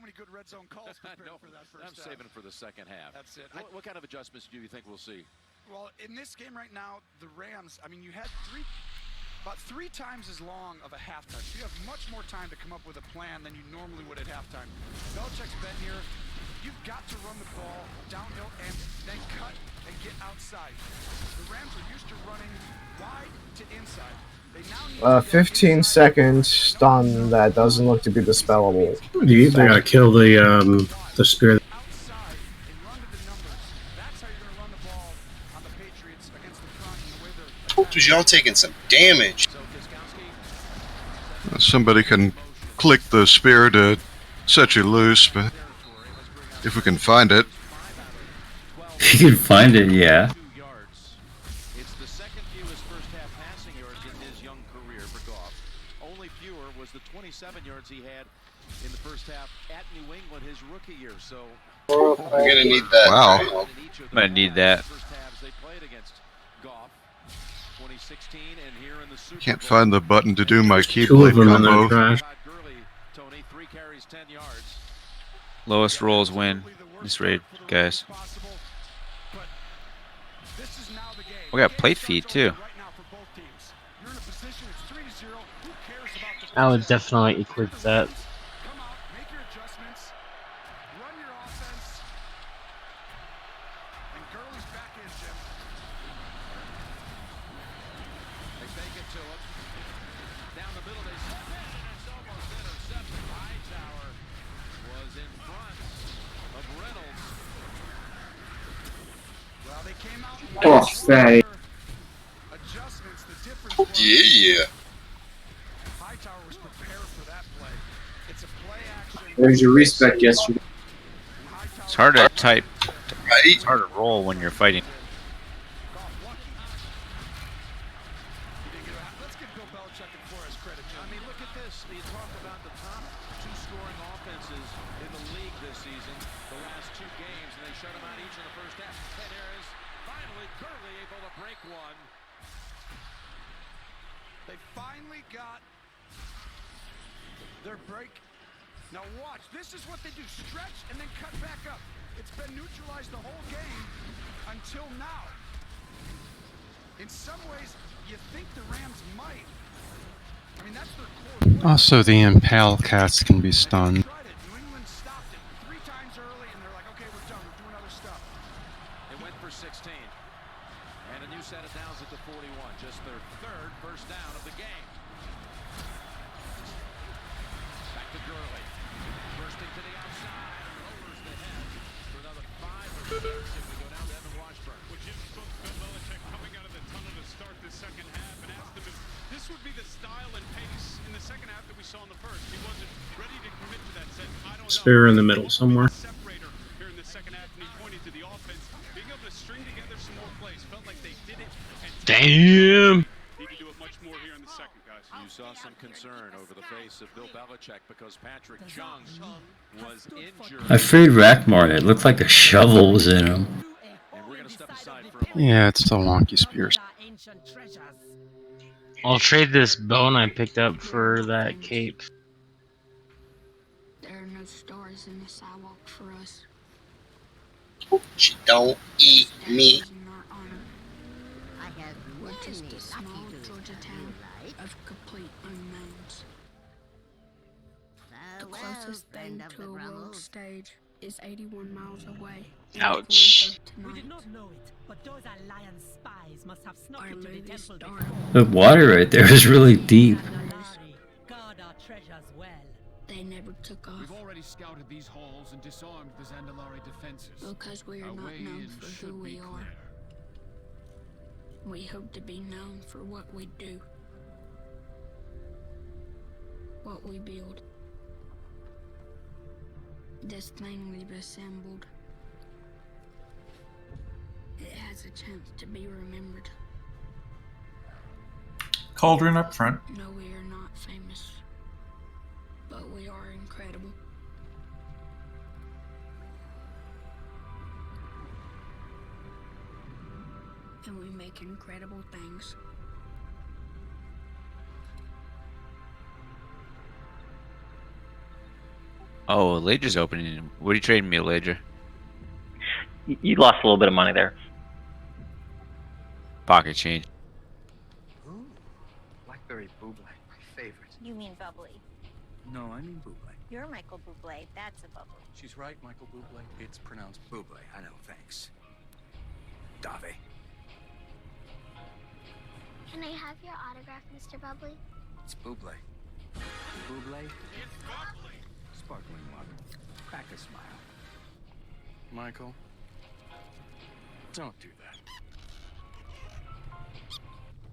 many good red zone calls prepared No, for that first I'm saving it for the second half. That's it. What kind of adjustments do you think we'll see? Well, in this game right now, the Rams, I mean, you had about three times as long of a halftime. So you have much more time to come up with a plan than you normally would at halftime. Belichick's been here. You've got to run the ball downhill and then cut and get outside. The Rams are used to running wide to inside. They now need 15 seconds stun that doesn't look to be dispellable. They gotta kill the spear. outside and run to the numbers. That's how you're going to run the ball on the Patriots against the front and the way they're Dude, y'all taking some damage. Somebody can click the spear to set you loose, but if we can find it. You can find it, yeah. It's the second fewest first half passing yards in his young career for Goff. Only fewer was the 27 yards he had in the first half at New England his rookie year. So We're gonna need that. Wow. I'm gonna need that. They played against Goff 2016 and here in the Super Can't Bowl. find the button to do my Two keyblade of them in combo. the trash. Tony, 3 carries, 10 yards. Lowest rolls win this raid, guys. We got plate feed too. I would definitely equip that. Come out, make your adjustments, run your offense, and Gurley's back in, Jim. They fake it to him. Down the middle, they slip it, and it's almost intercepted. Hightower was in front of Reynolds. Well, they came out Oh, say. adjustments. The difference was Yeah. Hightower was prepared for that play. It's a play action. There's your respec yesterday. It's hard to type. Right? It's hard to roll when you're fighting. Let's give Bill Belichick and Flores credit, Jim. I mean, look at this. You talk about the top 2 scoring offenses in the league this season, the last 2 games, and they shut them out each in the first half. And there is finally Gurley able to break one. They finally got their break. Now watch, this is what they do. Stretch and then cut back up. It's been neutralized the whole game until now. In some ways, you think the Rams might. I mean, that's their core play. Also, the Impale cats can be stunned. They tried it. New England stopped it 3 times early, and they're like, okay, we're done. We're doing other stuff. They went for 16. And a new set of downs at the 41. Just their 3rd first down of the game. Back to Gurley. Bursting to the outside. Lowers the head for another 5 or 6 if we go down to Evan Washburn. Well, Jim spoke to Bill Belichick coming out of the tunnel to start the second half and asked him if this would be the style and pace in the second half that we saw in the first. He wasn't ready to commit to that. Said, I don't know. Spear in the middle somewhere. Separator here in the second half, and he pointed to the offense being able to string together some more plays. Felt like they did it. And Damn. need to do it much more here in the second, guys. You saw some concern over the face of Bill Belichick because Patrick Chung was injured. I freed Rackmore. It looked like a shovel was in him. And we're going to step aside for a moment. Yeah, it's the wonky spears. I'll trade this bone I picked up for that cape. There are no stars in the sidewalk for us. She don't eat meat. In our honor. We're just a small Georgia town of complete unknowns. The closest thing to a world stage is 81 miles away. in Ouch. Atlanta We did tonight. not know it, but those alliance spies must have snuck Our into the movie temple star. before. The water right there is really deep. Guard our treasures well. They never took off We've already scouted these halls and disarmed the Dazar'alor defenses. because we are Our not way known in for should who be we are. clear. We hope to be known for what we do, what we build. This thing we've assembled, it has a chance to be remembered. Cauldron up front. No, we are not famous, but we are incredible. And we make incredible things. Oh, Lager's opening. What are you trading me, Lager? You lost a little bit of money there. Pocket change. Ooh, blackberry buble, my favorite. You mean bubbly. No, I mean buble. You're Michael Bublé. That's a bubbly. She's right, Michael Bublé. It's pronounced buble. I know, thanks. Dave. Can I have your autograph, Mr. Bubbly? It's buble. Buble? It's bubbly. Sparkling water. Crack a smile. Michael, don't do that.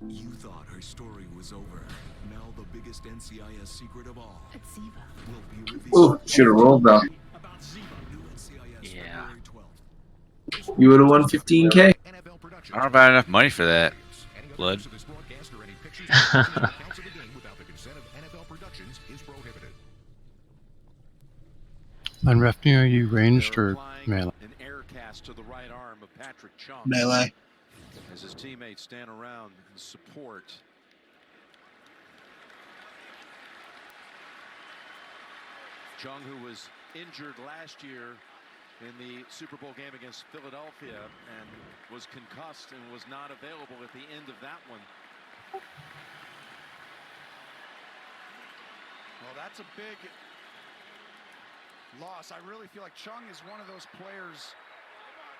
You thought her story was over. Now the biggest NCIS secret of all will be Oh, should have rolled though. Yeah. You would have won 15K. I don't know if I have enough money for that. Blood. On Refney, are you ranged or melee? An air cast to the right arm of Patrick Chung. Melee. As his teammates stand around and support. Chung, who was injured last year in the Super Bowl game against Philadelphia and was concussed and was not available at the end of that one. Well, that's a big loss. I really feel like Chung is one of those players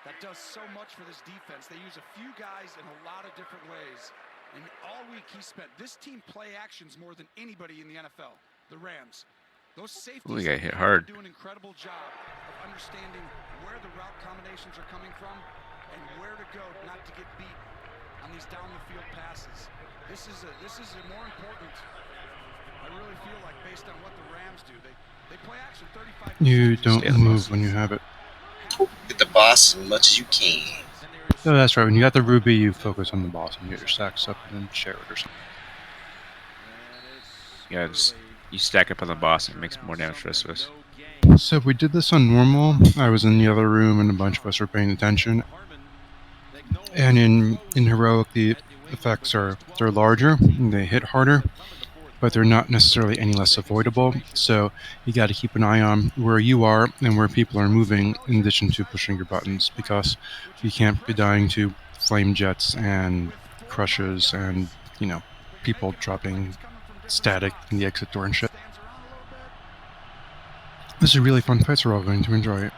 that does so much for this defense. They use a few guys in a lot of different ways. And all week he spent this team play actions more than anybody in the NFL, the Rams. Those safeties Ooh, he got hit hard. do an incredible job of understanding where the route combinations are coming from and where to go not to get beat on these down the field passes. This is a more important. I really feel like based on what the Rams do, they play action 35. You don't move when you have it. Get the boss as much as you can. Oh, that's right. When you got the ruby, you focus on the boss and get your stacks up and then share it or something. Yeah, you stack up on the boss and it makes more damage for us. So if we did this on normal, I was in the other room and a bunch of us were paying attention. And in heroic, the effects they're larger and they hit harder, but they're not necessarily any less avoidable. So you got to keep an eye on where you are and where people are moving in addition to pushing your buttons, because you can't be dying to flame jets and crushes and, you know, people dropping static in the exit door and shit. This is a really fun fight, so we're all going to enjoy it.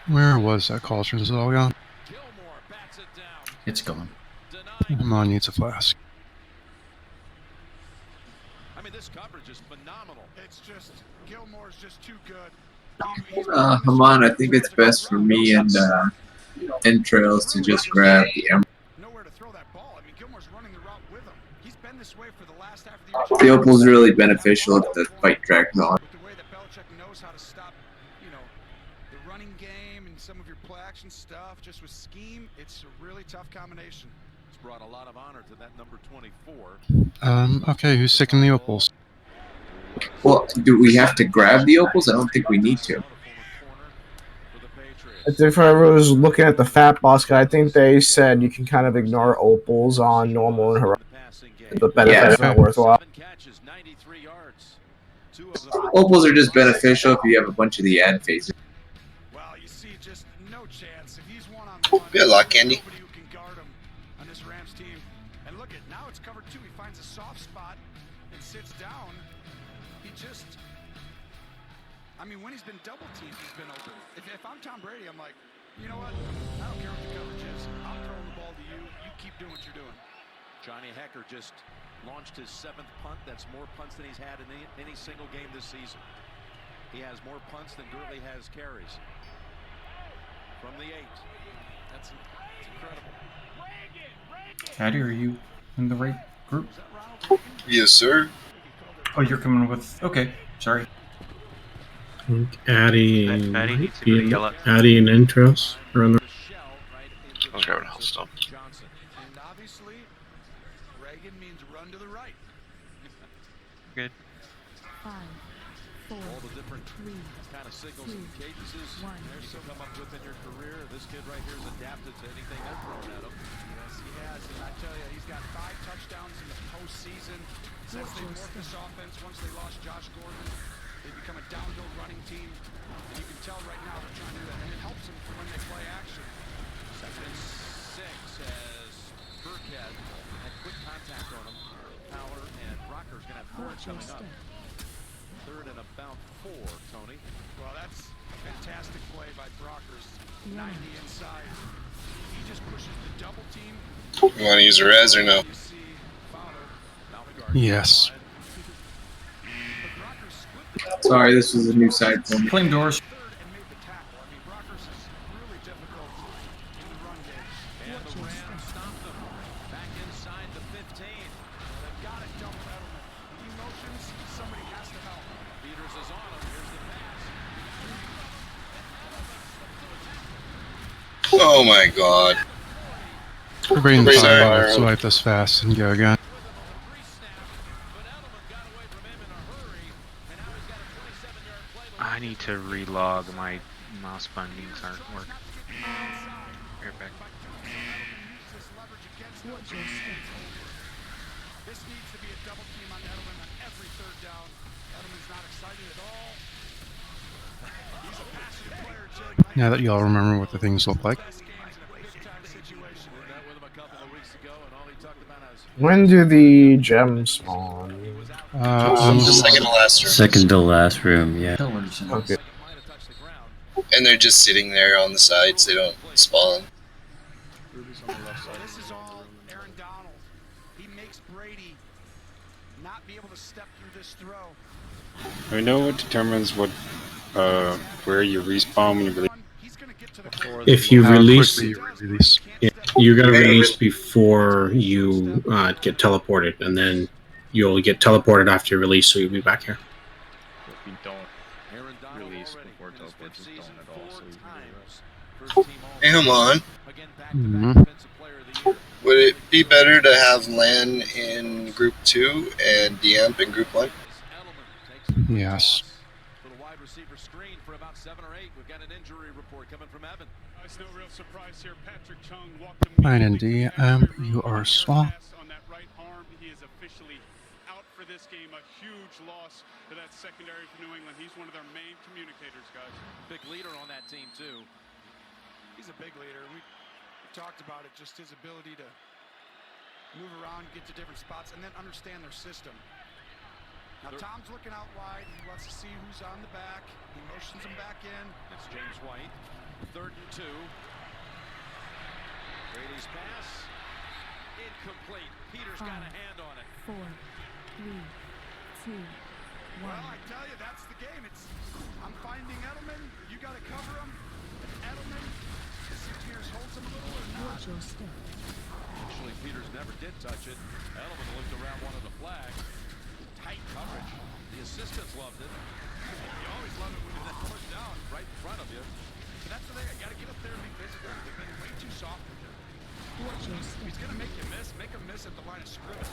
Where was that call? Is it all gone? It's gone. Come on, needs a flask. I mean, this coverage is phenomenal. It's just Gilmore's just too good. Haman, I think it's best for me and Entrails to just grab the emerald. Nowhere to throw that ball. I mean, Gilmore's running the route with him. He's been this way for the last half of the year. The opal's really beneficial if the fight drags on. With the way that Belichick knows how to stop, you know, the running game and some of your play action stuff, just with scheme, it's a really tough combination. It's brought a lot of honor to that number 24. Okay, who's taking the opals? Well, do we have to grab the opals? I don't think we need to. If I was looking at the Fat Boss guy, I think they said you can kind of ignore opals on normal and heroic. The benefits are not worthwhile. Opals are just beneficial if you have a bunch of the ad phases. Well, you see, just no chance. If he's one-on-one, Good luck, Andy. nobody who can guard him on this Rams team. And look at now, it's covered two. He finds a soft spot and sits down. He just, I mean, when he's been double teamed, he's been open. If I'm Tom Brady, I'm like, you know what? I don't care what the coverage is. I'm throwing the ball to you. You keep doing what you're doing. Johnny Hecker just launched his 7th punt. That's more punts than he's had in any single game this season. He has more punts than Gurley has carries. From the 8. That's incredible. Addy, are you in the right group? Yes, sir. Oh, you're coming with... Okay, sorry. I think Addy and Addy needs to go to yellow. Addy and Entros are on the. I was grabbing a health stone. And obviously, Reagan means run to the right. Good. 5, 4, all the different kind of signals and cadences there's to come up with in your career. This kid right here is adapted to anything they're throwing at him. Yes, he has. got 5 touchdowns in the postseason. Since they morphed this offense, once they lost Josh Gordon, they become a downhill running team. And you can tell right now they're trying to do that. And it helps them for when they play action. 2nd and 6 as Burkhead had quick contact on him. Fowler and Rocker's going to have third coming up. 3rd and about 4, Tony. Well, that's a fantastic play by Brockers. 90 inside. He just pushes the double team. You want to use a res or no? Yes. Sorry, this was a new side for me. Flame doors. And the Rams stopped them. Back inside the 15. They've got it, double Edelman. Emotions, somebody has to help. Peters is on him. Here's the pass. Oh my god. We're being Bring fired. fire. Let's swipe this fast and go again. I need to relog. My mouse bindings aren't working. Right back. This needs to be a double team on Edelman on every 3rd down. Edelman's not excited at all. He's a passionate player, Jake. Now that y'all remember what the things look like. When do the gems spawn? Second to last room. Second to last room, yeah. Okay. And they're just sitting there on the sides. They don't spawn. This is all Aaron Donald. He makes Brady not be able to step through this throw. I know what determines what where you respawn when you release. If you release, Yeah, you gotta release before you get teleported, and then you'll get teleported after you release, so you'll be back here. If you don't release before teleport, just don't at all. So Hey, come on. Mm-hmm. Would it be better to have Lan in Group 2 and Diamp in Group 1? Yes. Little wide receiver screen for about 7 or 8. We've got an injury report coming from Evan. It's no real surprise here. Patrick Chung walked Fine and you are swapped. on that right arm. He is officially out for this game. A huge loss to that secondary for New England. He's one of their main communicators, guys. Big leader on that team, too. He's a big leader. We talked about it, just his ability to move around, get to different spots, and then understand their system. Now Tom's looking out wide. He wants to see who's on the back. He motions him back in. It's James White. 3rd and 2. Brady's pass. Incomplete. Peters got a hand on it. 4, 3, 2, 1. Well, I tell you, that's the game. I'm finding Edelman. You got to cover him. Edelman. See if Peters holds him a little or not. Actually, Peters never did touch it. Edelman looked around, wanted a flag. Tight coverage. The assistants loved it. You always love it when you push down right in front of you. But that's the thing. I got to get up there and be physical. They've been way too soft with him. He's going to make you miss. Make him miss at the line of scrimmage.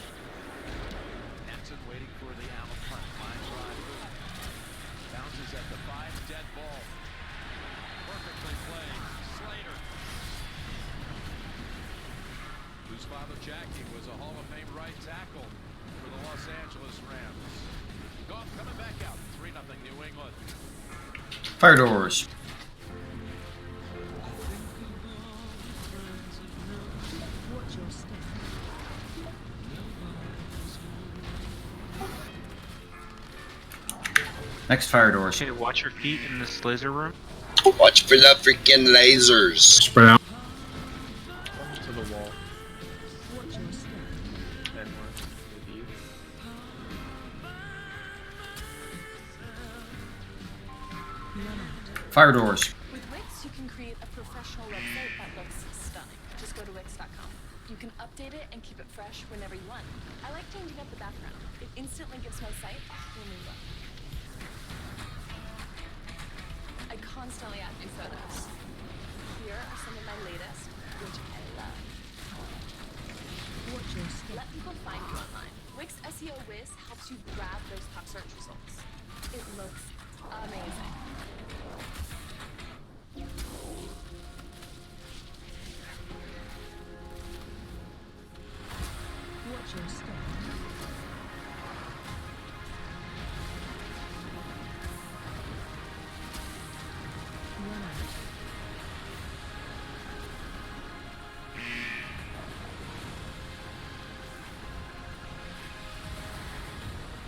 Henson waiting for the Allen punt. Line drive. Bounces at the 5. Dead ball. Perfectly played. Slater. Whose father Jackie was a Hall of Fame right tackle for the Los Angeles Rams. Goff coming back out. 3-0 New England. Fire doors. Next fire doors. Okay, watch your feet in this laser room. Watch for the freaking lasers. Spread out. To the wall. Fire doors. With Wix, you can create a professional website that looks stunning. Just go to Wix.com. You can update it and keep it fresh whenever you want. I like changing up the background. It instantly gives my site a whole new look. I constantly add new photos. Here are some of my latest, which I love. Let people find you online. Wix SEO Whiz helps you grab those top search results. It looks amazing.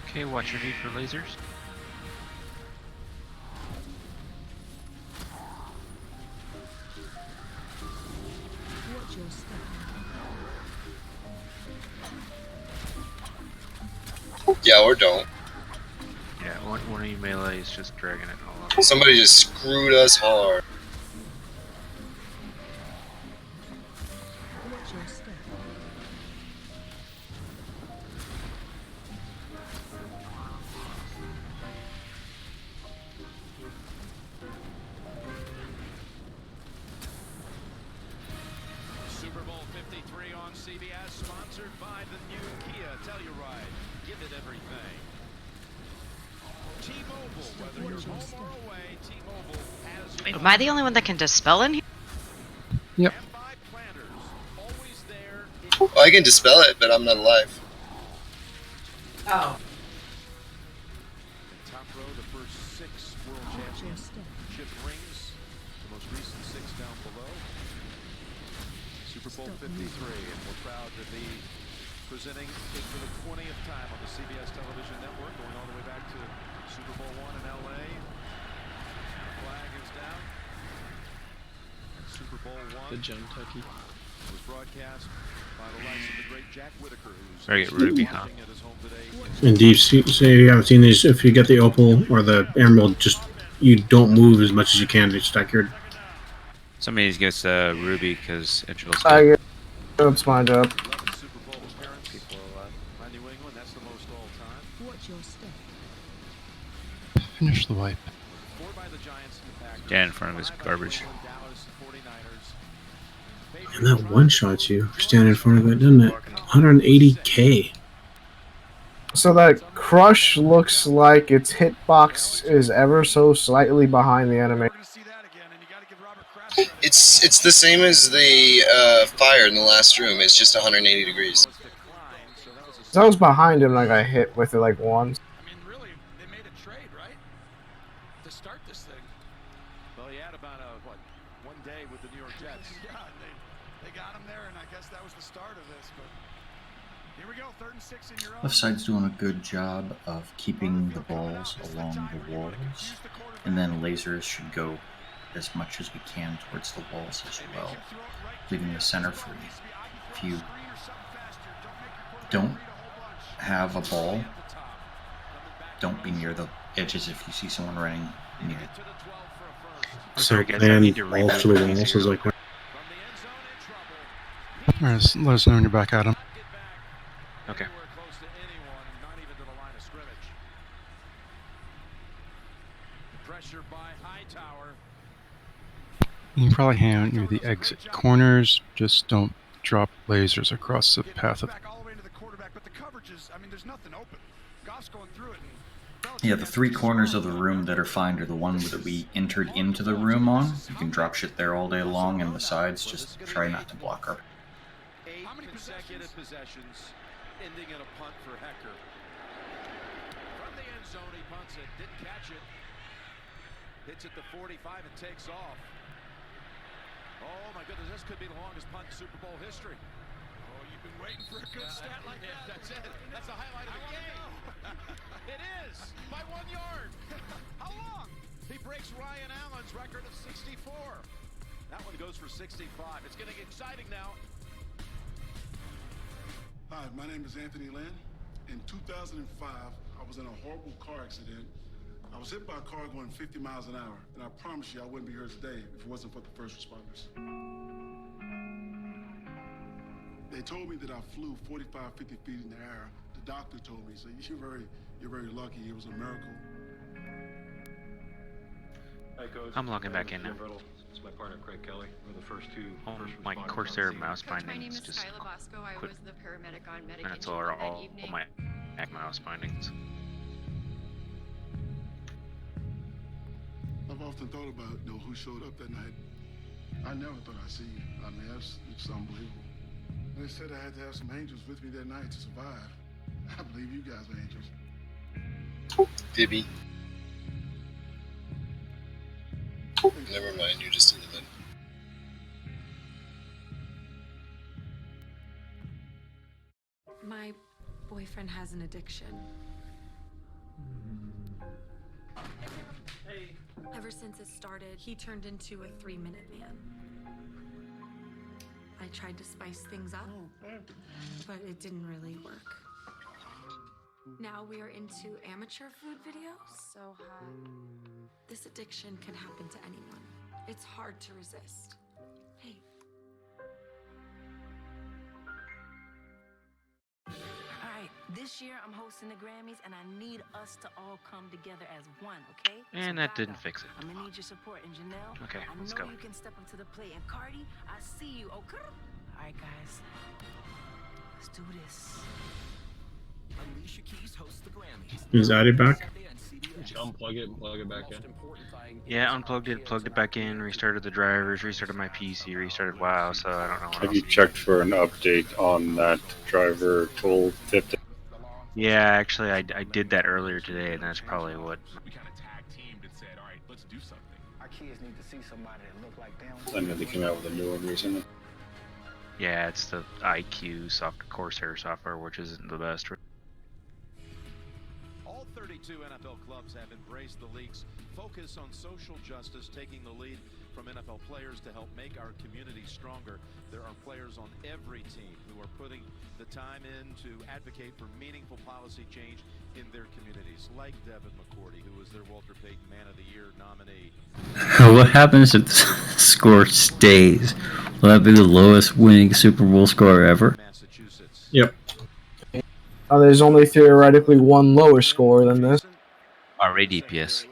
Okay, watch your feet for lasers. Yeah, or don't. Yeah, one of you melee is just dragging it all up. Somebody just screwed us hard. Super Bowl 53 on CBS, sponsored by the new Kia Telluride. Give it everything. T-Mobile, whether you're home or away, T-Mobile has Wait, am I the only one that can dispel in here? Yep. Well, I can dispel it, but I'm not alive. Oh. Top row, the first 6 world championship rings. The most recent 6 down below. Super Bowl 53, and we're proud to be presenting it for the 20th time on the CBS television network, going all the way back to Super Bowl I in LA. The flag is down. Super Bowl I The Kentucky was broadcast by the likes of the great Jack Whitaker, who's Better get Ruby, huh? at his home today. And Deep, say you haven't seen these. If you get the opal or the emerald, just you don't move as much as you can to stack your. Somebody gets Ruby because Edgel's That's my job. Finish the wipe. Yeah, in front of his garbage. And that one shot you for standing in front of it, doesn't it? 180k. So that crush looks like its hitbox is ever so slightly behind the enemy. It's the same as the fire in the last room. It's just 180 degrees. So I was behind him and I got hit with it like once. I mean, really, they made a trade, right? To start this thing. Well, he had about one day with the New York Jets. Yeah, they got him there, and I guess that was the start of this. But here we go, 3rd and 6 in your own. Left side's doing a good job of keeping the balls along the walls, and then lasers should go as much as we can towards the walls as well, leaving the center free. If you don't have a ball, don't be near the edges if you see someone running near it. So plan all through the walls as like. Alright, let us know when you're back at him. Okay. Pressure by Hightower. You can probably hand near the exit corners. Just don't drop lasers across the path of. Yeah, the 3 corners of the room that are fine are the ones that we entered into the room on. You can drop shit there all day long, and the sides, just try not to block our. 8 consecutive possessions, ending in a punt for Hecker. From the end zone, he punts it, didn't catch it. Hits it to 45 and takes off. Oh my goodness, this could be the longest punt in Super Bowl history. Oh, you've been waiting for a good stat like that. That's it. That's the highlight of the game. It is, by 1 yard. How long? He breaks Ryan Allen's record of 64. That one goes for 65. It's getting exciting now. Hi, my name is Anthony Lynn. In 2005, I was in a horrible car accident. I was hit by a car going 50 miles an hour, and I promise you I wouldn't be here today if it wasn't for the first responders. They told me that I flew 45, 50 feet in the air. The doctor told me, so you're very lucky. It was a miracle. Hi, Coach. I'm logging back in now. It's my partner, Craig Kelly. We're the first 2 My Corsair mouse bindings just I quit. was the paramedic on medic That's engine all that evening. my mouse bindings. I've often thought about who showed up that night. I never thought I'd see you. I mean, it's unbelievable. They said I had to have some angels with me that night to survive. I believe you guys are angels. Dibby. Never mind, you just didn't. My boyfriend has an addiction. Ever since it started, he turned into a 3-minute man. I tried to spice things up, but it didn't really work. Now we are into amateur food videos. So hot. This addiction can happen to anyone. It's hard to resist. Hey. Alright, this year I'm hosting the Grammys and I need us to all come together as one, okay? And that didn't fix it. I'm gonna need your support. And Janelle, Okay, let's I know go. you can step up to the plate. And Cardi, I see you, okay? Alright, guys. Let's do this. Alicia Keys hosts the Grammys. Is Addy back? Did you unplug it and plug it back in? Yeah, unplugged it, plugged it back in, restarted the drivers, restarted my PC, restarted WoW, so I don't know what Have else. you checked for an update on that driver tool tip? Yeah, actually, I did that earlier today, and that's probably what. We kind of tag teamed and said, all right, let's do something. Our kids need to see somebody that look like them. I know they came out with a new one recently. Yeah, it's the IQ Corsair software, which isn't the best. All 32 NFL clubs have embraced the league's focus on social justice, taking the lead from NFL players to help make our community stronger. There are players on every team who are putting the time in to advocate for meaningful policy change in their communities, like Devin McCourty, who was their Walter Payton Man of the Year nominee. What happens if the score stays? Will that be the lowest winning Super Bowl score ever? Yep. There's only theoretically one lower score than this. Already DPS.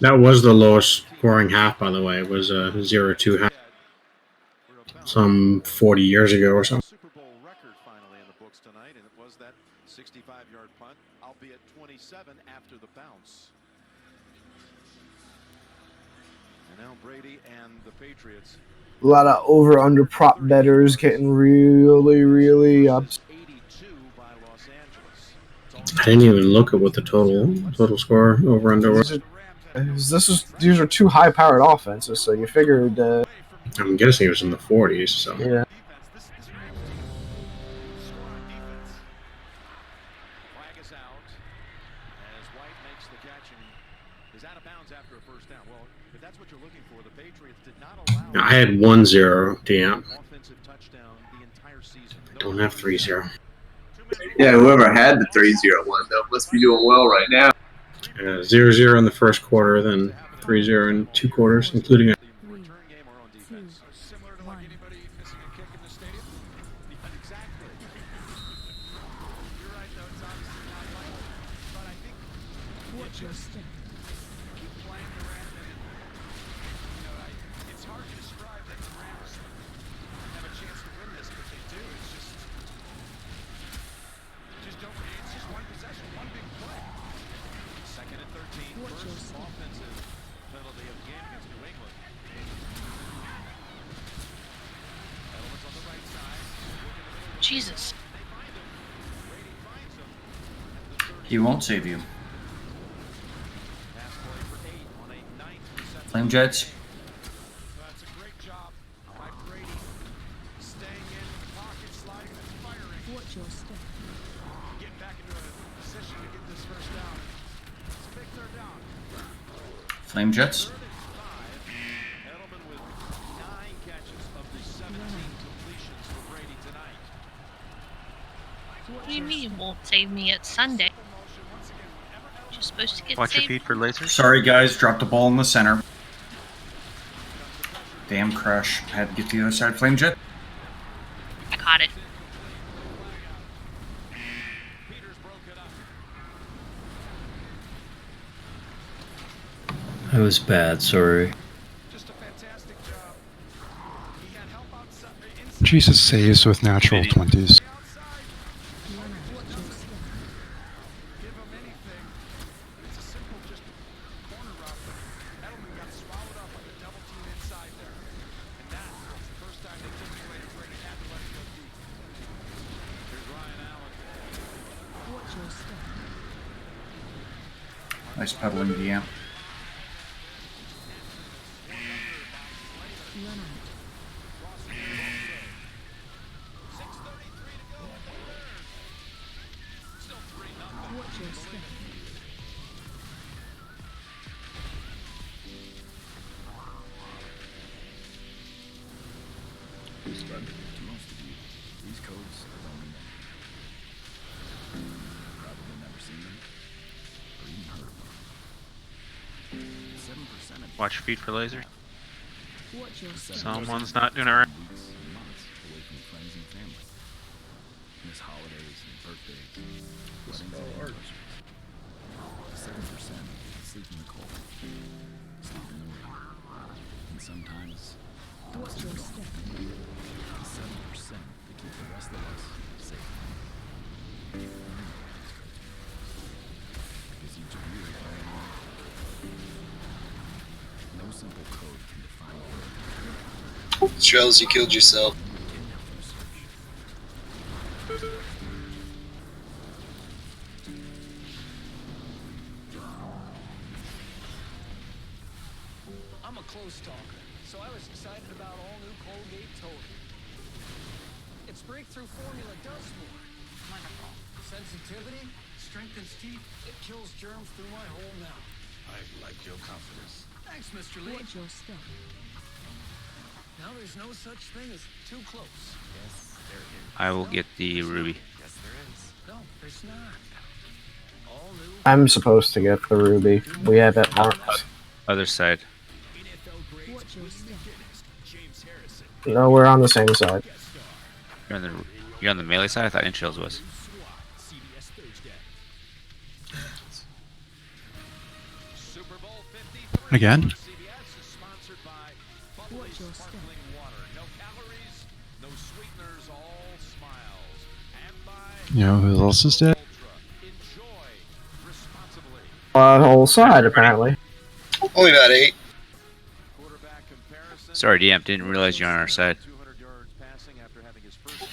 That was the lowest scoring half, by the way. It was a 0-2 half. Some 40 years ago or something. Super Bowl record finally in the books tonight, and it was that 65-yard punt, albeit 27 after the bounce. And now Brady and the Patriots. A lot of over-under prop bettors getting really upset. I didn't even look at what the total score over under was. These are two high-powered offenses, so you figured. I'm guessing it was in the 40s. So yeah. I had 1-0 DM. I don't have 3-0. Yeah, whoever had the 3-0 one though must be doing well right now. 0-0 in the first quarter, then 3-0 in 2 quarters, including a Jesus. He won't save you. Flame Jets. That's a great job by Brady. Staying in pocket, sliding and firing. Watch your step. Getting back into a position to get this first down. It's a big third down. Flame Jets. Edelman with 9 catches of the 17 completions for Brady tonight. What do you mean it won't save me? It's Sunday. You're supposed to get Watch your saved. feet for lasers. Sorry guys, dropped the ball in the center. Damn crush. Had to get the other side. Flame Jet. I caught it. That was bad, sorry. Jesus saves with natural 20s. Nice pedaling DM. Watch your feet for laser. Someone's not doing it right. Miss holidays and birthdays, weddings and anniversaries. 7% sleep in the cold, sleep in the rain, and sometimes don't sleep at all. 7% to keep the rest of us safe. Because each of you are unique. No simple code can define your Trails, you killed yourself. I'm a close talker, so I was excited about all new Colgate Total. Its breakthrough formula does more. Wonderful. Sensitivity, strengthens teeth, it kills germs through my whole mouth. I like your confidence. Thanks, Mr. Lee. Now there's no such thing as too close. Yes, there is. I will get the ruby. Yes, there is. No, there's not. All new. I'm supposed to get the ruby. We have it marked. Other side. No, we're on the same side. You're on the melee side? I thought Intrails was. Again? You know who else is dead? The whole side, apparently. Only about 8. Sorry, DM, didn't realize you're on our side.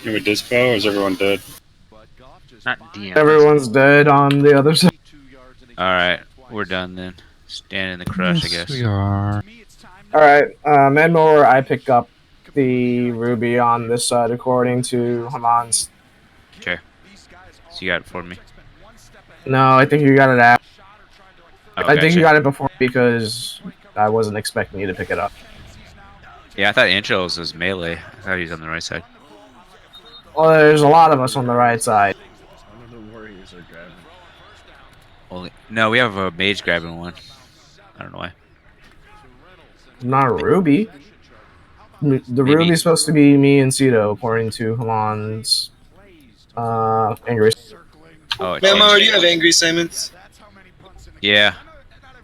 You with Dispo, or is everyone dead? Not DM. Everyone's dead on the other side. Alright, we're done then. Stand in the crush, I guess. We are. Alright, Manmore, I pick up the ruby on this side according to Haman's. Okay. So you got it for me. No, I think you got it out. Oh, I think gotcha. you got it before because I wasn't expecting you to pick it up. Yeah, I thought Intrails was melee. I thought he was on the right side. Well, there's a lot of us on the right side. None of the warriors are grabbing. Only, no, we have a mage grabbing one. I don't know why. Not a ruby. The Maybe. ruby's supposed to be me and Cito, according to Haman's angry. Oh, it Mamo, changed. do you have angry Simons? Yeah.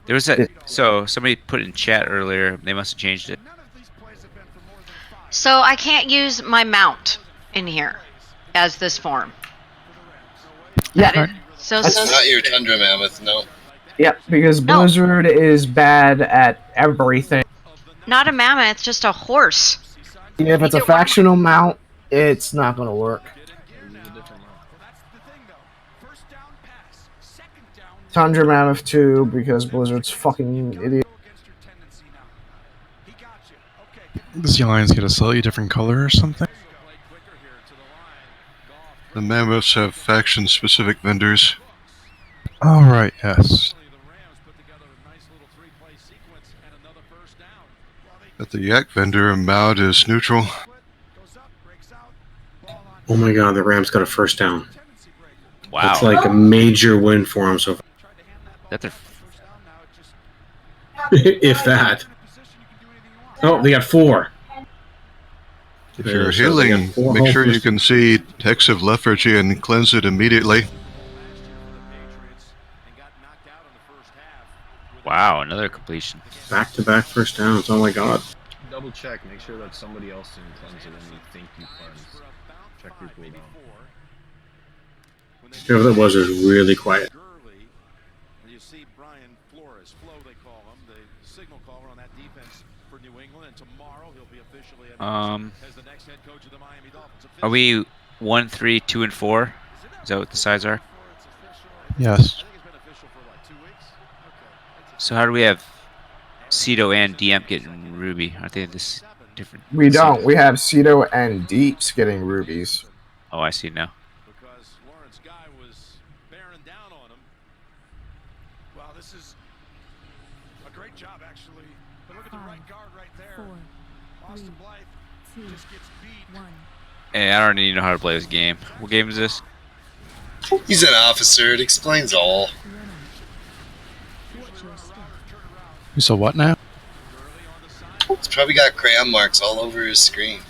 There was that. So somebody put in chat earlier. They must have changed it. So I can't use my mount in here as this form. Yeah. That's not your Tundra Mammoth, no. Yeah, because Blizzard is bad at everything. Not a mammoth, it's just a horse. If it's a factional mount, it's not going to work. Tundra Mammoth too, because Blizzard's fucking idiot. Does the alliance get a slightly different color or something? The Mammoths have faction-specific vendors. Alright, yes. But the Yak vendor, Maud, is neutral. Oh my god, the Rams got a first down. Wow. That's like a major win for them so far. That's their If that. Oh, they got 4. If you're healing, make sure you can see Hex of Lethargy and cleanse it immediately. Wow, another completion. Back-to-back first downs, oh my god. Double check, make sure that somebody else didn't cleanse it and you think you cleansed. Check your cooldown. Whoever that was really quiet. You see Brian Flores, Flo they call him, the signal caller on that defense for New England, and tomorrow he'll be officially as the next head coach of the Miami Dolphins. Are we 1, 3, 2, and 4? Is that what the sides are? Yes. So how do we have Ceto and DM getting Ruby? Aren't they this different? We don't. We have Ceto and Deeps getting rubies. Oh, I see now. Because Lawrence Guy was bearing down on him. Well, this is a great job, actually. But look at the right guard right there. Austin Blythe just gets beat. Hey, I don't even know how to play this game. What game is this? He's an officer. It explains all. So what now? He's probably got crayon marks all over his screen.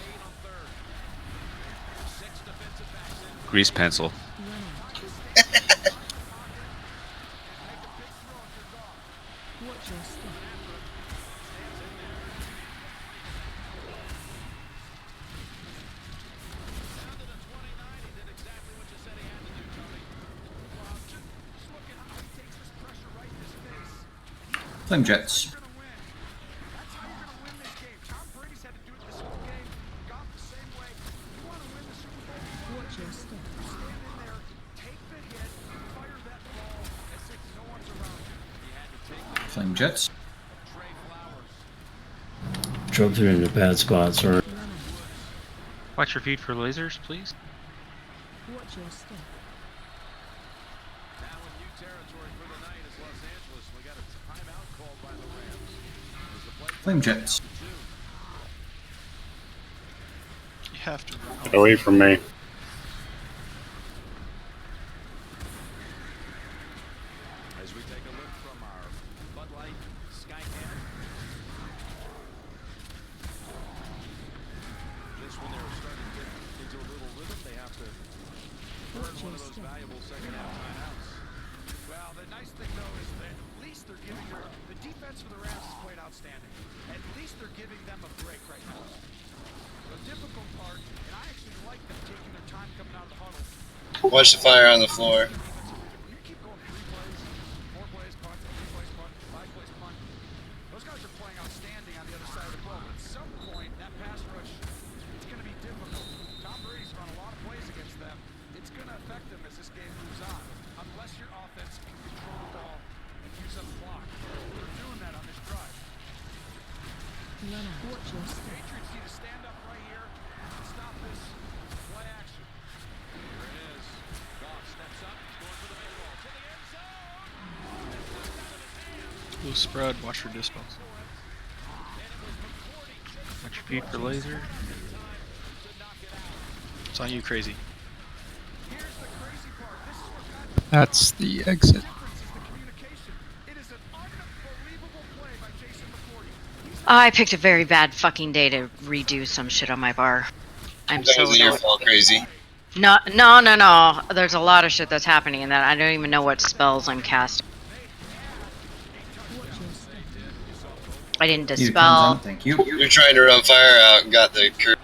Grease pencil. Flame Jets. Flame Jets. Drugs are in the bad spots, or Watch your feet for lasers, please. Watch your step. Now in new territory for the night is Los Angeles. We got a timeout called by the Rams. Flame Jets. You have to get away from me. As we take a look from our Bud Light Skycam. Just when they're starting to get into a little rhythm, they have to burn one of those valuable second half timeouts. Well, the nice thing though is that at least they're giving the defense for the Rams is quite outstanding. At least they're giving them a break right now. The difficult part, and I actually like them taking their time coming out of the huddle. Watch the fire on the floor. You keep going 3 plays, 4 plays, punt, 3 plays, punt, 5 plays, punt. Those guys are playing outstanding on the other side of the ball, but at some point, that pass rush, it's going to be difficult. Tom Brady's run a lot of plays against them. It's going to affect them as this game moves on, unless your offense can control the ball and use up the clock. They're doing that on this drive. Watch your step. Patriots need to stand up right here and stop this play action. There it is. Goff steps up, going for the big ball to the end zone. Loose spread, watch for dispels. Watch your feet for laser. It's on you, crazy. That's the exit. I picked a very bad fucking day to redo some shit on my bar. I'm That so wasn't your annoyed. fault, crazy. No. There's a lot of shit that's happening and that I don't even know what spells I'm casting. I didn't dispel. Thank you. You're trying to run fire out and got the curve.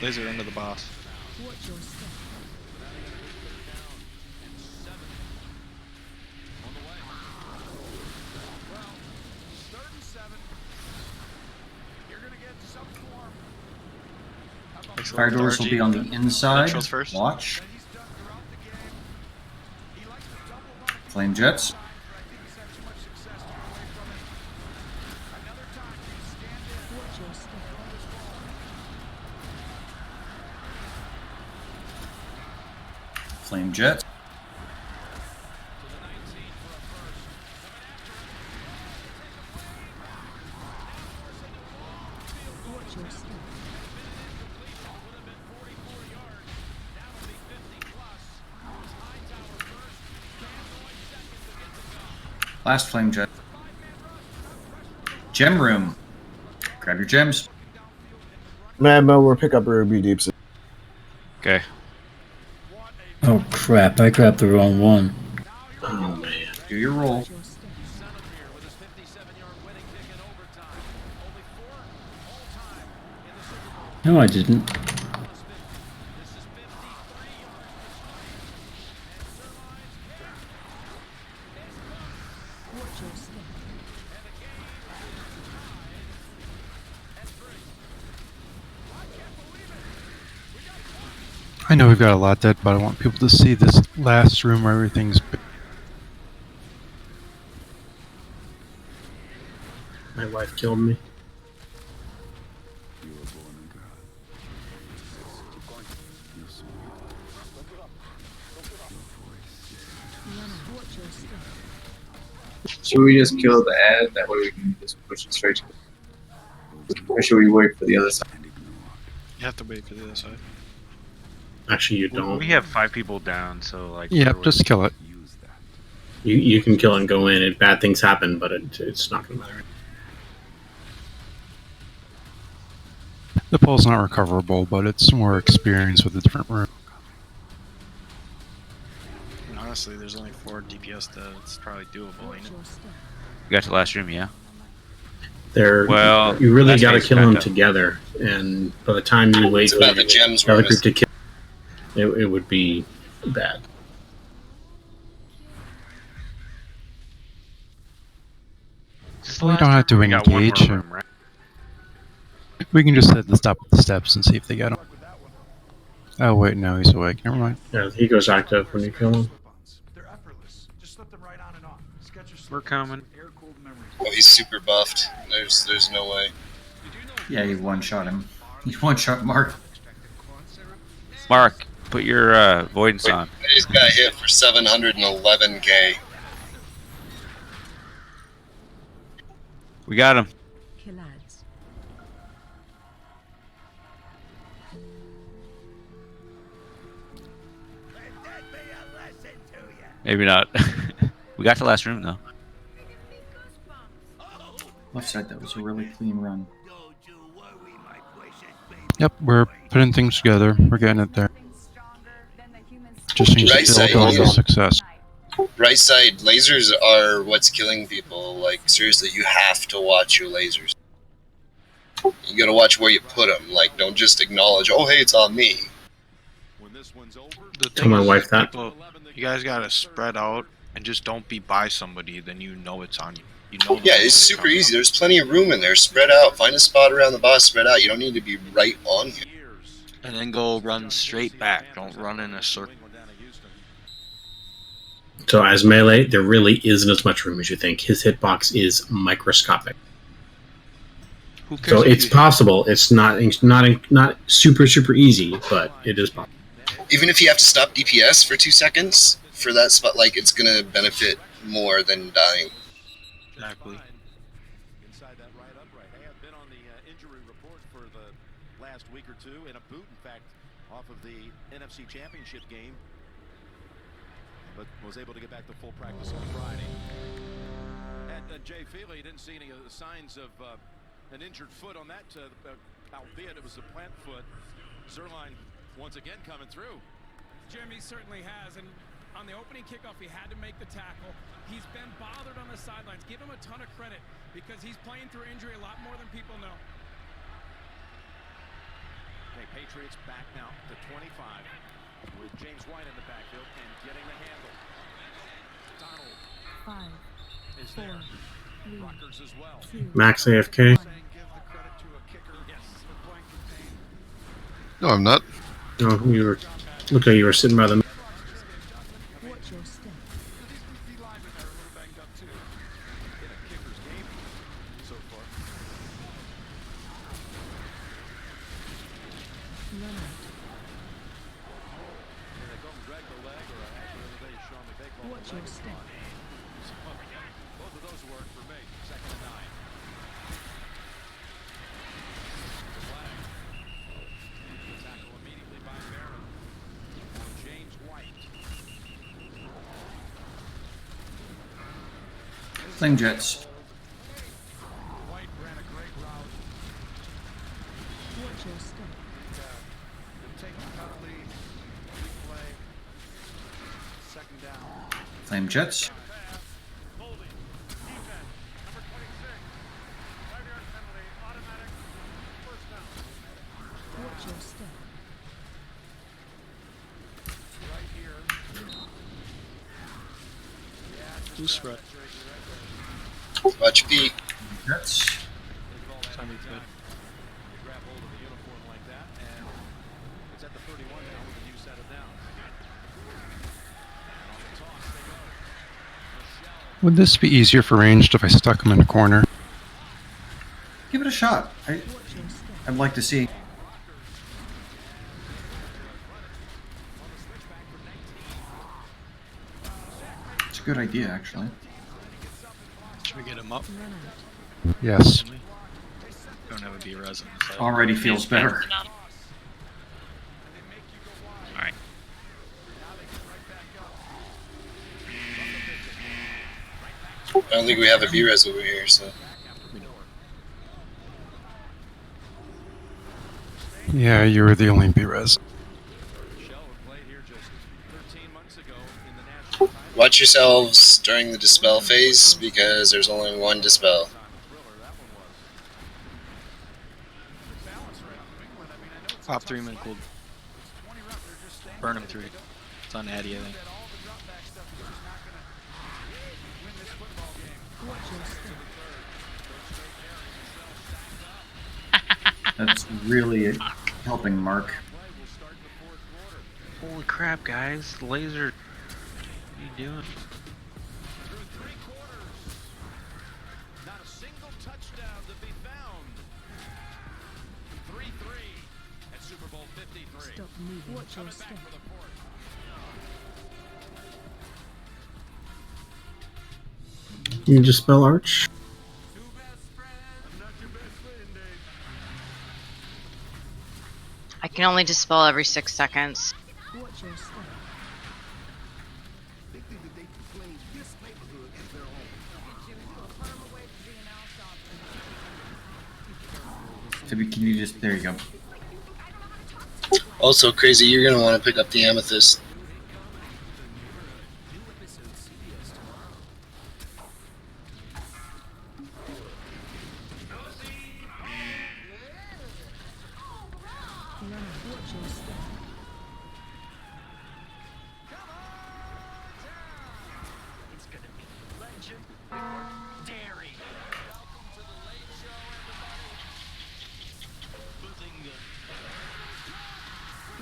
Laser into the boss. Watch your step. Fire doors will be on the inside. Naturals first. Watch. Flame Jets. Watch your step. Flame Jets. Watch your step. Last Flame Jet. Gem room. Grab your gems. Man, we'll pick up Ruby Deeps. Okay. oh crap! I grabbed the wrong one. Oh man. Do your roll. No, I didn't. Watch your step. I know we've got a lot dead, but I want people to see this last room where everything's. My wife killed me. Watch your step. Should we just kill the ad? That way we can just push it straight to or should we wait for the other side? You have to wait for the other side. Actually, you don't. We have 5 people down, so like. Yep, just kill it. You can kill it and go in. And bad things happen, but it's not going to matter. The pole's not recoverable, but it's more experience with a different room. And honestly, there's only 4 DPS dead. It's probably doable, ain't it? You got to the last room, yeah. Well, you really got to kill them together, and by the time you wait for the gems the other group to kill, it would be bad. We don't have to engage him. We can just stop at the steps and see if they get him. Oh wait, no, he's awake. Never mind. Yeah, he goes active when you kill him. We're coming. Oh, he's super buffed. There's no way. Yeah, you one-shot him. You one-shot Mark. Mark, put your avoidance on. He's got hit for 711k. We got him. Kill ads. Maybe not. We got to the last room though. Left side, that was a really clean run. Yep, we're putting things together. We're getting it there. Just needs Right to side, build on the success. Right side, lasers are what's killing people. Like, seriously, you have to watch your lasers. You gotta watch where you put them. Like, don't just acknowledge, oh, hey, it's on me. Tell my wife that. People, you guys gotta spread out and just don't be by somebody, then you know it's on you. You know. Yeah, it's super easy. There's plenty of room in there. Spread out. Find a spot around the boss. Spread out. You don't need to be right on him. And then go run straight back. Don't run in a circle. So as melee, there really isn't as much room as you think. His hitbox is microscopic. So it's possible. It's not super easy, but it is possible. Even if you have to stop DPS for 2 seconds for that spot, like, it's gonna benefit more than dying. Exactly. Inside that right upright. I have been on the injury report for the last week or two in a boot, in fact, off of the NFC Championship game, but was able to get back to full practice on Friday. At Jay Feely, didn't see any signs of an injured foot on that, albeit it was a plant foot. Zerline once again coming through. Jimmy certainly has, and on the opening kickoff, he had to make the tackle. He's been bothered on the sidelines. Give him a ton of credit because he's playing through injury a lot more than people know. Okay, Patriots back now to 25 with James White in the backfield and getting the handle. Donald 5, is 4, there. 3, Rutgers as well. 2, Max AFK. No, I'm not. No, you were. Looked like you were sitting by the. watch your step. Run out. Watch your step. Both of those work for me. 2nd and 9. Tackle immediately by Barron. Now James White. Flame Jets. White ran a great route. Watch your step. Take the penalty. Replay. 2nd down. Flame Jets. Watch your step. Who's spread? Watch feet. Jets. Sounded good. Grab hold of the uniform like that, and it's at the 31 now with the Would this be easier for ranged if I stuck him in a corner? Give it a shot. I'd like to see. It's a good idea, actually. Should we get him up? Yes. Don't have a B res. Already feels better. Alright. I don't think we have a B-res over here, so. Yeah, you were the only B-res. Watch yourselves during the dispel phase, because there's only one dispel. Pop 3 min cooled. Burn him 3. It's on Addy, I think. That's really helping Mark. Holy crap, guys. The laser. What are you doing? Not a single touchdown to be found. 3-3 at Super Bowl 53. Stop moving. Watch your step. You just spell Arch? I can only dispel every 6 seconds. Watch your step. Can you just... There you go. Also, Crazy, you're going to want to pick up the Amethyst. Watch your step. It's gonna be legend or dairy. Welcome to the late show, everybody.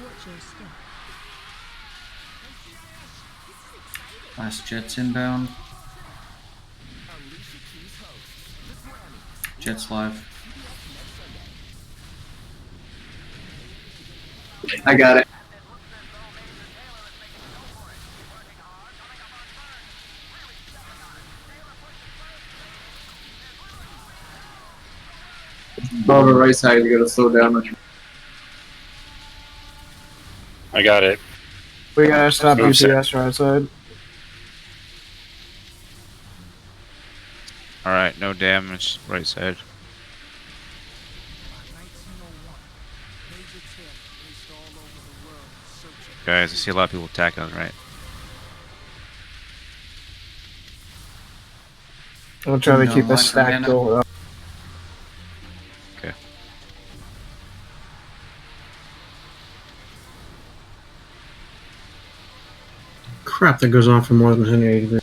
Watch your step. Last Jets inbound. Jets live. I got it. On the right side, you gotta slow down. I got it. We gotta stop Oops. UPS right side. Alright, no damage, right side. Guys, I see a lot of people attacking on the right. I'll try to No, keep a line for stack mana. going up. Okay. Crap, that goes on for more than 180 degrees.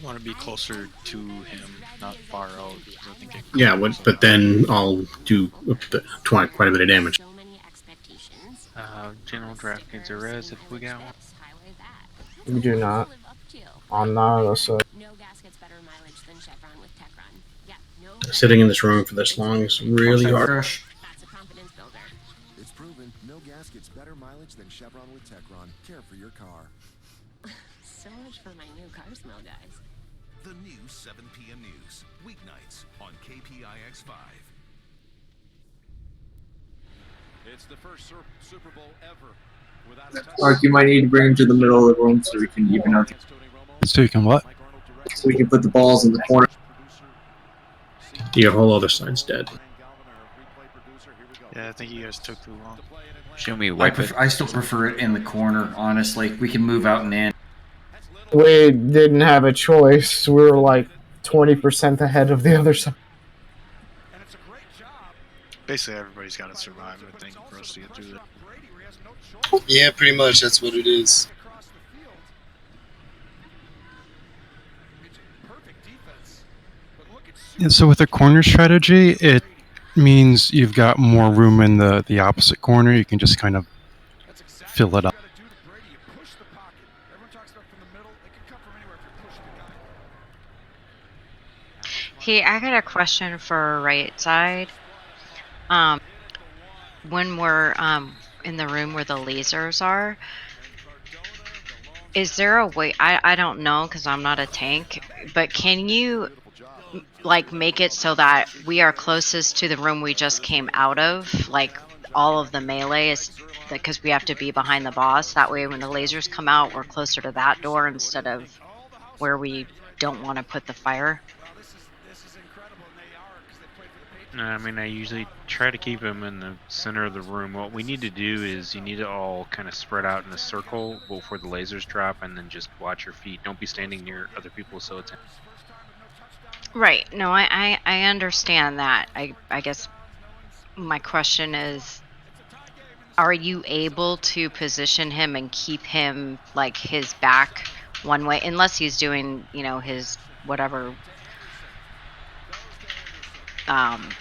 Want to be closer to him, not far out. I think it Yeah, but then I'll do quite a bit of damage. General draft needs a res if we got one. We do not. On none side. Sitting in this room for this long is really hard. Fresh. It's proven no gas gets better mileage than Chevron with Techron. Care for your car. So much for my new car smell, guys. The new 7 p.m. news, weeknights on KPIX 5. It's the first Super Bowl ever without a touchdown. Mark, you might need to bring him to the middle of the room so we can even out. So you can what? So we can put the balls in the corner. Your whole other side's dead. Yeah, I think you guys took too long. Should we wipe it? I still prefer it in the corner, honestly. We can move out and in. We didn't have a choice. We were like 20% ahead of the other side. Basically, everybody's got to survive, I think, for us to get through that. Yeah, pretty much, that's what it is. Yeah, so with a corner strategy, it means you've got more room in the opposite corner. You can just kind of fill it up. Hey, I got a question for right side. When we're in the room where the lasers are, is there a way? I don't know because I'm not a tank, but can you like make it so that we are closest to the room we just came out of, like all of the melee is because we have to be behind the boss. That way, when the lasers come out, we're closer to that door instead of where we don't want to put the fire. I mean, I usually try to keep them in the center of the room. What we need to do is you need to all kind of spread out in a circle before the lasers drop, and then just watch your feet. Don't be standing near other people so it's... Right. No, I understand that. I guess my question is, are you able to position him and keep him like his back one way, unless he's doing, you know, his whatever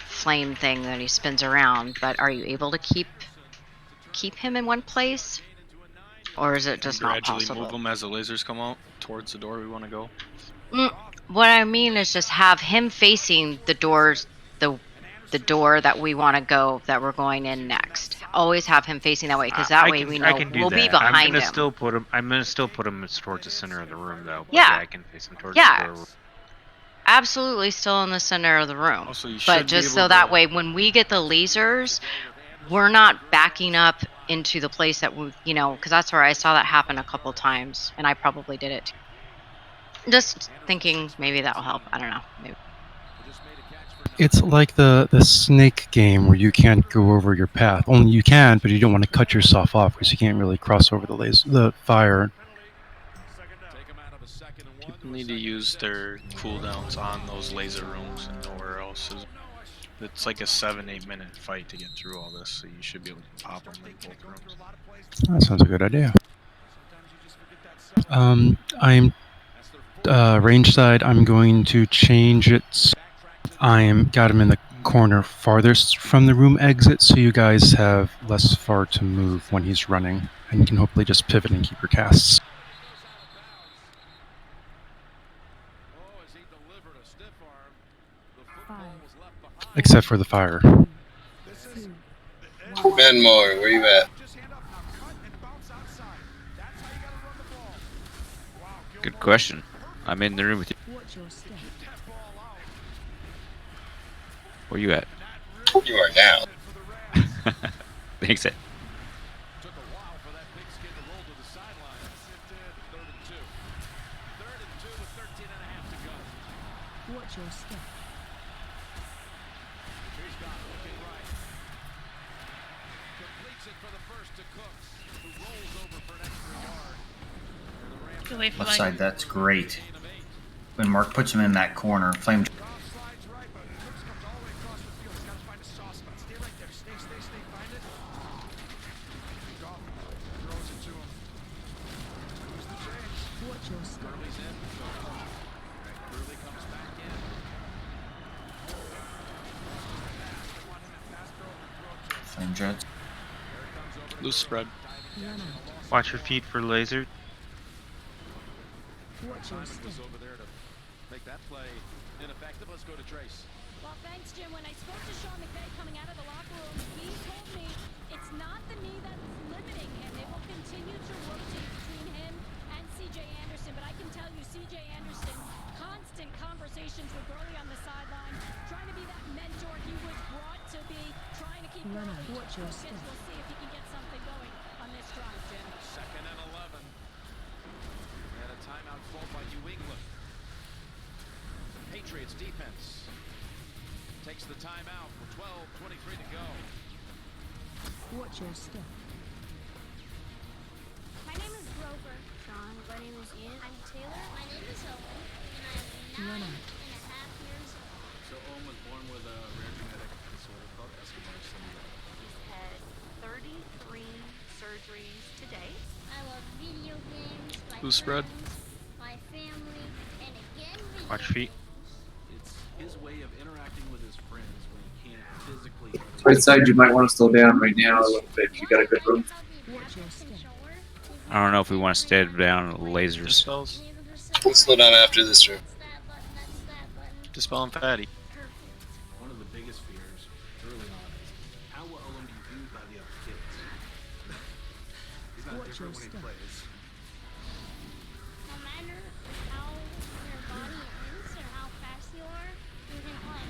flame thing that he spins around, but are you able to keep him in one place, or is it just not gradually possible? move them as the lasers come out towards the door we want to go? What I mean is just have him facing the doors, the door that we want to go, that we're going in next. Always have him facing that way, because that way we know we'll be behind him. I'm gonna still put him towards the center of the room, though. But Yeah, I can face him towards the door. Absolutely, still in the center of the room. Also, you but should just be so able that to- way, when we get the lasers, we're not backing up into the place that we, you know, because that's where I saw that happen a couple times, and I probably did it too. Just thinking maybe that will help. I don't know. Maybe. It's like the snake game where you can't go over your path. Only you can, but you don't want to cut yourself off because you can't really cross over the fire. People need to use their cooldowns on those laser rooms and nowhere else. It's like a 7-8 minute fight to get through all this, so you should be able to pop them in both rooms. That sounds a good idea. I'm range side. I'm going to change it. Got him in the corner farthest from the room exit, so you guys have less far to move when he's running, and you can hopefully just pivot and keep your casts. Except for the fire. Benmore, where you at? Good question. I'm in the room with you. Where you at? You are now. Thanks, Ed. Watch your step. Go away from Left my... side, that's great. When Mark puts him in that corner, flame. Watch your step. Flame jets. Loose spread. Watch your feet for laser. Watch your step. over there to make that play ineffective. Let's go to Trace. Well, thanks, Jim. When I spoke to Sean McVay coming out of the locker room, he told me it's not the knee that's limiting him. It will continue to rotate between him and CJ Anderson. But I can tell you, CJ Anderson, constant conversations with Gurley on the sideline, trying to be that mentor he was brought to be, trying to keep Gurley. Watch your step. We'll see if he can get something going on this drive, Jim. 2nd and 11. We had a timeout called by New England. Patriots defense takes the timeout with 12:23 to go. Watch your step. My name is Grover. Sean. My name is Ian. I'm Taylor. My name is Owen. And I am 9.5 years old. So Owen was born with a rare genetic disorder called Escobar syndrome. He's had 33 surgeries to date. I love video games. Loose spread. My family, and again, Watch feet. It's his way of interacting with his friends when he can't physically. Right side, you might want to slow down right now a little bit. You got a good room. Watch your step. I don't know if we want to stay down with lasers. Dispels. We'll slow down after this room. Dispel and fatty. One of the biggest fears early on is how well will be viewed by the other kids. He's not Watch your different when he step. plays. No matter how your body is or how fast you are, you can play.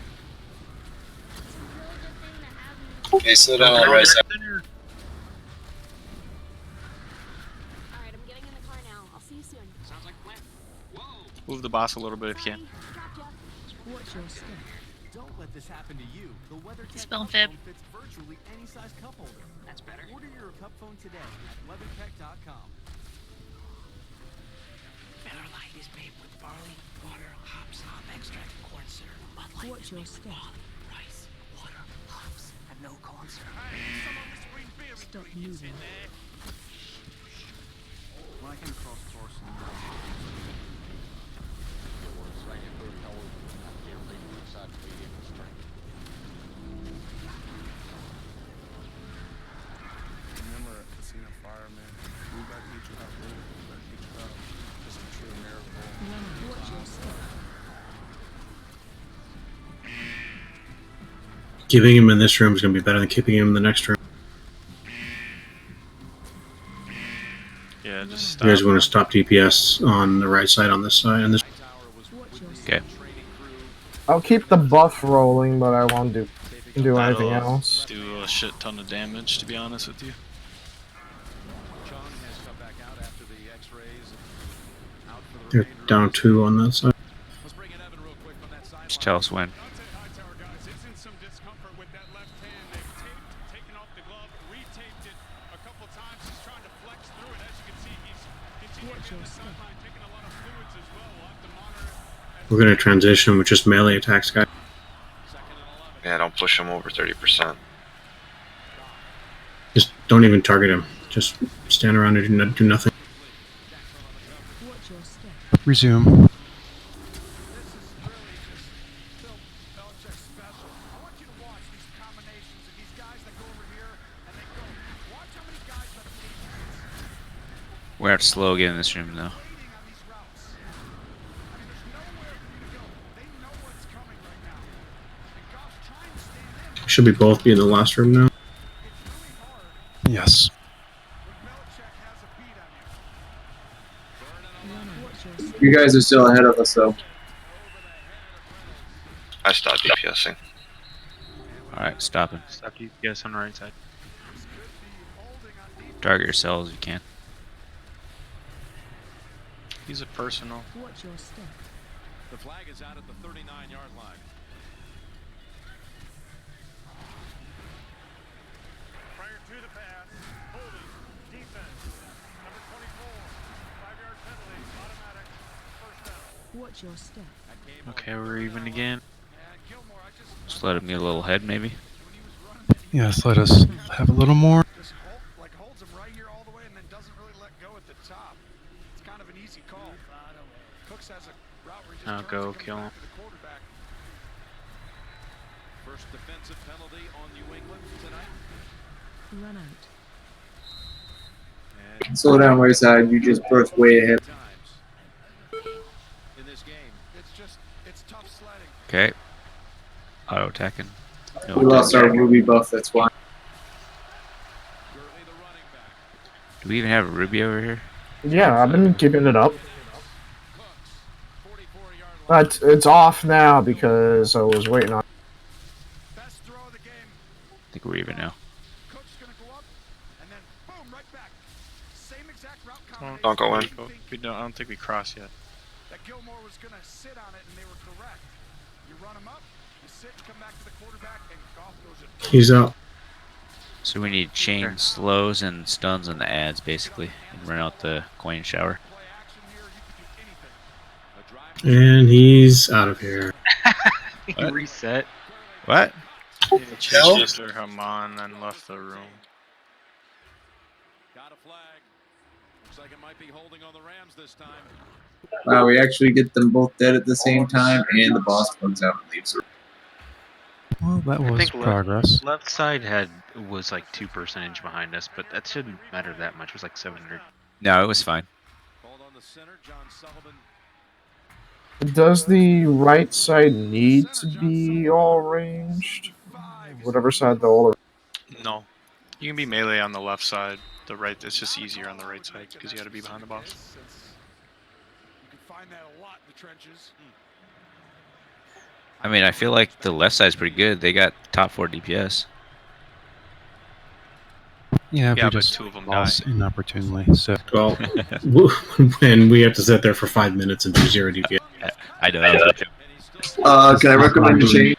It's a really good thing to have in the Okay, slow down on the right side. Alright, I'm getting in the car now. I'll see you soon. Sounds like a plan. Move the boss a little bit if you can. Watch your step. Don't let this happen to you. The WeatherTech Dispel cup fib. phone fits virtually any size cup holder. That's better. Order your cup phone today at WeatherTech.com. Miller Lite is made with barley, water, hops, hop extract, corn syrup. Bud Light Watch is your made with step. barley, rice, water, hops, and no corn syrup. Stop moving. When I came across Thorson, remember at Casino Fireman, we got to teach you how to live, we got to teach you how just a true miracle. Watch your step. Keeping him in this room is going to be better than keeping him in the next room. Yeah, just You guys stop. want to stop DPS on the right side on this side and this. Watch your Okay. I'll keep the buff rolling, but I won't do anything That'll else. do a shit ton of damage, to be honest with you. Chung has come back out after the X-rays. Out for the They're down 2 on that side. Let's bring in Evan real quick from that sideline. Just tell us when. Hightower, guys, it's in some discomfort with that left hand. They've taken off the glove, retaped it a couple times. He's trying to flex through it. As you can see, he's continuing Watch down your the step. sideline, taking a lot of fluids as well. We'll have to monitor it. We're going to transition with just melee attacks, guys. Yeah, don't push him over 30%. Just don't even target him. Just stand around and do nothing. Watch your step. Resume. This is really just Bill Belichick special. I want you to watch these combinations of these guys that go over here and they go. Watch how many guys that Patriots We're gonna have to slow again in this room though. waiting on these routes. I mean, there's nowhere for you to go. They know what's coming right now. And Goff's trying to stand in. Should we both be in the last room now? It's really hard Yes. when Belichick has a beat on you. Watch your step. You guys are still ahead of us, though. I stopped DPSing. Alright, stopping. Stop DPS on the right side. Target yourselves if you can. Use a personal. Watch your step. The flag is out at the 39-yard line. Prior to the pass, holding, defense, number 24, 5-yard penalty, automatic, first down. Watch your step. Okay, we're even again. Just let him get a little head maybe. Yes, let us have a little more. Just holds him right here all the way and then doesn't really let go at the top. It's kind of an easy call. Cooks has a route where he just I'll turns go and comes kill back him. to the quarterback. First defensive penalty on New England tonight. Run out. And Slow down, right side. You just burst way ahead. times in this game. It's tough sledding. Okay. Auto attacking. No We lost our attack. Ruby buff, that's why. Gurley, the running back. Do we even have a Ruby over here? Yeah, I've been keeping it up. Cooks, 44-yard line. But it's off now because I was waiting on. Best throw of the game. I think we're even now. Cook's gonna go up and then boom, right back. Same exact route Don't, combination. Don't go in. I don't think we cross yet. That Gilmore was gonna sit on it and they were correct. You run him up, you sit and come back to the quarterback and Goff goes in. He's out. So we need chain slows and stuns on the ads basically. And run out the coin shower. Play action here, you could do anything. And he's out of here. What? Reset. What? Hell? Changed Mr. Haman and left the room. Got a flag. Looks like it might be holding on the Rams this time. Wow, we actually get them both dead at the same time, and the boss bugs out and leaves. Well, that I was think progress. left side was like 2% behind us, but that shouldn't matter that much. It was like 700. No, it was fine. Does the right side need to be all ranged? Whatever side the all. No. You can be melee on the left side. The right, it's just easier on the right side because you got to be behind the boss. You can find that a lot in the trenches. I mean, I feel like the left side's pretty good. They got top 4 DPS. Yeah, if Yeah, we but just 2 of them lost die. inopportunely. So Well, when we have to sit there for 5 minutes and do 0 DPS. I know. That was Can I recommend a change?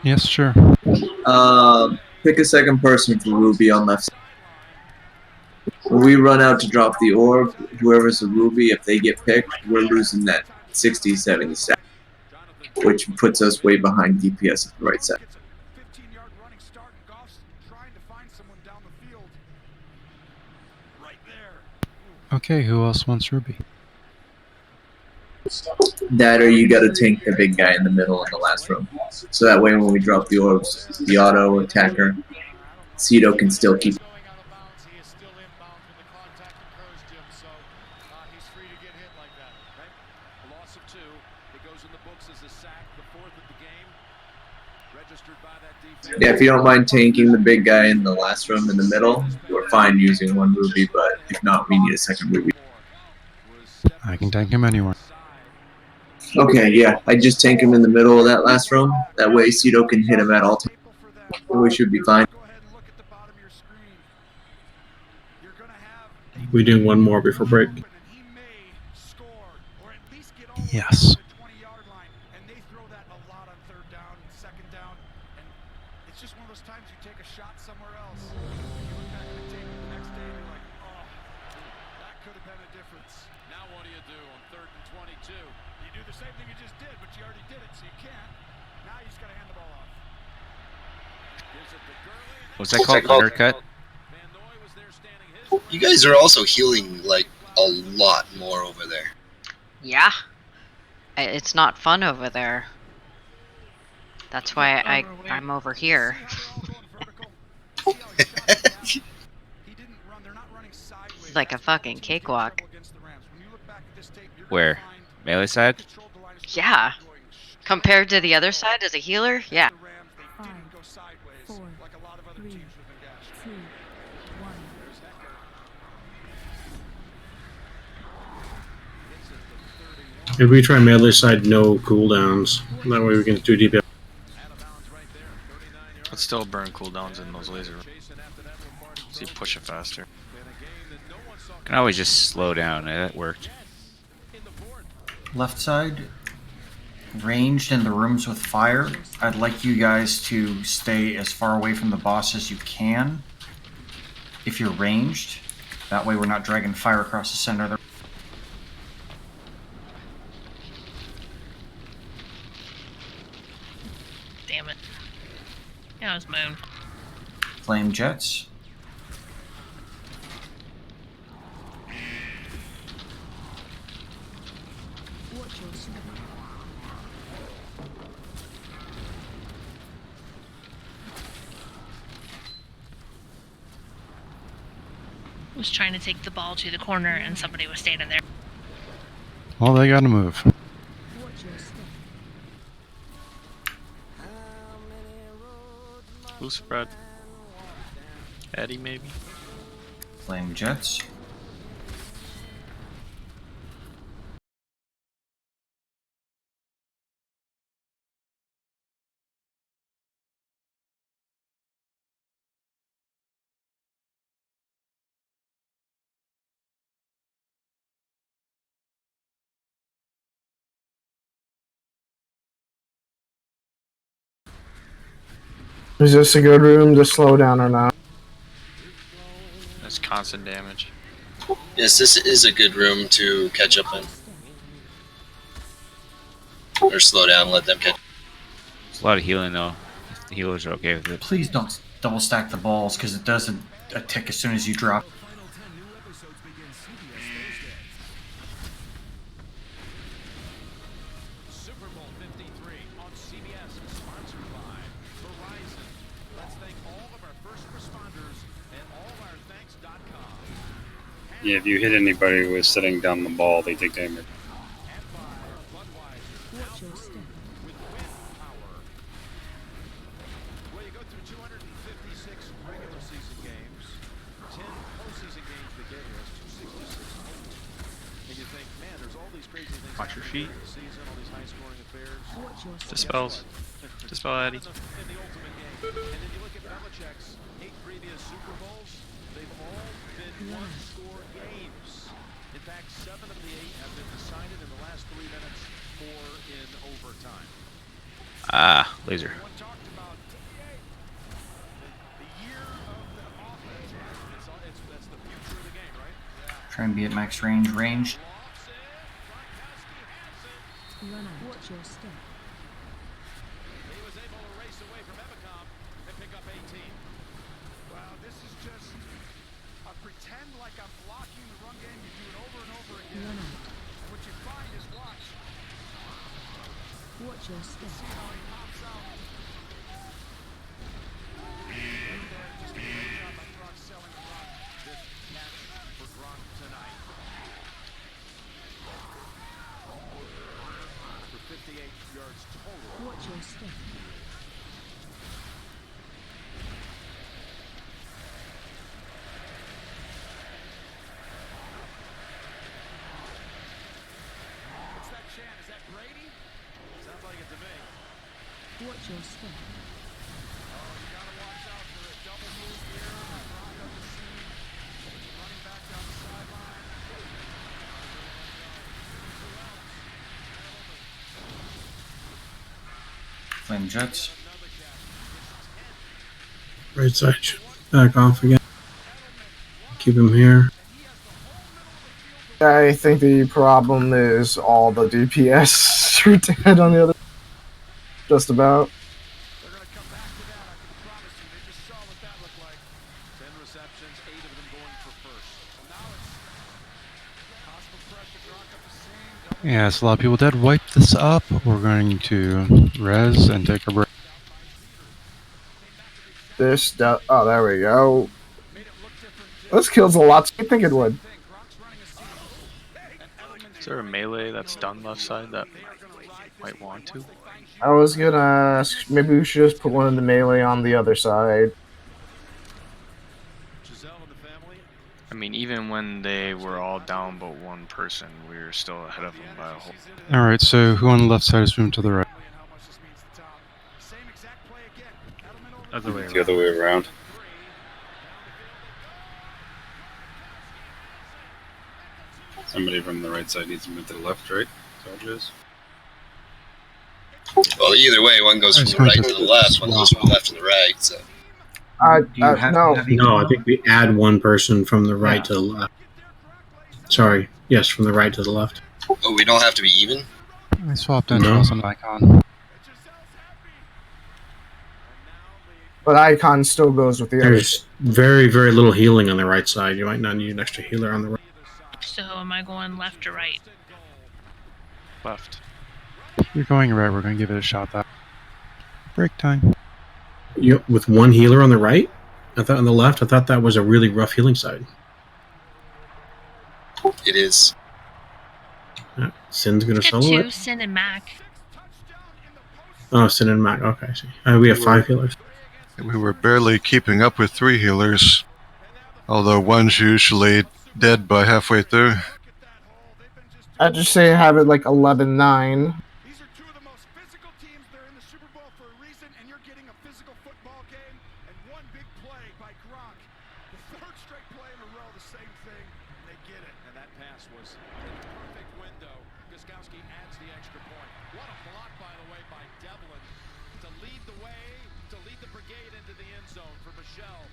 yes, sure. Pick a second person for Ruby on left side. When we run out to drop the orb, whoever's the Ruby, if they get picked, we're losing that 60, 70 seconds, which puts us way behind DPS at the right side. 15-yard running start, and Goff's trying to find someone down the field. Right there. Okay, who else wants Ruby? That or you gotta tank the big guy in the middle in the last room. So that way when we drop the orbs, the auto attacker, Cedo can still keep. Yeah, if you don't mind tanking the big guy in the last room in the middle, we're fine using one Ruby, but if not, we need a second Ruby. I can tank him anywhere. Okay, yeah, I just tank him in the middle of that last room. That way Cedo can hit him at all times. We should be fine. We do one more before break. Yes. It's just one of those times you take a shot somewhere else. And you look back at the tape the next day and you're like, oh, that could have been a difference. Now what do you do on 3rd and 22? You do the same thing you just did, but you already did it, so you can't. Now you just got to hand the ball off. What's that called? Undercut? You guys are also healing like a lot more over there. Yeah. It's not fun over there. That's why I'm over here. It's like a fucking cakewalk. Where? Melee side? Yeah. Compared to the other side as a healer? Yeah. 5, 4, 3, 2, 1. If we try melee side, no cooldowns. That way we can do DPS. But still burn cooldowns in those laser. So you push it faster. Can always just slow down. That worked. Left side, ranged in the rooms with fire. I'd like you guys to stay as far away from the boss as you can. If you're ranged, that way we're not dragging fire across the center of the. Damn it. Yeah, it was my own. Flame jets. Watch your step. Was trying to take the ball to the corner and somebody was standing there. Well, they gotta move. Watch your step. Who spread? Eddie, maybe? Flame jets. Is this a good room to slow down or not? That's constant damage. Yes, this is a good room to catch up in. Or slow down, let them catch. It's a lot of healing though. If the healers are okay with it. Please don't double stack the balls because it does a tick as soon as you drop. Super Bowl 53 on CBS, sponsored by Verizon. Let's thank all of our first responders at allourthanks.com. Yeah, if you hit anybody who is sitting down the ball, they take damage. Watch your step. Well, you go through 256 regular season games, 10 postseason games to get here. That's 266 total. And you think, man, there's all these crazy things Watch your happening feet. during the season, all these high-scoring affairs. Watch your step. Dispels. Dispel Eddie. In the ultimate game. And then you look at Belichick's 8 previous Super Bowls, they've all been one-score games. In fact, 7 of the 8 have been decided in the last 3 minutes, 4 in overtime. Ah, laser. Try and be at max range. Ranged. Run out. Watch your step. He was able to race away from Evacom and pick up 18. Wow, this is just a pretend like I'm blocking the run game. You do it over and over again. Run out. And what you find is watch. Watch your step. See how he pops out. Right there, just a great job by Gronk selling the run. This catch for Gronk tonight. For 58 yards total. Watch your step. What's that chant? Is that Brady? Sounds like it to me. Watch your step. Oh, you gotta watch out for a double move here. Gronk on the scene. Running back down the sideline. Flame Jets. Right side should back off again. Keep him here. I think the problem is all the DPS are dead on the other. Just about. They're going to come back to that, I can promise you. They just saw what that looked like. 10 receptions, 8 of them going for first. So now it's possible pressure. Gronk up the seam. Yeah, it's a lot of people dead. Wipe this up. We're going to res and take a break. Oh, there we go. This kills a lot, so I think it would. Is there a melee that's done left side that might want to? I was gonna ask, maybe we should just put one in the melee on the other side. I mean, even when they were all down but one person, we were still ahead of them by a whole. Alright, so who on the left side is moving to the right? Other way It's the other way around. Somebody from the right side needs to move to the left, right? Is that what it is? Well, either way, one goes from the right to the left, one goes from the left to the right. So. No, I think we add one person from the right to the left. Sorry, yes, from the right to the left. Oh, we don't have to be even? I swapped entrance on icon. But icon still goes with the other. There's very, very little healing on the right side. You might not need an extra healer on the right. So am I going left or right? Left. You're going right, we're going to give it a shot. That break time. With one healer on the right? I thought on the left, I thought that was a really rough healing side. It is. Sin's gonna Got solo two, it? Sin and Mac. Oh, Sin and Mac. Okay, I see. We have 5 healers. We were barely keeping up with 3 healers, although one's usually dead by halfway through. I'd just say have it like 11-9. These are two of the most physical teams. They're in the Super Bowl for a reason, and you're getting a physical football game and one big play by Gronk. The third straight play in a row, the same thing. They get it. And that pass was in a perfect window. Gostkowski adds the extra point. What a block, by the way, by Devlin to lead the way, to lead the brigade into the end zone for Michelle.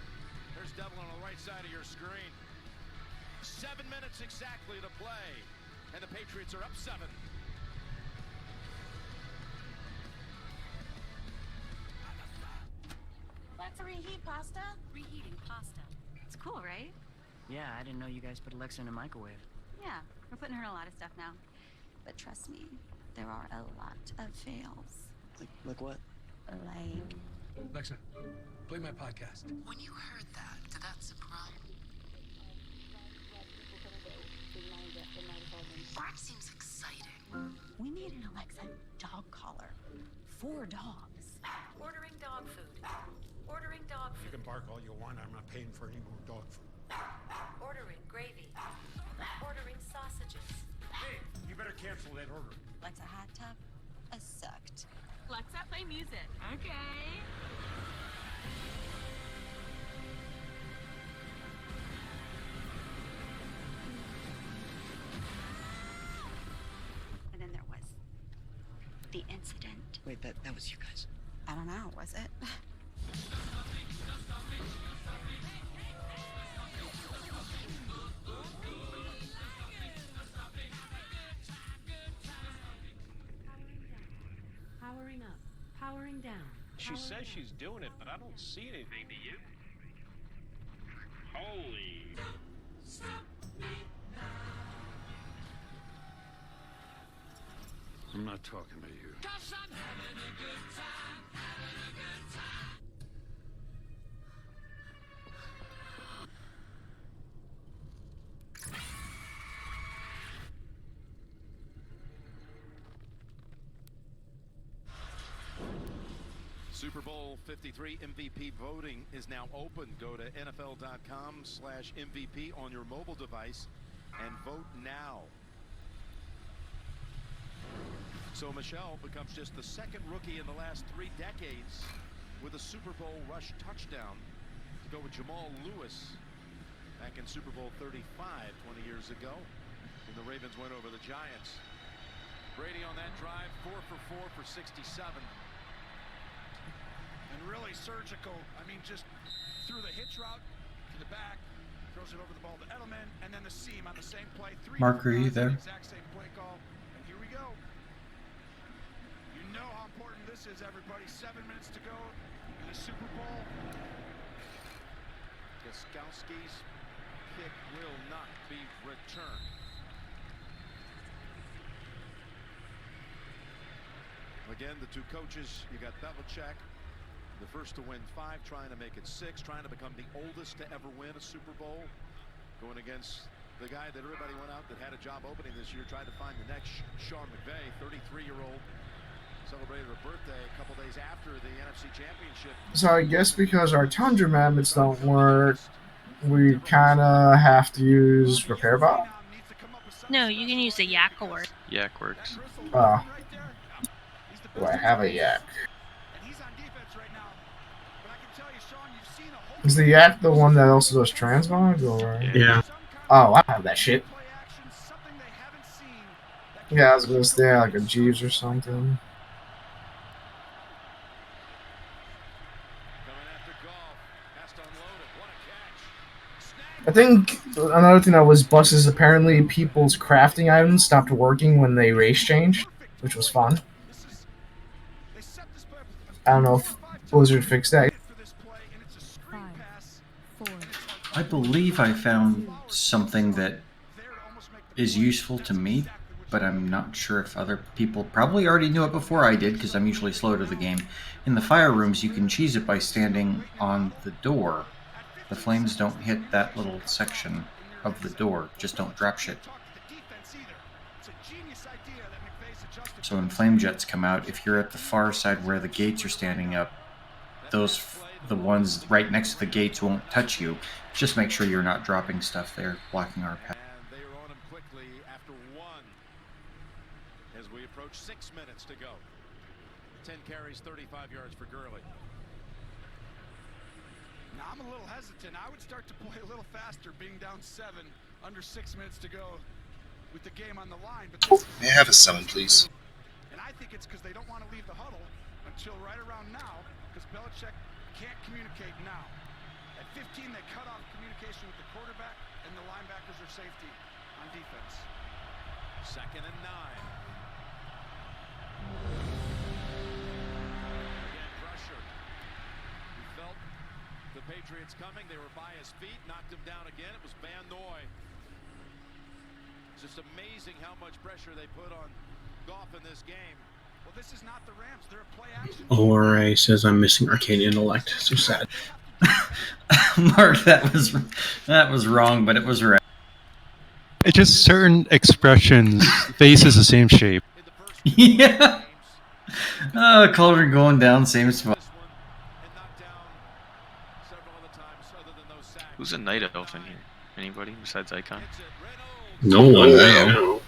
There's Devlin on the right side of your screen. 7 minutes exactly to play, and the Patriots are up 7. Let's reheat pasta. Reheating pasta. It's cool, right? Yeah, I didn't know you guys put Alexa in a microwave. Yeah, we're putting her in a lot of stuff now. But trust me, there are a lot of fails. Like what? Like... Alexa, play my podcast. When you heard that, did that surprise you? a dog collar. 4 dogs. Ordering dog food. Ordering dog You food. can bark all you want. I'm not paying for any more dog food. Ordering gravy. Ordering sausages. Hey, you better cancel that order. What's a hot tub? A sucked. Alexa, play music. Okay. And then there was the incident. Wait, that was you guys. I don't know, was it? Powering up. Powering down. She says she's doing it, but I don't see anything. Do you? Holy. I'm not talking to you. Super Bowl 53 MVP voting is now open. Go to NFL.com/MVP on your mobile device and vote now. So Michelle becomes just the second rookie in the last 3 decades with a Super Bowl rush touchdown to go with Jamal Lewis back in Super Bowl 35 20 years ago when the Ravens went over the Giants. Brady on that drive, 4 for 4 for 67. And really surgical. I mean, just threw the hitch route to the back, throws it over the ball to Edelman, and then the seam on the same play. 3 Mark, are you there? Exact same play call. And here we go. You know how important this is, everybody. 7 minutes to go in the Super Bowl. Gostkowski's kick will not be returned. Again, the two coaches, you got Belichick, the first to win 5, trying to make it 6, trying to become the oldest to ever win a Super Bowl, going against the guy that everybody went out that had a job opening this year, trying to find the next Sean McVay, 33-year-old, celebrated a birthday a couple days after the NFC Championship. So I guess because our Tundra magnets don't work, we kind of have to use Repair Bot. No, you can use the yak word. Yak works. Oh. Do I have a yak? Is the yak the one that also does transmog, or? Yeah. Oh, I have that shit. Yeah, I was gonna say like a Jeeves or something. I think another thing that was bust is apparently people's crafting items stopped working when they race changed, which was fun. I don't know if Blizzard fixed that. 5, 4. I believe I found something that is useful to me, but I'm not sure if other people probably already knew it before I did, because I'm usually slow to the game. In the fire rooms, you can cheese it by standing on the door. The flames don't hit that little section of the door, just don't drop shit. So when flame jets come out, if you're at the far side where the gates are standing up, the ones right next to the gates won't touch you. Just make sure you're not dropping stuff there, blocking our path. And they are on him quickly after 1 as we approach 6 minutes to go. 10 carries, 35 yards for Gurley. Now, I'm a little hesitant. I would start to play a little faster, being down 7, under 6 minutes to go with the game on the line. But May I have a 7, please? And I think it's because they don't want to leave the huddle until right around now, because Belichick can't communicate now. At 15, they cut off communication with the quarterback, and the linebackers are safety on defense. 2nd and 9. Again, pressure. He felt the Patriots coming. They were by his feet, knocked him down again. It was Van Noy. It's just amazing how much pressure they put on Goff in this game. Well, this is not the Rams. They're a play action. ORA says I'm missing arcane intellect. So sad. Mark, that was wrong, but it was right. It's just certain expressions, face is the same shape. Yeah. Cauldron going down, same spot. Who's a night elf in here? Anybody besides Icon? No one. Oh, I yeah. don't know.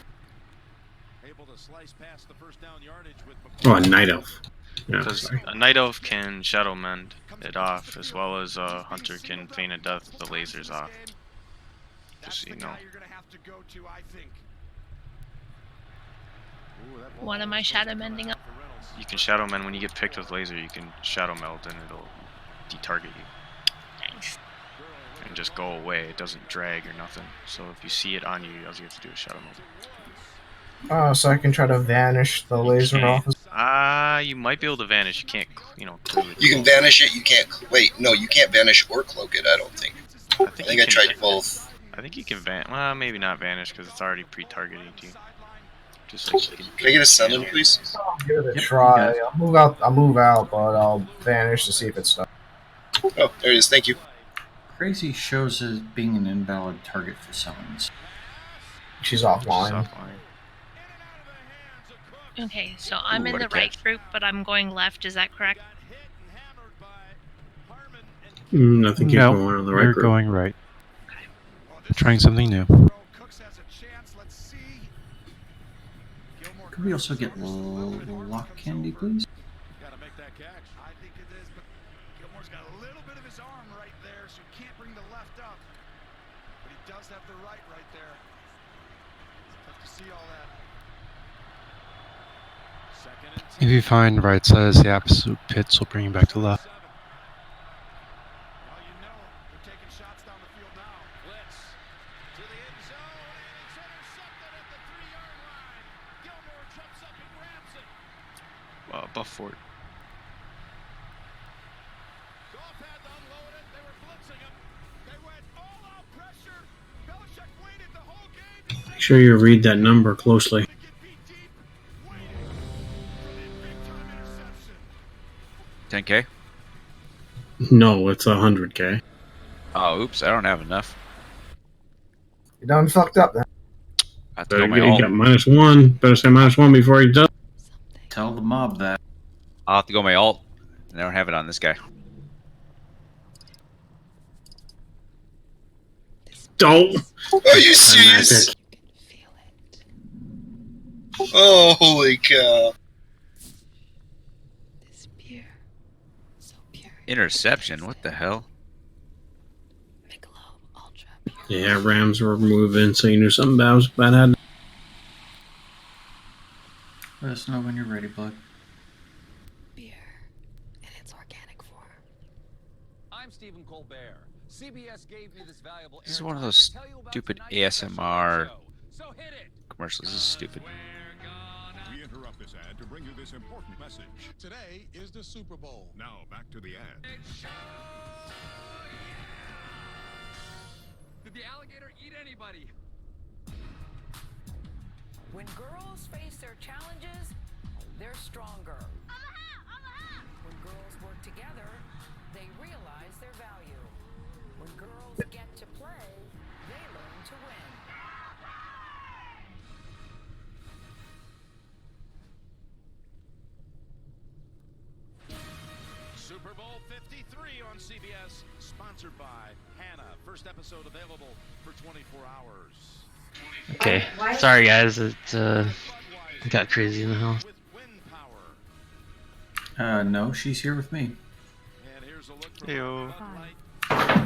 Oh, a night elf. Yeah, Because sorry. a night elf can shadow mend it off, as well as a hunter can feign a death the lasers off. Just so you know. What am I shadow mending up? You can shadow mend when you get picked with laser. You can shadow meld and it'll detarget you. Nice. And just go away. It doesn't drag or nothing. So if you see it on you, all you have to do is shadow meld. Oh, so I can try to vanish the laser off. You might be able to vanish. You can't, clearly. You can vanish it. You can't. Wait, no, you can't vanish or cloak it. I don't think. I think I tried both. I think you can well, maybe not vanish because it's already pre-targeting you. Just like you Can I get a summon, please? I'll give it a try. I'll move out, but I'll vanish to see if it's stuck. Oh, there it is. Thank you. Crazy shows as being an invalid target for summons. She's offline. Okay, so I'm in what a the right catch. group, but I'm going left. Is that correct? I think you're No, going on the right you're group. going right. Trying something new. Could we also get lock candy, please? If you find right side is the absolute pits, will bring you back to left. Buff fort. Make sure you read that number closely. 10K? No, it's 100K. Oh, oops, I don't have enough. You done fucked up then. I have to go my You alt. got -1. Better say -1 before he does. Tell the mob that. I'll have to go my alt. I don't have it on this guy. Don't. Are you serious? Oh, holy cow. Interception? What the hell? Yeah, Rams were moving, so you knew something bad was bad happening. Let us know when you're ready, Blood. I'm Stephen Colbert. CBS gave me this valuable. This is one of those stupid ASMR commercials. This is stupid. We interrupt this ad to bring you this important message. Today is the Super Bowl. Now back to the ad. Did the alligator eat anybody? When girls face their challenges, they're stronger. When girls work together, they realize their value. When girls get to play, they learn to win. Super Bowl 53 on CBS, sponsored by Hannah. First episode available for 24 hours. Okay, sorry guys, it got crazy in the house. No, she's here with me. Heyo.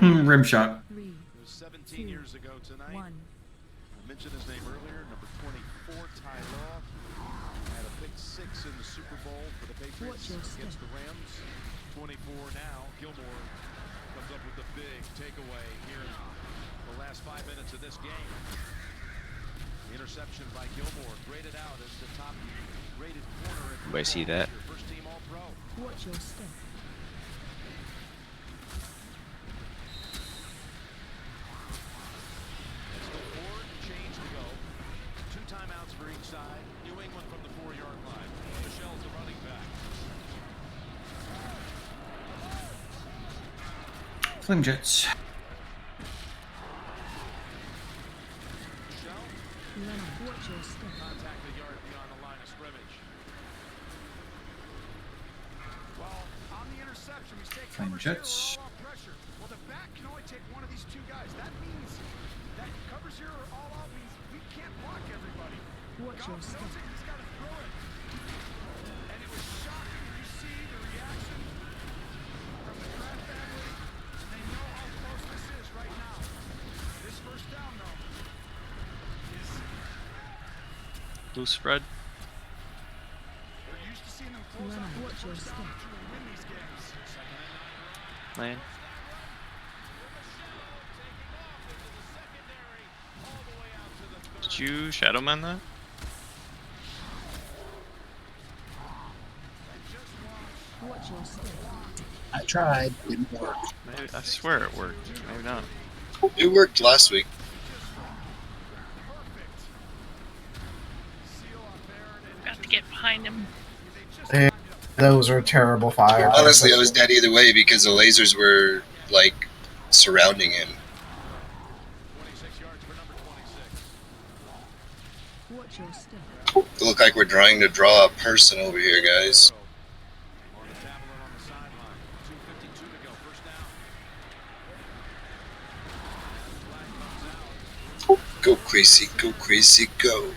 Rim shot. 17 years ago tonight. I mentioned his name earlier, number 24, Ty Law. Had a big 6 in the Super Bowl for the Patriots against the Rams. 24 now. Gilmore comes up with the big takeaway here in the last 5 minutes of this game. Interception by Gilmore, graded out as the top rated corner. Do I see that? First team All-Pro. Watch your step. Change to go. 2 timeouts for each side. New England from the 4-yard line. Michelle's the running back. Flim Jets. Contact the yard beyond the line of scrimmage. Well, on the interception, we stay Flame cover zero, Jets. we're all out pressure. Well, the back can only take one of these two guys. That means that cover zero or all out means we can't block everybody. Watch your step. He's got to throw it. And it was shocking. You see the reaction from the Crab family. They know how close this is right now. This first down, though, is... Blue spread. We're used to seeing them close out with the first down to win these games. Lane. Did you Shadowman that? I tried. Didn't work. Maybe, I swear it worked. Maybe not. It worked last week. Got to get behind him. Those are terrible fire. Honestly, I was dead either way because the lasers were, like, surrounding him. It looked like we're trying to draw a person over here, guys. Go crazy, go crazy, go.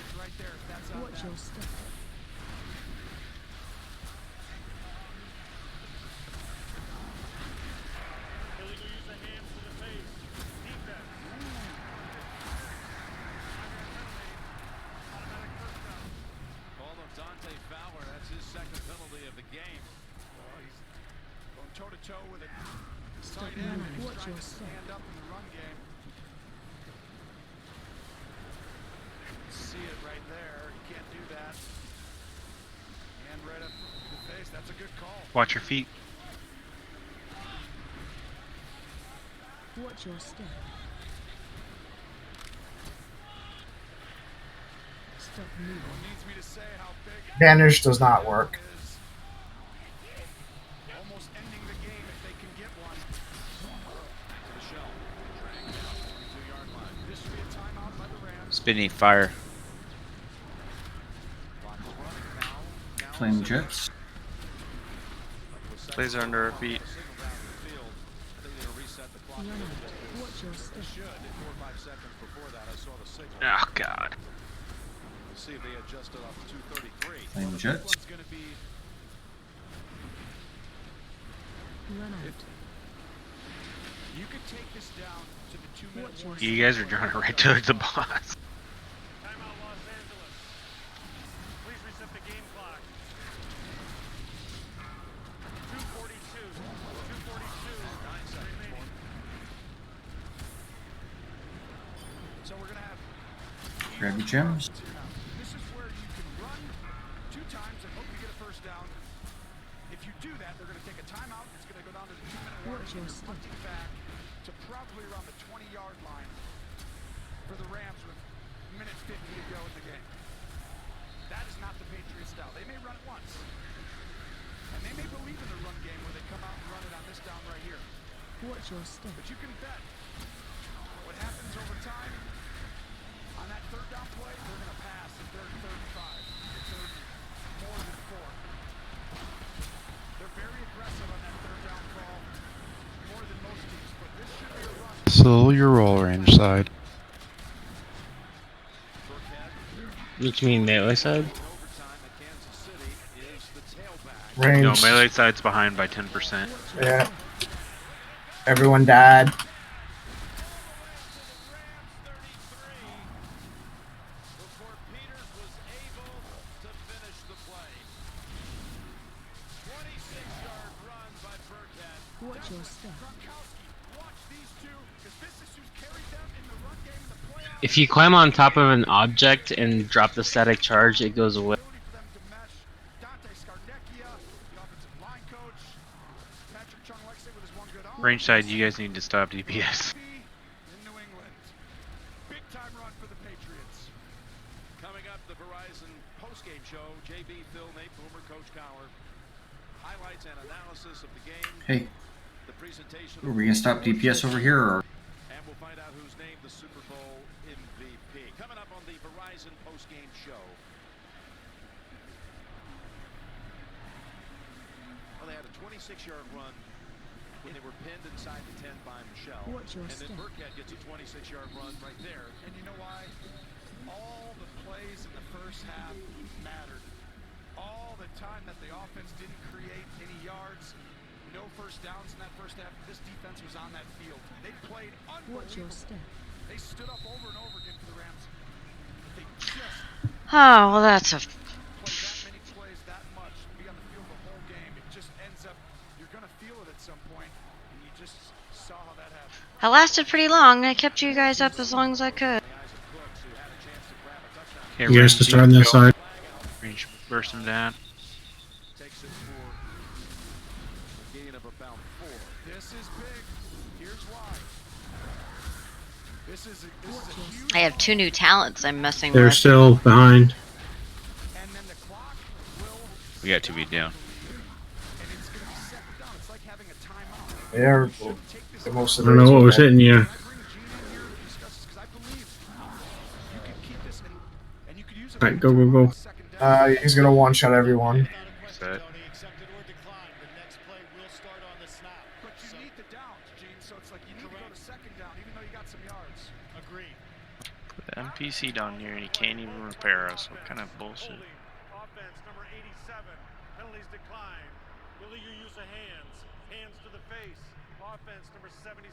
Toe-to-toe with a tight end. He's trying to stand up in the run game. See it right there. You can't do that. And right up the face. That's a good call. Watch your feet. Watch your step. Stop moving. Needs me to say how big Banish does not work. almost ending the game if they can get one. This should be a timeout by the Rams. Spinning fire. Flame Jets. Laser under our feet. Watch your step. Oh god. See if they adjusted off 233. Flame Jets. Run out. You could take this down to the 2-minute warning. You guys are drawing it right to the boss. Timeout Los Angeles. Please reset the game clock. 2:42. 2:42. 9 seconds remaining. So we're gonna have Grab your gems. this is where you can run 2 times and hope you get a first down. If you do that, they're gonna take a timeout. It's gonna go down to the 2-minute warning. Watch your You're step. punting back to probably around the 20-yard line for the Rams with minute 50 to go in the game. That is not the Patriots style. They may run it once. And they may believe in the run game where they come out and run it on this down right here. Watch your step. But you can bet what happens over time on that third down play, they're going to pass in third and 35, third and more than 4. They're very aggressive on that third down call, more than most teams, but this should be a run. So your roll range side. You mean melee side? Range. No, melee side's behind by 10%. Yeah. Everyone died. Watch your step. If you climb on top of an object and drop the static charge, it goes away. Range side, you guys need to stop DPS. Coming up, the Verizon postgame show. JB, Phil, Nate, Boomer, Coach Cowler. Highlights and analysis of the game. Hey, The presentation are we gonna stop DPS over here, or? And we'll find out who's named the Super Bowl MVP. Coming up on the Verizon postgame show. Well, they had a 26-yard run when they were pinned inside the 10 by Michelle. Watch your And then step. Burkhead gets a 26-yard run right there. And you know why? All the plays in the first half mattered. All the time that the offense didn't create any yards, no first downs in that first half, this defense was on that field. They played Watch your unbelievable. step. They stood up over and over again for the Rams. But they just Oh, well, that's a. play that many plays that much, be on the field the whole game. It just ends up, you're going to feel it at some point, and you just saw how that happened. I lasted pretty long. I kept you guys up as long as I could. Okay, You guys to start on this side. Range burst him down. Takes it for a gain of about 4. This is big. Here's why. This is a huge. I have 2 new talents I'm messing They're with. still behind. And then the clock will, We got 2 beat down. and it's going to be set down. It's like having a timeout. They're the most I of don't know what was hitting you. I bring Gene in here to discuss this because I believe you can keep this and you could use it. Alright, go, go, go. He's gonna one-shot everyone. Set. But you need the downs, Gene, so it's like you need to go to second down even though you got some yards. Agreed. Put the NPC down here and he can't even repair us. What kind of bullshit? Offense number 87. Penalties decline. Will you use the hands? Hands to the face. Offense number 77.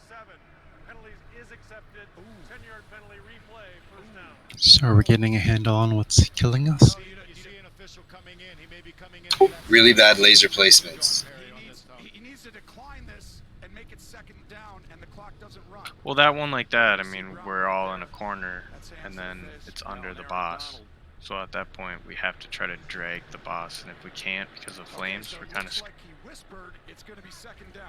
Penalties is accepted. 10-yard penalty replay. First down. So are we getting a handle on what's killing us? Really bad laser placements. He needs to decline this and make it second down, and the clock doesn't run. Well, that one like that, I mean, we're all in a corner and then it's under the boss. So at that point, we have to try to drag the boss, and if we can't because of flames, we're kind of Like he whispered, it's going to be second down.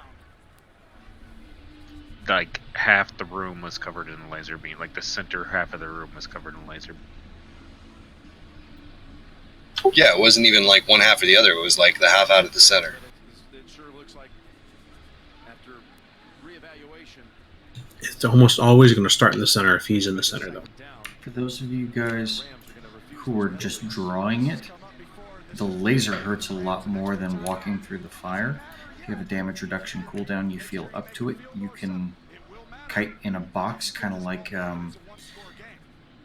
Like half the room was covered in laser beam. Like the center half of the room was covered in laser beam. Yeah, it wasn't even like one half or the other. It was like the half out of the center. It sure looks like after reevaluation. It's almost always going to start in the center if he's in the center, though. For those of you guys who are just drawing it, the laser hurts a lot more than walking through the fire. If you have a damage reduction cooldown, you feel up to it. You can kite in a box, kind of like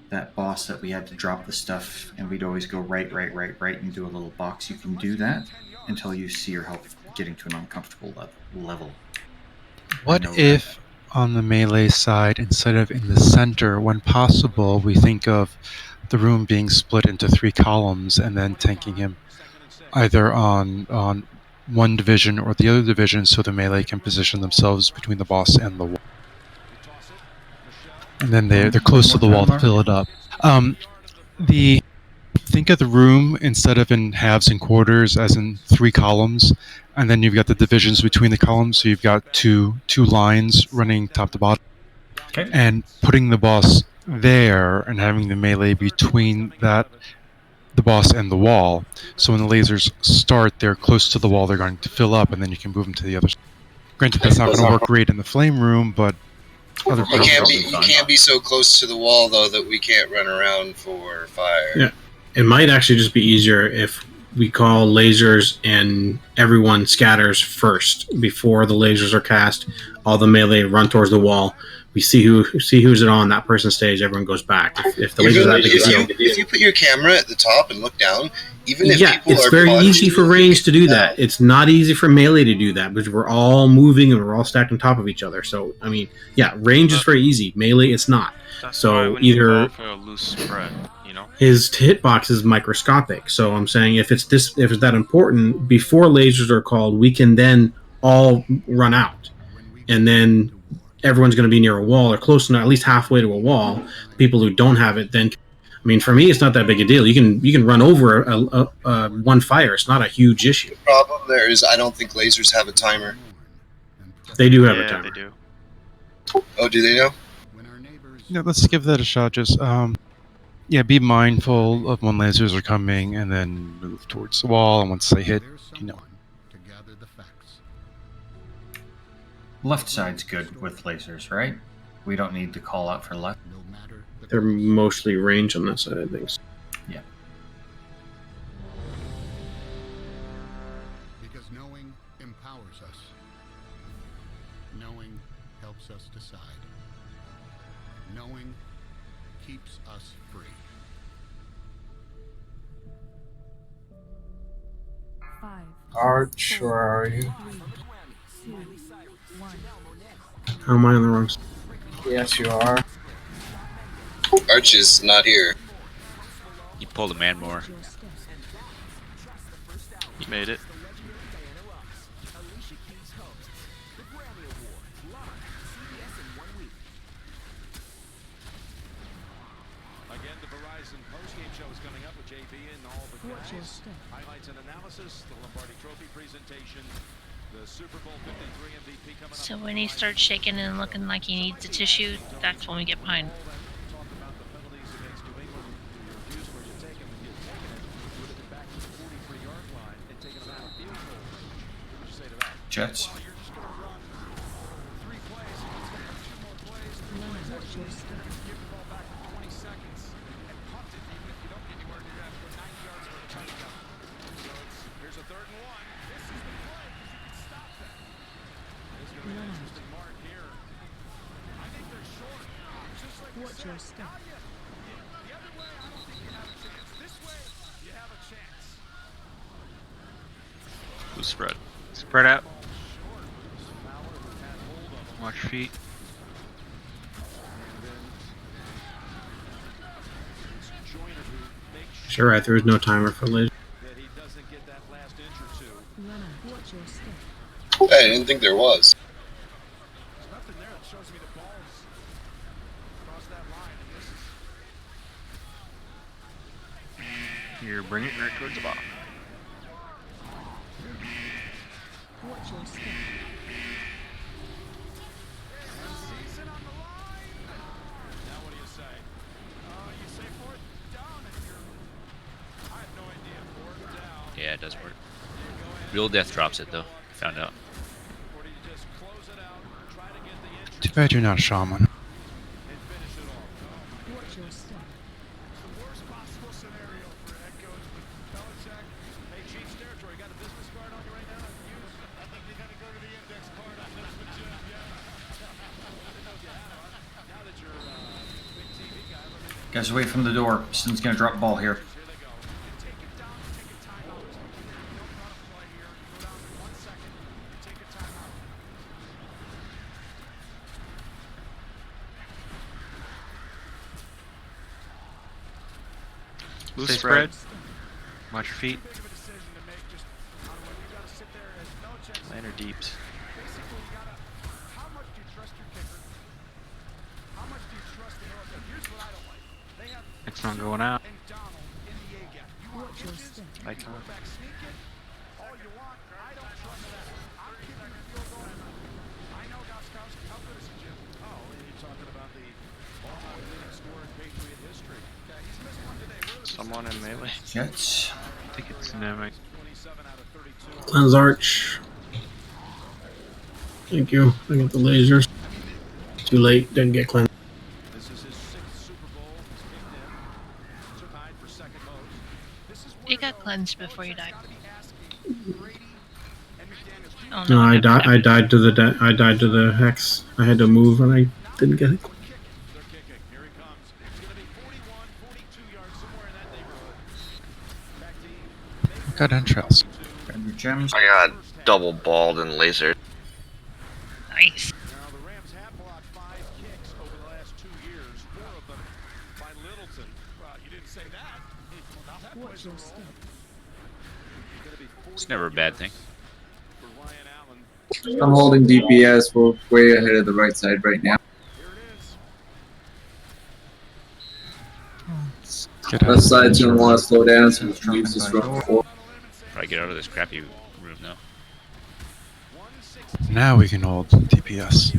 that boss that we had to drop the stuff, and we'd always go right, and do a little box. You can do that until you see your health getting to an uncomfortable level. What if on the melee side, instead of in the center, when possible, we think of the room being split into 3 columns and then tanking him either on one division or the other division so the melee can position themselves between the boss and the wall. And then they're close to the wall to fill it up. Think of the room instead of in halves and quarters as in 3 columns, and then you've got the divisions between the columns, so you've got two lines running top to bottom. Okay. And putting the boss there and having the melee between the boss and the wall, so when the lasers start, they're close to the wall, they're going to fill up, and then you can move them to the other side. Granted, that's not going to work great in the flame room, but other You can't be so close to the wall though that we can't run around for fire. Yeah, it might actually just be easier if we call lasers and everyone scatters first before the lasers are cast. All the melee run towards the wall. We see who's it on. That person stays. Everyone goes back. If the lasers that big a deal, if you put your camera at the top and look down, even if people it's are very bunched, easy for range to do that. It's not easy for melee to do that because we're all moving and we're all stacked on top of each other. So I mean, yeah, range is very easy. Melee, it's not. That's why So when you either go for a loose spread, you know. his hitbox is microscopic. So I'm saying if it's that important, before lasers are called, we can then all run out, and then everyone's going to be near a wall or close enough, at least halfway to a wall. People who don't have it, then, I mean, for me, it's not that big a deal. You can run over one fire. It's not a huge issue. the problem there is I don't think lasers have a timer. They do have a Yeah, timer. they do. Oh, do they know? Yeah, let's give that a shot. Just be mindful of when lasers are coming, and then move towards the wall. And once they hit, Left side's good with lasers, right? We don't need to call out for left. They're mostly range on that side, I think. Yeah. Because knowing empowers us. Knowing helps us decide. Knowing keeps us free. 5. Arch, where are you? 3, 2, 1. How am I on the wrong side? Yes, you are. Arch is not here. You pulled a man more. You made it. Again, the Verizon postgame show is coming up with JB and all the Watch your guys. step. Highlights and analysis, the Lombardi Trophy presentation, the Super Bowl 53 MVP coming up. So when he starts shaking and looking like he needs a tissue, that's when we get behind. Talk about the penalties against New England. You refuse where you take them and you've taken it. You would have been back to the 43-yard line and taken them out of field goal range. What would you say to that? Jets. Well, you're just going to run 3 plays and it's going to have 2 more plays. Watch your step. Give the ball back in 20 seconds and punt it. Even if you don't get anywhere, you're going to have to go 90 yards for a touchdown. So here's a 3rd and 1. This is the play because you can stop that. There's going to be an interesting mark here. I think they're short. Just like you Watch said. your step. Now the other way, I don't think you have a chance. This way, you have a chance. Who's spread? Spread out. Watch your feet. Sure, right. There was no timer for laser. That he doesn't get that last inch or two. Runner, watch your step. I didn't think there was. There's nothing there that shows me the ball's across that line. And this is You're bringing it right towards the bottom. Watch your step. season on the line. Now what do you say? You say 4th down and you're... I have no idea. 4th down. Yeah, it does work. Real death drops it though. Found out. Or do you just close it out, try to get the inch Too bad you're not a shaman. and finish it off? Watch your step. It's the worst possible scenario for head coach, but Belichick, Hey, Chiefs territory, got a business card on you right now? I think you got to go to the index card on this one, Jim. Yeah. Now that you're a big TV guy, let me Guys, away from the door. Sin's gonna drop ball here. here they go. Take it down, take a timeout. You don't run a play here. You go down in 1 second, you take a timeout. Stay spread. Watch your feet. Big of a decision to make just on when you got to sit there as Belichick said. Land or deeps. Basically, you got to, how much do you trust your kicker? How much do you trust the offense? Here's what I don't like. They have Next one going out. and Donald in the A gap. You want Watch your inches, step. you Lights can on. go back sneak it. All you want. I don't trust that. I'm kicking the field goal. I know Goskowski. How good is he, Jim? Oh, and you're talking about the all-time leading scorer in Patriot history. Yeah, he's missed one today. Where was Someone in melee. Jets. I think it's Nemec. 27 out of 32. Cleanse Arch. Thank you. I got the lasers. Too late. Didn't get cleansed. This is his 6th Super Bowl. He's kicked in. Tied for 2nd most. This is You got cleansed before you died. Oh, No, I died to the. I died to the hex. I had to move and I didn't get it. they're kicking. Here he comes. It's going to be 41, 42 yards, somewhere in that neighborhood. Back to Got entrails. Grab your gems. I got double balled and lasered. Nice. Now, the Rams have blocked 5 kicks over the last 2 years, 4 of them by Littleton. Well, you didn't say that. Well, now that Watch plays a your role. step. Going to be 40 It's never a bad thing. for Ryan Allen. I'm holding DPS. We're way ahead of the right side right now. Here it is. Get out Left of the side's gonna room. want to slow down, so we can use this room for. Probably get out of this crappy room now. Now we can hold DPS.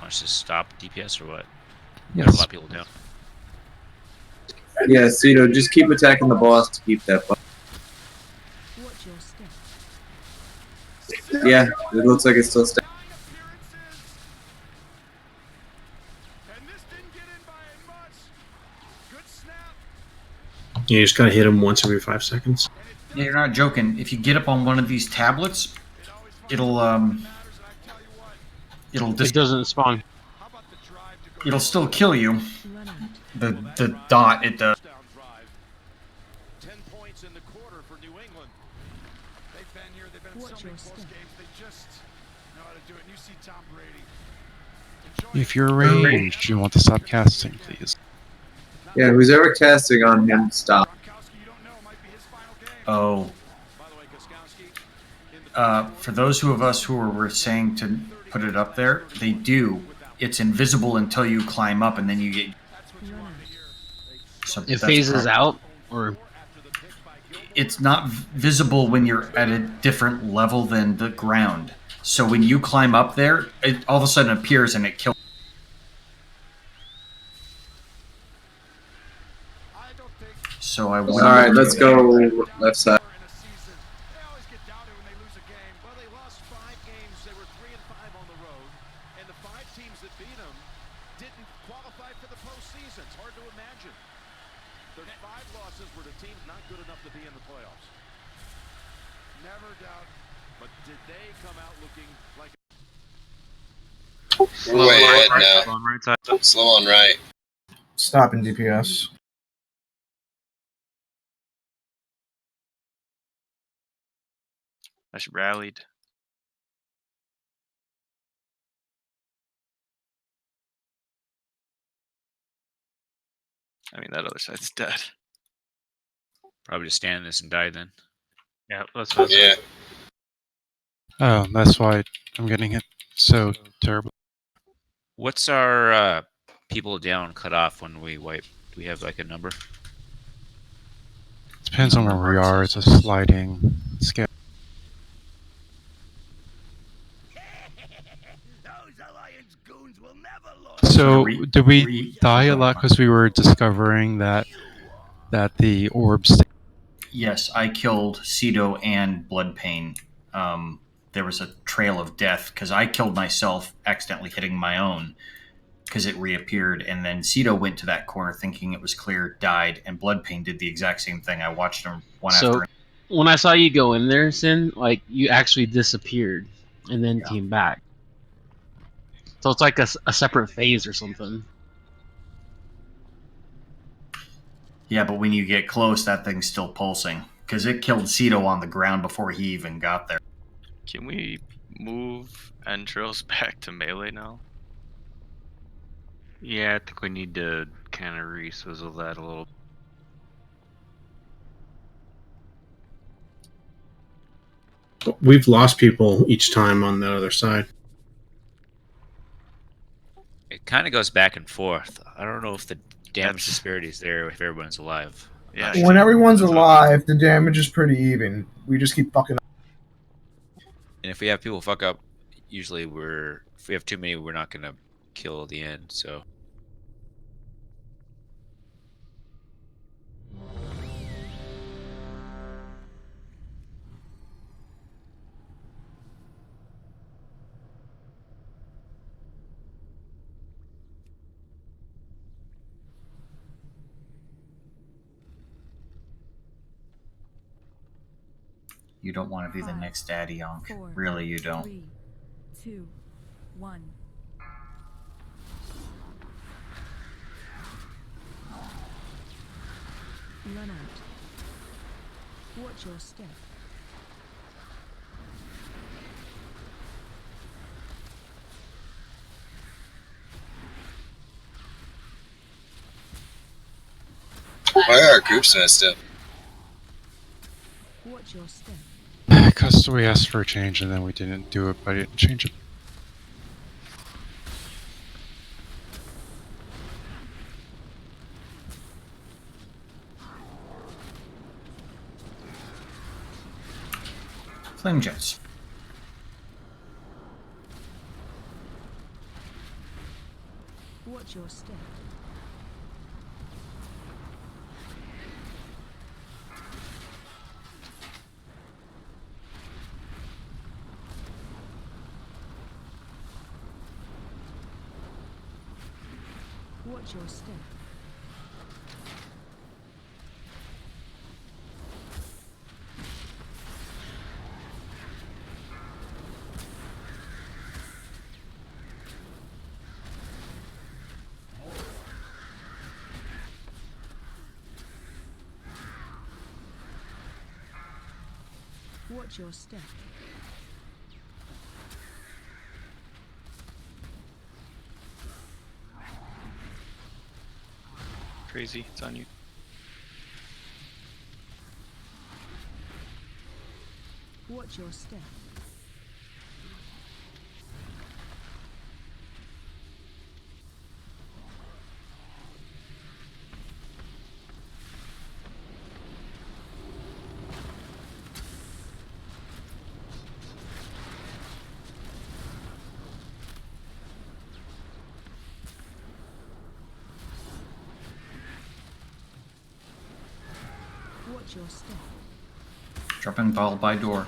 Watch this stop DPS or what? Yes. Got a lot of people down. Yeah, Cito, just keep attacking the boss to keep that buff. Watch your step. Yeah, it looks like it's still standing. You just gotta hit him once every 5 seconds. Yeah, you're not joking. If you get up on one of these tablets, it'll It doesn't spawn. it'll still kill you. The dot it does. 10 points in the quarter for New England. They've been here. They've been in so many close games. They just know how to do it. And you see Tom Brady. If you're ranged, you want to stop casting, please. Yeah, who's ever casting on him, stop. Oh. For those of us who were saying to put it up there, they do. It's invisible until you climb up, and then you get. So It phases out, or it's not visible when you're at a different level than the ground. So when you climb up there, it all of a sudden appears and it kills. So I. All right, let's go left side. We're way ahead now. Slow on right side. Slow on right. Stopping DPS. I should rallied. I mean, that other side's dead. Probably just stand in this and die then. Yeah, that's what. Yeah. Oh, that's why I'm getting hit so terrible. What's our people down cut off when we wipe? Do we have like a number? Depends on where we are. It's a sliding scale. So, did we die a lot because we were discovering that the orbs? Yes, I killed Cedo and Bloodpain. There was a trail of death because I killed myself accidentally hitting my own because it reappeared, and then Cedo went to that corner thinking it was clear, died, and Bloodpain did the exact same thing. I watched them one after another. When I saw you go in there, Sin, like you actually disappeared and then came back. So it's like a separate phase or something. Yeah, but when you get close, that thing's still pulsing because it killed Cedo on the ground before he even got there. Can we move entrails back to melee now? Yeah, I think we need to kind of re-sizzle that a little. We've lost people each time on the other side. It kind of goes back and forth. I don't know if the damage disparity is there if everyone's alive. Yeah. When everyone's alive, the damage is pretty even. We just keep fucking up. And if we have people fuck up, usually if we have too many, we're not gonna kill at the end. So. You don't want to be the next Daddy Yonk. Really, you don't. 3, 2, 1. Run out. Watch your step. Why are our groups messed up? Watch your step. Because we asked for a change and then we didn't do it, but I didn't change it. Flame jets. Watch your step. Watch your step. Watch your step. Crazy, it's on you. Watch your step. Watch your step. Dropping ball by door.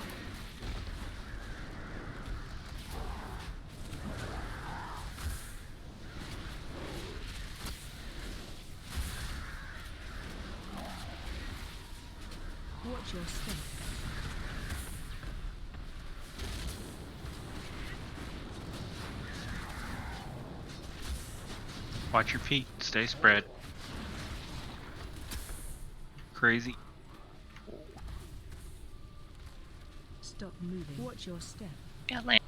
Watch your step. Watch your feet, stay spread. Crazy. Stop moving. Watch your step. Yeah, land.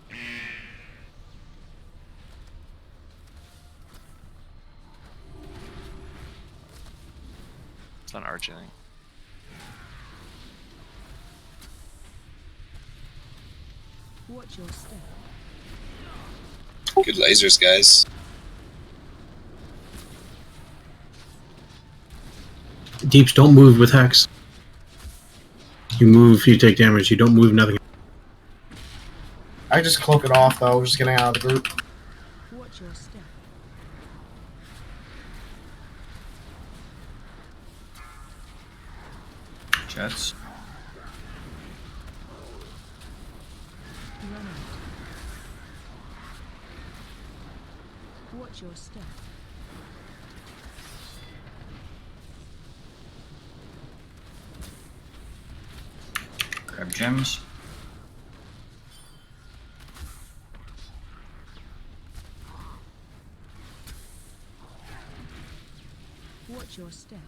It's on Arch, I think. Watch your step. Good lasers, guys. Deeps, don't move with Hex. You move, you take damage. You don't move, nothing. I just cloak it off though, just getting out of the group. Watch your step. Jets. Run out. Watch your step. Grab gems. Watch your step.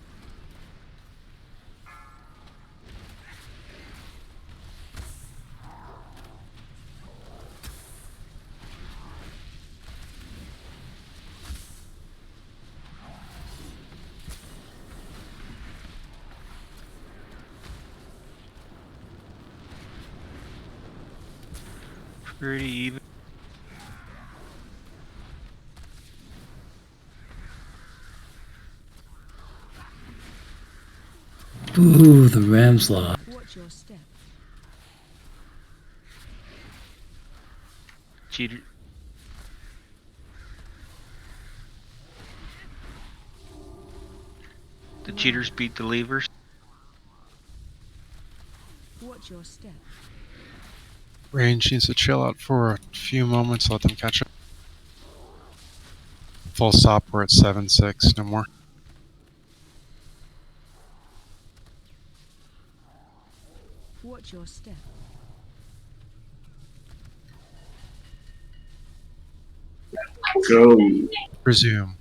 Pretty even. Ooh, the Rams lost. Watch your step. Cheater. The cheaters beat the levers. Watch your step. Range needs to chill out for a few moments, let them catch up. Full stop, we're at 7-6, no more. Watch your step. Go. Resume.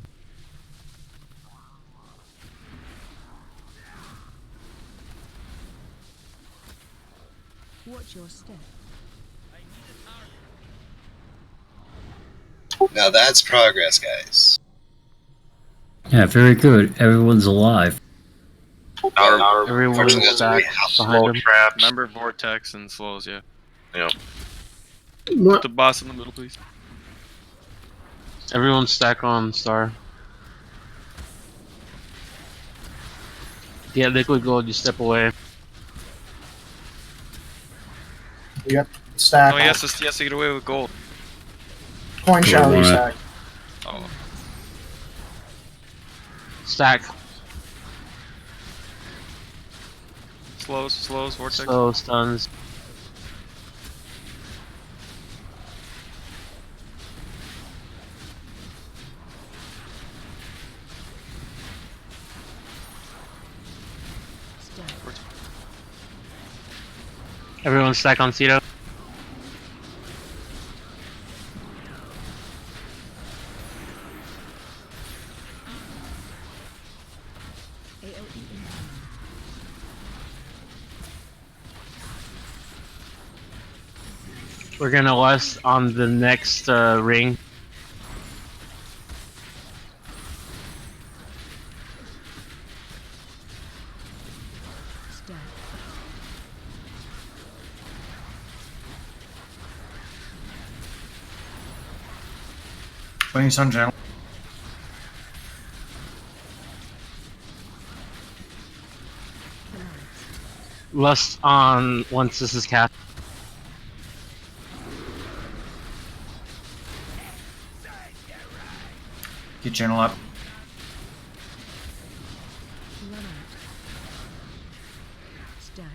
Watch your step. Now that's progress, guys. Yeah, very good. Everyone's alive. Everyone Fortunately, is that's what we back have. behind them. traps. Remember Vortex and slows, yeah. Yep. Put the boss in the middle, please. Everyone stack on Star. Yeah, liquid gold, you step away. Yep, stack. Oh, he has to get away with gold. Coin shower, you stack. Oh. Stack. Slows, Vortex. Slow stuns. Everyone stack on Ceto. We're gonna lust on the next ring. Playing Sun Channel. Lust on once this is cast. Get channel up. Stack.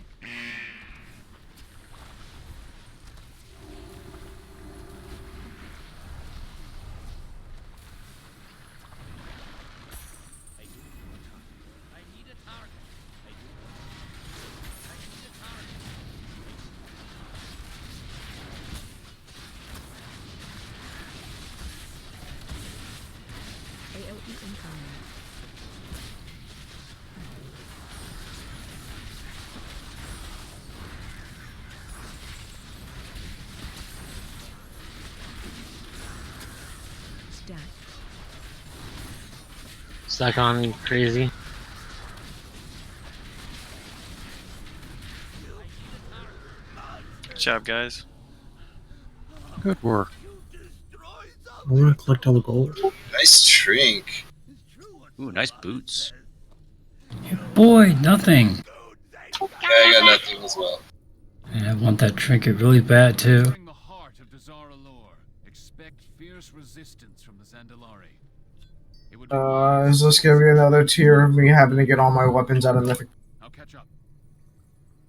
AOE incoming. Stack. Stack on crazy. Good job, guys. Good work. I want to collect all the gold. Nice drink. Ooh, nice boots. Boy, nothing. Yeah, I got nothing as well. And I want that trinket really bad too. The heart of Dazar'alor. Expect fierce resistance from the Zandalari. It would Is this gonna be another tier of me having to get all my weapons out of Mythic? I'll catch up.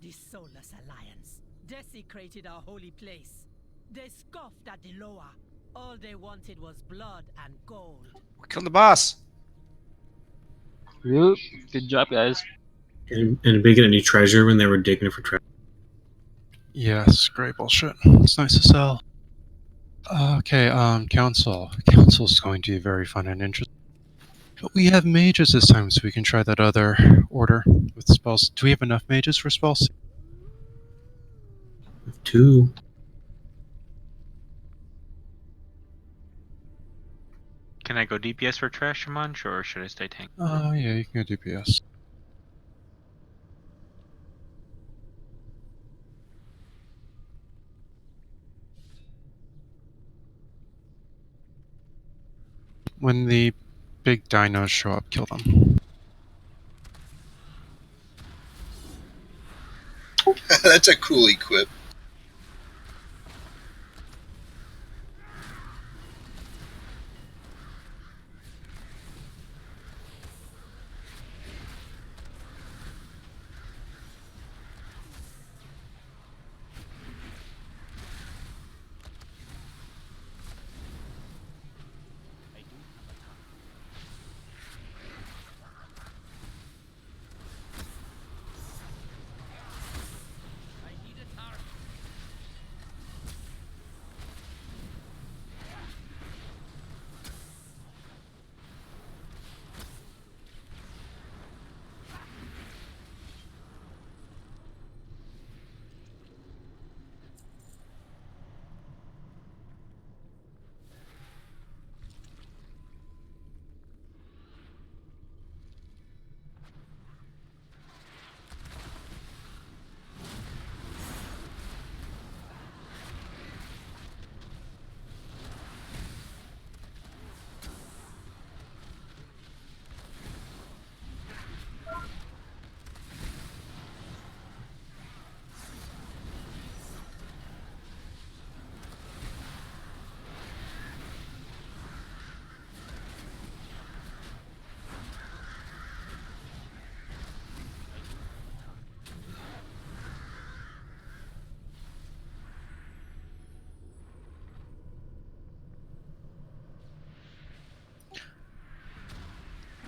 The Soulless Alliance desecrated our holy place. They scoffed at the Loa. All they wanted was blood and gold. We killed the boss. Yep. Good job, guys. And did we get any treasure when they were digging for treasure? Yes, great bullshit. It's nice to sell. Okay, Council. Council's going to be very fun and interesting. But we have mages this time, so we can try that other order with spells. Do we have enough mages for spells? 2. Can I go DPS for Trash Munch, or should I stay tank? Yeah, you can go DPS. When the big dinos show up, kill them. That's a cool equip.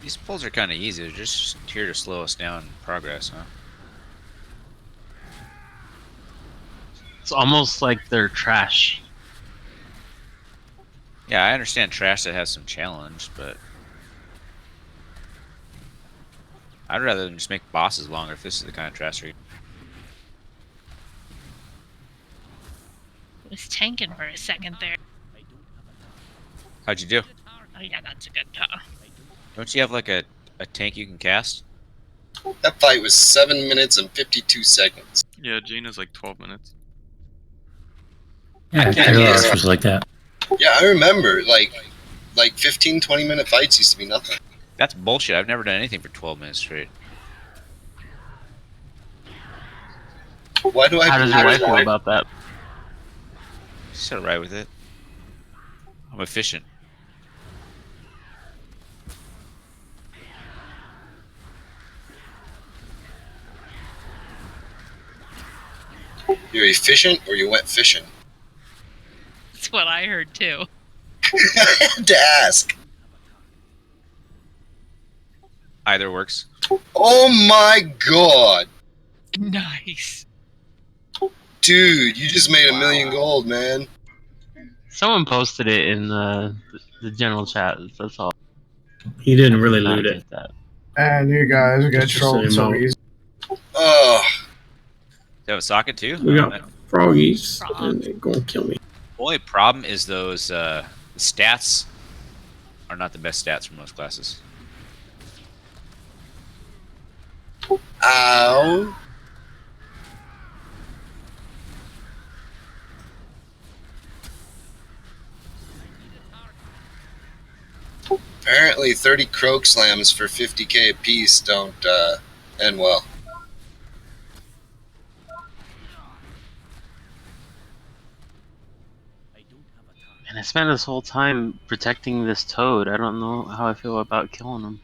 These pulls are kind of easy. They're just here to slow us down in progress, huh? It's almost like they're trash. Yeah, I understand trash that has some challenge, but I'd rather than just make bosses longer if this is the kind of trash where Was tanking for a second there. How'd you do? Oh yeah, that's a good talk. Don't you have like a tank you can cast? That fight was 7 minutes and 52 seconds. Yeah, Gina's like 12 minutes. Yeah, Kairos was like that. Yeah, I remember. Like 15, 20-minute fights used to be nothing. That's bullshit. I've never done anything for 12 minutes straight. Why do I? How does your wife feel about that? She's alright with it. I'm efficient. You're efficient or you went fishing? That's what I heard too. I had to ask. Either works. Oh my god. Nice. Dude, you just made $1 million gold, man. Someone posted it in the general chat. That's all. He didn't really Not loot it. get that. And you guys get Just trolled the so same easy. Oh. Do you have a socket too? We got froggies, and they're gonna kill me. The only problem is those the stats are not the best stats for most classes. Ow. Apparently 30 croak slams for 50k a piece don't end well. And I spent this whole time protecting this toad. I don't know how I feel about killing him.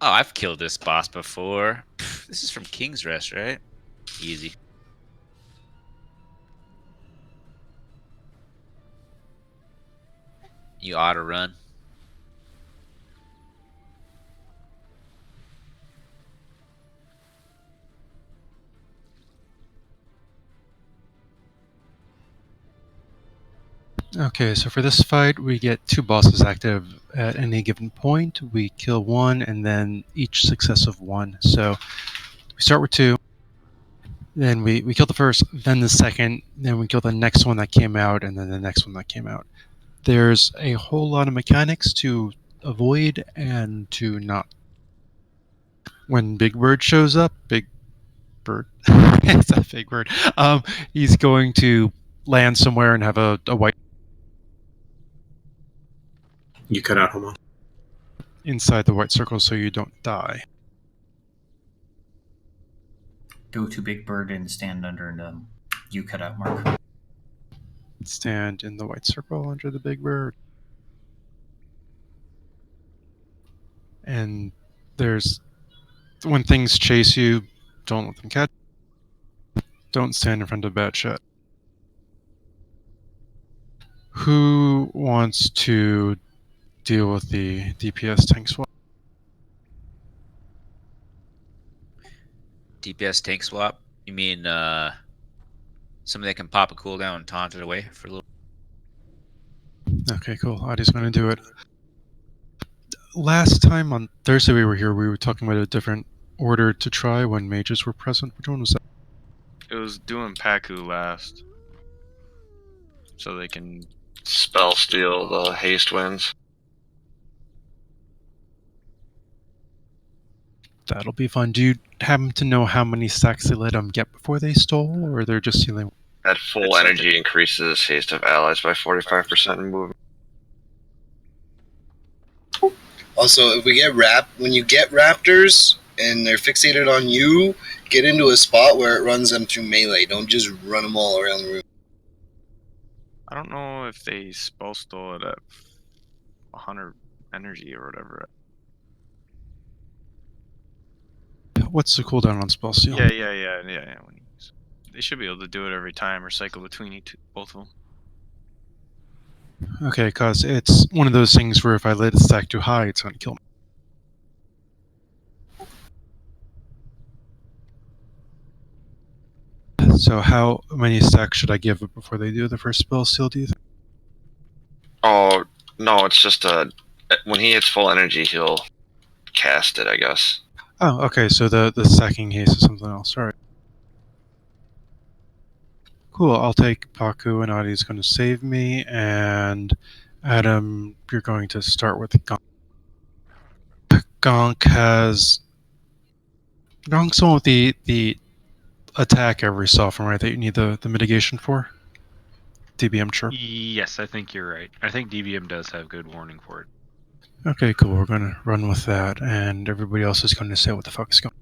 Oh, I've killed this boss before. This is from King's Rest, right? Easy. You ought to run. Okay, so for this fight, we get 2 bosses active at any given point. We kill one, and then each successive one. So we start with 2, then we kill the first, then the second, then we kill the next one that came out, and then the next one that came out. There's a whole lot of mechanics to avoid and to not. When Big Bird shows up, Big Bird, it's a big bird, he's going to land somewhere and have a white You cut out Homo. inside the white circle so you don't die. Go to Big Bird and stand under the you cut out mark. Stand in the white circle under the Big Bird. And there's when things chase you, don't let them catch. Don't stand in front of bad shit. Who wants to deal with the DPS tank swap? DPS tank swap? You mean somebody that can pop a cooldown and taunt it away for a little? Okay, cool. Adi's going to do it. Last time on Thursday we were here, we were talking about a different order to try when mages were present. Which one was that? It was doing Paku last. So they can Spell steal the haste winds. That'll be fun. Do you happen to know how many stacks they let them get before they stole, or they're just stealing? At full energy increases haste of allies by 45% in movement. Also, if we get when you get raptors and they're fixated on you, get into a spot where it runs them through melee. Don't just run them all around the room. I don't know if they spell stole it at 100 energy or whatever. What's the cooldown on spell steal? Yeah. They should be able to do it every time or cycle between both of them. Okay, because it's one of those things where if I let it stack too high, it's going to kill me. So how many stacks should I give it before they do the first spell seal, do you think? Oh, no, it's just when he hits full energy, he'll cast it, I guess. Oh, okay, so the stacking haste is something else. Alright. Cool, I'll take Paku, and Adi's going to save me, and Adam, you're going to start with Gonk. Gonk has... Gonk's the one with the attack every so often, right, that you need the mitigation for? DBM chirp. Yes, I think you're right. I think DBM does have good warning for it. Okay, cool, we're going to run with that, and everybody else is going to say what the fuck is going on.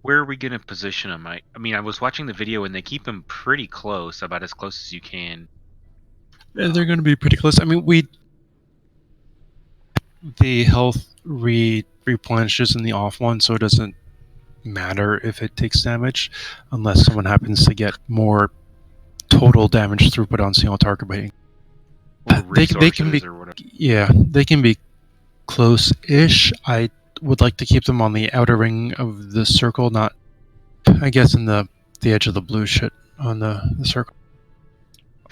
Where are we going to position them? I mean, I was watching the video, and they keep them pretty close, about as close as you can. They're going to be pretty close. I mean, the health replenishes in the off one, so it doesn't matter if it takes damage, unless someone happens to get more total damage throughput on single target by they can be, yeah, they can be close-ish. I would like to keep them on the outer ring of the circle, not, I guess, in the edge of the blue shit on the circle.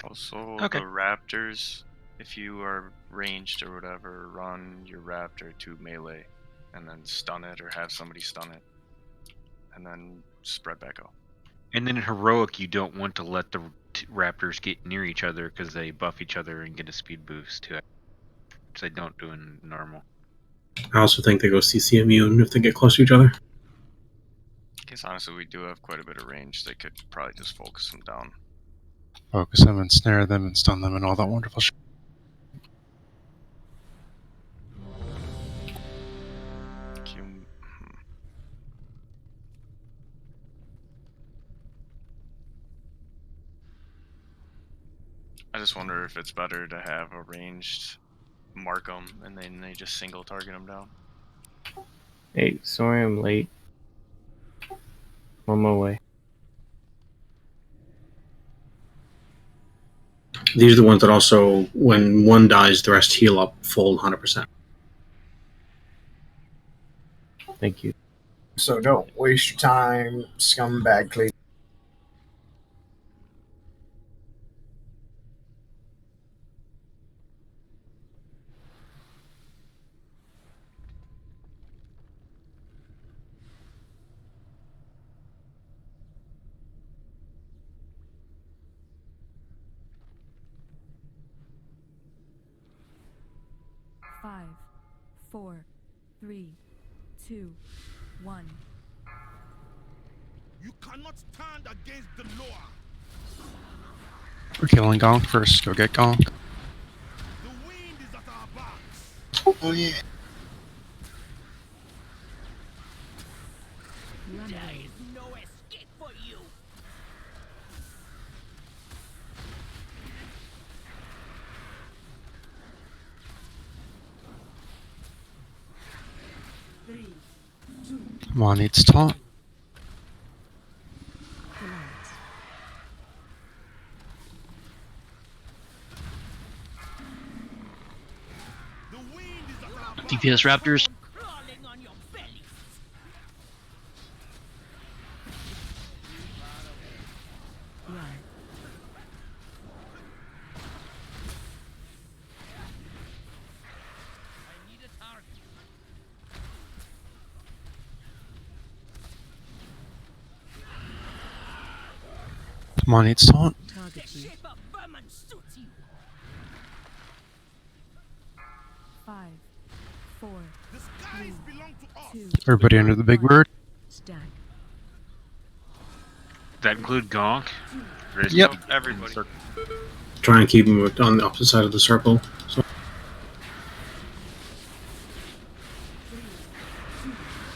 Also, the raptors, if you are ranged or whatever, run your raptor to melee, and then stun it or have somebody stun it, and then spread back out. And then in heroic, you don't want to let the raptors get near each other because they buff each other and get a speed boost too, which they don't do in normal. I also think they go CC immune if they get close to each other. I guess honestly, we do have quite a bit of range. They could probably just focus them down. Focus them and snare them and stun them and all that wonderful shit. I just wonder if it's better to have a ranged mark them and then they just single target them down. Hey, sorry I'm late. On my way. These are the ones that also, when one dies, the rest heal up full 100%. Thank you. So don't waste your time, scumbag Cleveland. Five, 4, 3, 2, 1. You cannot stand against the law. We're killing Gonk first. Go get Gonk. The wind is at our backs. Oh yeah. There is no escape for you. Come on, needs taunt. DPS Raptors. Come on, needs taunt. Five, 4, 3, 2. Everybody under the big bird. Stack. Does that include Gonk? Yep. Everybody. Try and keep them on the opposite side of the circle. So.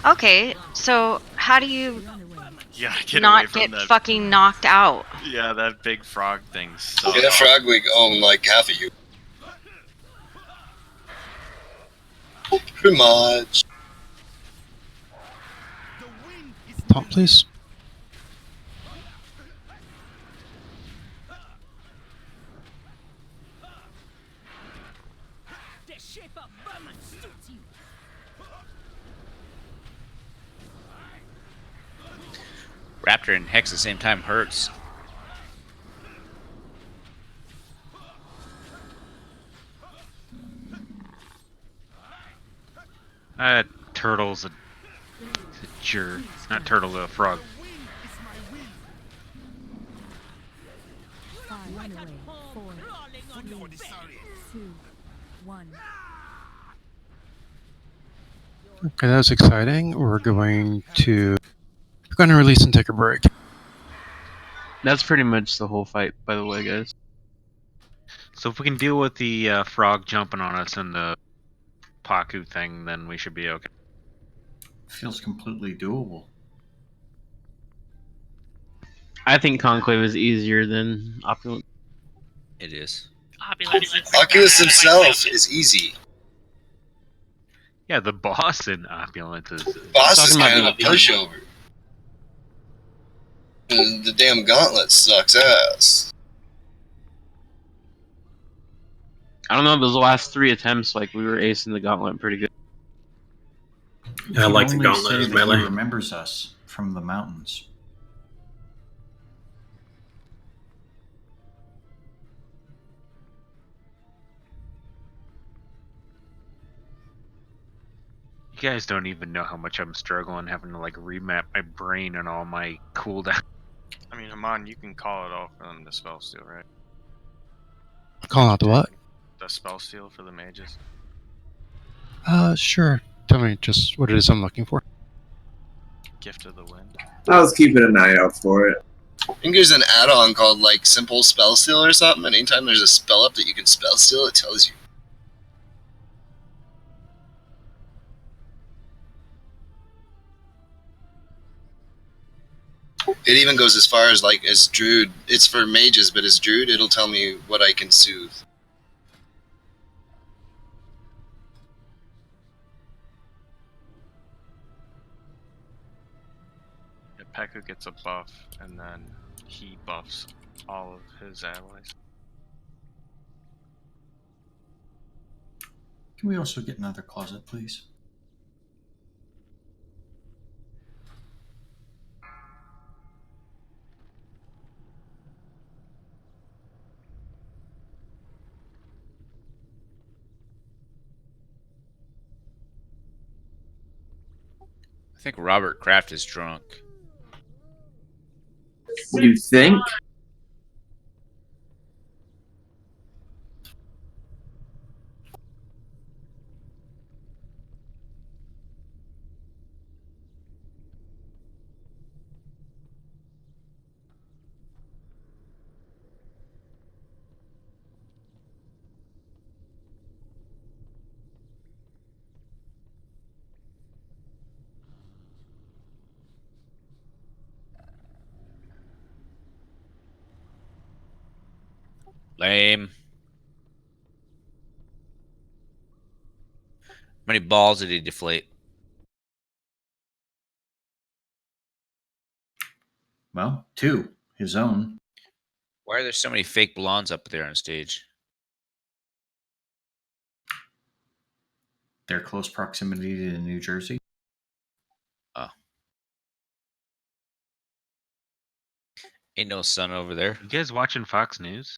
Okay, so how do you Get not away from get that. fucking knocked out? Yeah, that big frog thing. So Yeah, frog we own like half of you. Pretty much. Taunt, please. Raptor and Hex at the same time hurts. Turtle's a jerk. Not turtle, a frog. 5, 4, 3, 2, 1. Okay, that was exciting. We're going to release and take a break. That's pretty much the whole fight, by the way, guys. So if we can deal with the frog jumping on us and the Paku thing, then we should be okay. Feels completely doable. I think Conclave is easier than Opulent. It is. Oculus himself is easy. Yeah, the boss in Opulent is... Boss is kind of a pushover. The damn gauntlet sucks ass. I don't know, those last 3 attempts, like, we were acing the Gauntlet pretty good. I like the Only gauntlet say as that melee. he remembers us from the mountains. You guys don't even know how much I'm struggling having to like remap my brain and all my cooldown. I mean, Haman, you can call it off on the spell steal, right? Call out the what? The spell steal for the mages. Sure. Tell me just what it is I'm looking for. Gift of the Wind. I was keeping an eye out for it. I think there's an add-on called like Simple Spell Steal or something, and anytime there's a spell up that you can spell steal, it tells you. It even goes as far as like as Druid. It's for mages, but as Druid, it'll tell me what I can soothe. Yeah, Pekka gets a buff, and then he buffs all of his allies. Can we also get another closet, please? I think Robert Kraft is drunk. You think? Lame. How many balls did he deflate? Well, 2. His own. Why are there so many fake blondes up there on stage? Their close proximity to New Jersey. Oh. Ain't no sun over there. You guys watching Fox News?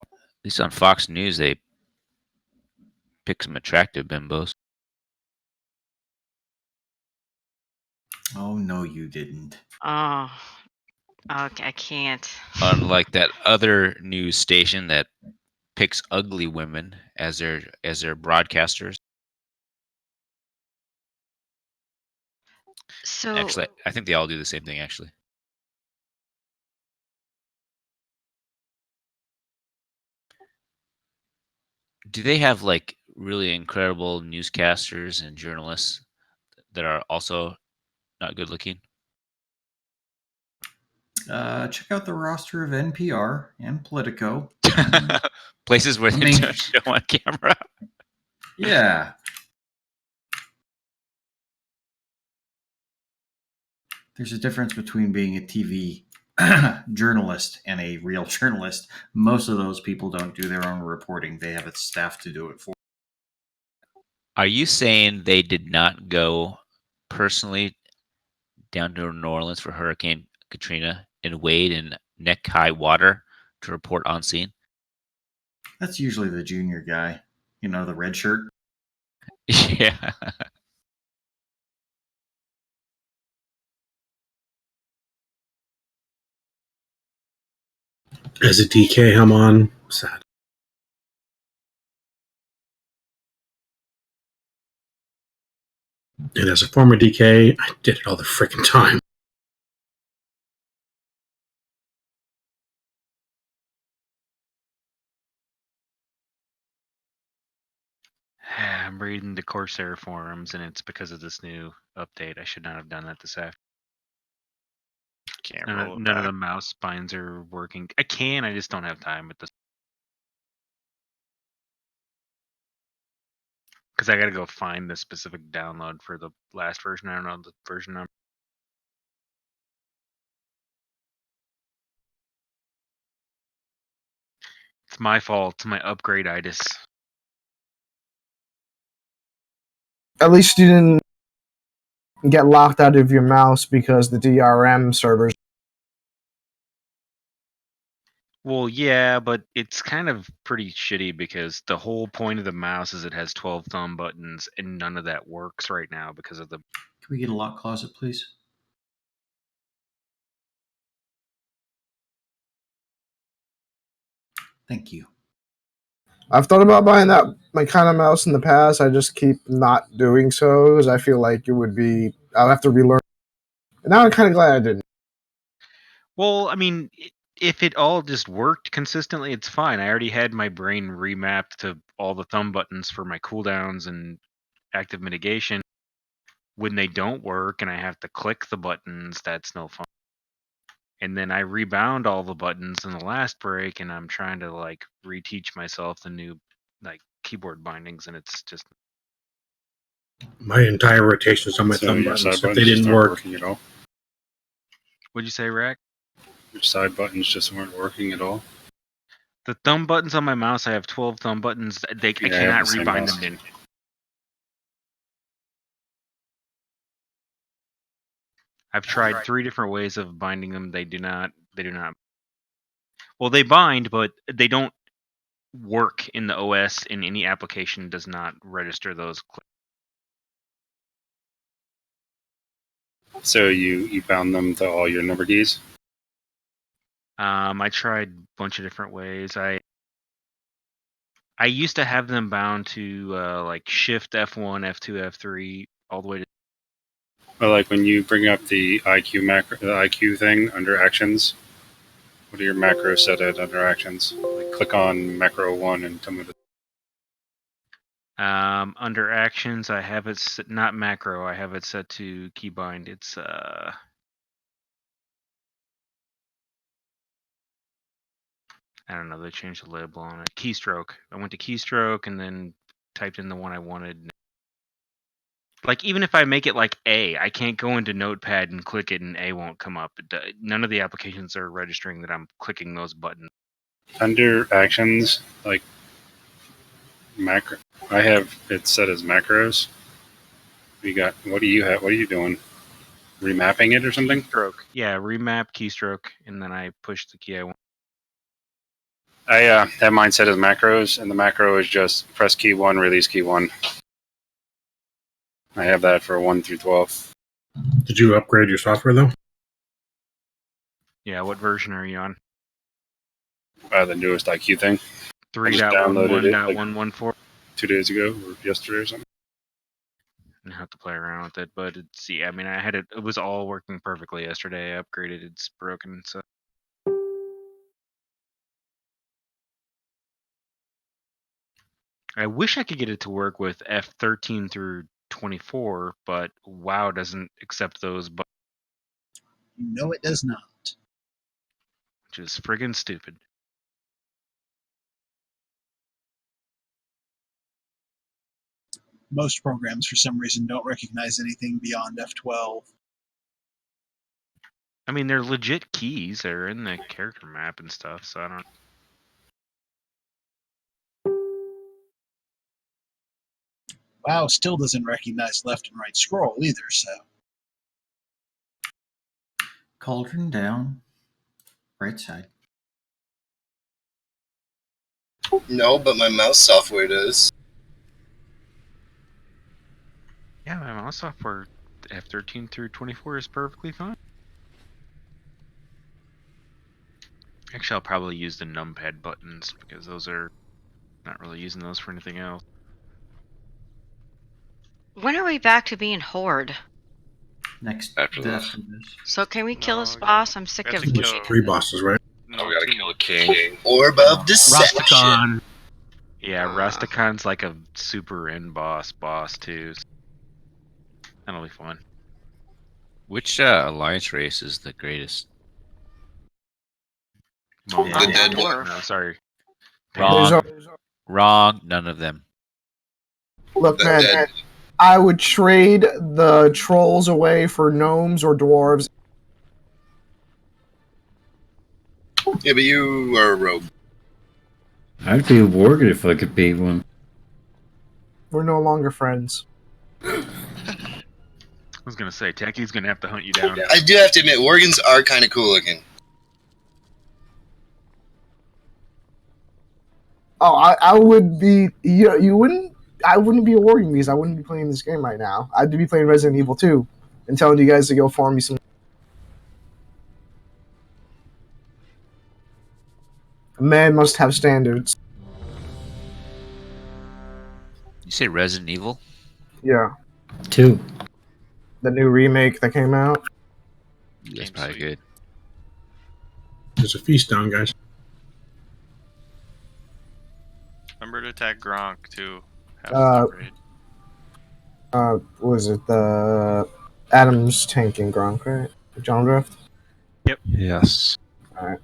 At least on Fox News, they pick some attractive bimbos. Oh, no, you didn't. Oh, okay, I can't. Unlike that other news station that picks ugly women as their broadcasters. So Actually, I think they all do the same thing. Actually, do they have like really incredible newscasters and journalists that are also not good looking? Check out the roster of NPR and Politico. Places where they don't show on camera. Yeah. There's a difference between being a TV journalist and a real journalist. Most of those people don't do their own reporting. They have a staff to do it for. Are you saying they did not go personally down to New Orleans for Hurricane Katrina and wade in neck-high water to report on scene? That's usually the junior guy. You know, the red shirt. Yeah. As a DK, I'm on. Sad. And as a former DK, I did it all the freaking time. I'm reading the Corsair forums, and it's because of this new update. I should not have done that this afternoon. Can't None, roll it none of back. the mouse spines are working. I can, I just don't have time with this. Because I gotta go find the specific download for the last version. I don't know the version number. It's my fault. It's my upgrade-itis. At least you didn't get locked out of your mouse because the DRM servers. Well, yeah, but it's kind of pretty shitty because the whole point of the mouse is it has 12 thumb buttons, and none of that works right now because of the. Can we get a lock closet, please? Thank you. I've thought about buying that my kind of mouse in the past. I just keep not doing so because I feel like it would be. I'll have to relearn. And now I'm kind of glad I didn't. Well, I mean, if it all just worked consistently, it's fine. I already had my brain remapped to all the thumb buttons for my cooldowns and active mitigation. When they don't work and I have to click the buttons, that's no fun. And then I rebound all the buttons in the last break, and I'm trying to like reteach myself the new like keyboard bindings, and it's just. My entire rotations on my So thumb your buttons, side if buttons they just didn't aren't work, working at all? What'd you say, Rack? Your side buttons just weren't working at all? The thumb buttons on my mouse, I have 12 thumb buttons. I Yeah, I have cannot the same rebind mouse. them in. I've tried 3 different ways of binding them. They do not. Well, they bind, but they don't work in the OS. In any application, does not register those. So you bound them to all your number keys? I tried a bunch of different ways. I used to have them bound to like Shift F1, F2, F3, all the way to. Or like when you bring up the IQ macro, the IQ thing under actions, what are your macros set at under actions? Like click on macro 1 and tell me to. Under actions, I have it set, not macro. I have it set to keybind. It's I don't know. They changed the label on it. Keystroke. I went to keystroke and then typed in the one I wanted. Like even if I make it like A, I can't go into Notepad and click it and A won't come up. None of the applications are registering that I'm clicking those buttons. Under actions, like macro, I have it set as macros. You got, what do you have? What are you doing? Remapping it or something? Keystroke. Yeah, remap keystroke, and then I push the key I want. I have mine set as macros, and the macro is just press key 1, release key 1. I have that for 1 through 12. did you upgrade your software though? Yeah, what version are you on? The newest IQ thing. 3.11.114. 2 days ago or yesterday or something. I have to play around with it, but it's I mean, I had it. It was all working perfectly yesterday. I upgraded. It's broken, so. I wish I could get it to work with F13 through 24, but WoW doesn't accept those, No, it does not. which is friggin' stupid. Most programs, for some reason, don't recognize anything beyond F12. I mean, they're legit keys. They're in the character map and stuff, so I don't. WoW still doesn't recognize left and right scroll either, so. Cauldron down. Right side. No, but my mouse software does. Yeah, my mouse software F13 through 24 is perfectly fine. Actually, I'll probably use the numpad buttons because those are not really using those for anything else. When are we back to being Horde? Next After this. So can we kill this boss? I'm sick of There's 3 bosses, right? Oh, we gotta kill a king. Orb of Deception. Rusticon. Yeah, Rusticon's like a super end boss too. So that'll be fun. Which alliance race is the greatest? Well, The dead no, dwarf. sorry. Wrong. Wrong. None of them. Look, The man, dead. I would trade the trolls away for gnomes or dwarves. Yeah, but you are a rogue. I'd be a warg if I could be one. We're no longer friends. I was gonna say, Techie's gonna have to hunt you down. I do have to admit, Worgans are kind of cool looking. Oh, I would be. You wouldn't. I wouldn't be a warging because I wouldn't be playing this game right now. I'd be playing Resident Evil 2 and telling you guys to go farm me some. A man must have standards. You say Resident Evil? Yeah. 2. The new remake that came out. That's probably good. There's a feast down, guys. Remember to attack Gronk too. Have the raid. Was it the Adams tank and Gronk, right? John Drift? Yep. Yes. Alright.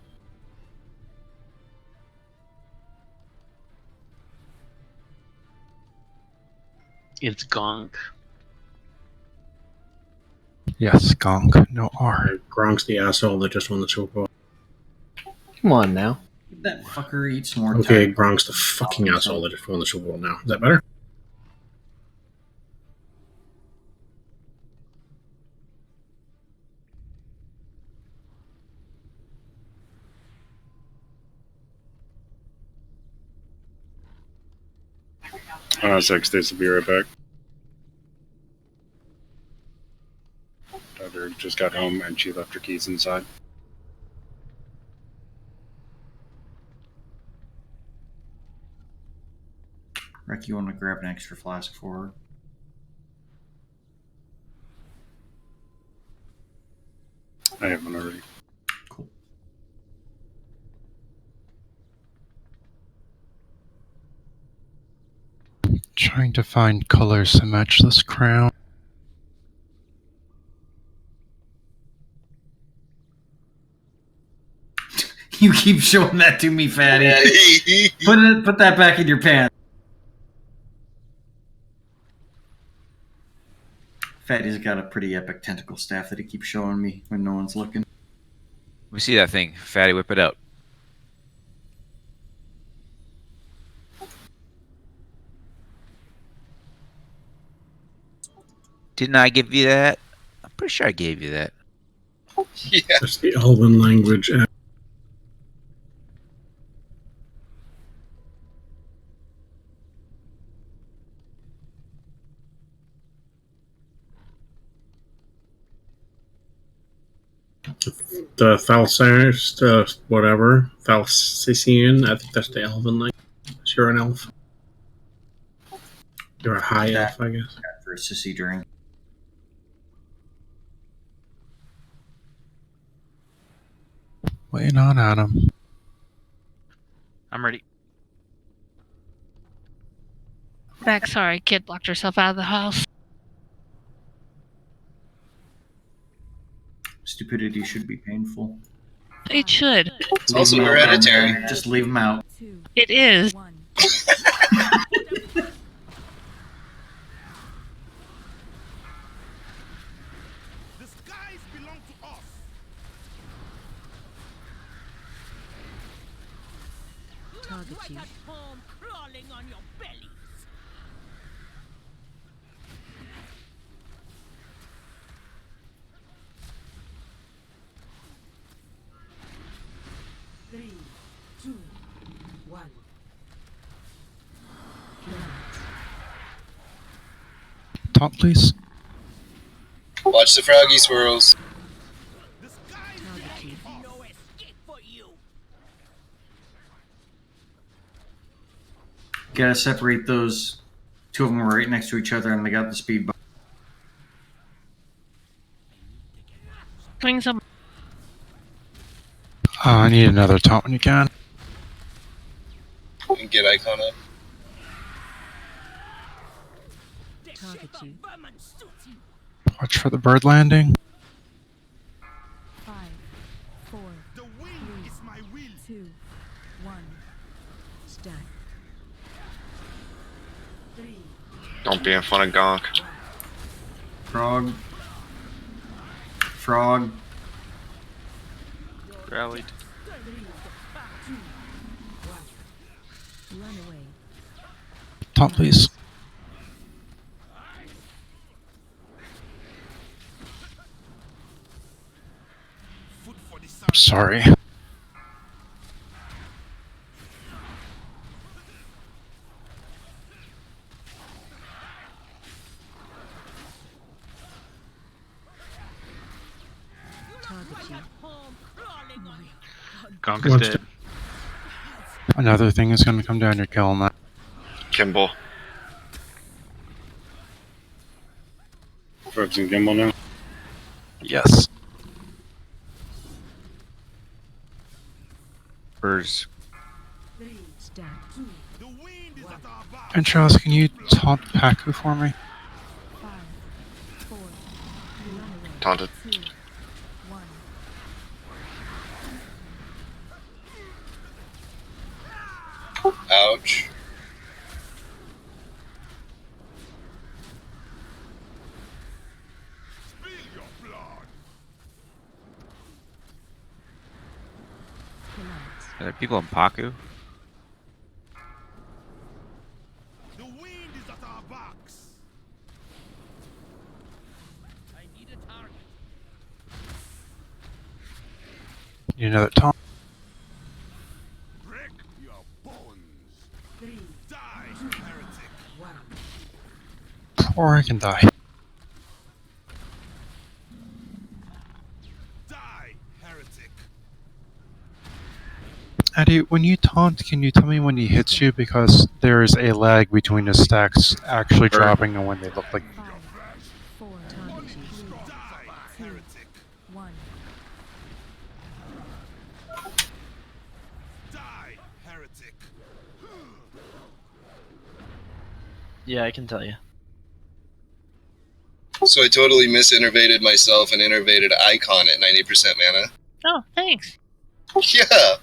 It's Gonk. Yes, Gonk. No R. Gronk's the asshole that just won the Super Bowl. Come on now. That fucker eats more Okay, time. Gronk's the fucking asshole that just won the Super Bowl now. Is that better? Sex Days will be right back. Daughter just got home and she left her keys inside. Rick, you want to grab an extra flask for her? I have one already. Cool. Trying to find colors to match this crown. You keep showing that to me, Fatty. Put that back in your pants. Fatty's got a pretty epic tentacle staff that he keeps showing me when no one's looking. Let me see that thing. Fatty, whip it out. Didn't I give you that? I'm pretty sure I gave you that. Yeah. That's the Elven language. The Thalcine, whatever. Thalcician, I think that's the Elven language. You're an elf. You're a high elf, I guess. For a sissy drink. Waiting on Adam. I'm ready. Back, sorry, kid locked herself out of the house. Stupidity should be painful. It should. It's also hereditary. Just leave them out. It is. Target you. Crawling on your bellies. Three, two, one. Taunt, please. Watch the froggy swirls. Gotta separate those. Two of them are right next to each other, and they got the speed bump. Wings up. I need another taunt when you can. And get icon up. Watch for the bird landing. 5, 4, 3, 2, 1. Stack. Don't be in front of Gonk. Frog. Frog. Rallied. Run away. Taunt, please. I'm sorry. Gonk is What's dead. Another thing is going to come down. You're killing that. Kimball. Frogs and Gimbal now. Yes. Birds. Stack. And Charles, can you taunt Paku for me? 5, 4. Run away. Taunted. 2, 1. Ouch. Are there people in Paku? The wind is at our backs. I need a target. Need another taunt. Break your bones. Die, heretic. Or I can die. Die, heretic. Addy, when you taunt, can you tell me when he hits you? Because there is a lag between the stacks actually dropping and when they look like. 5, 4, 3, 2, 1. Die, heretic. Yeah, I can tell you. So I totally misinnervated myself and innervated icon at 90% mana. Oh, thanks. Yeah.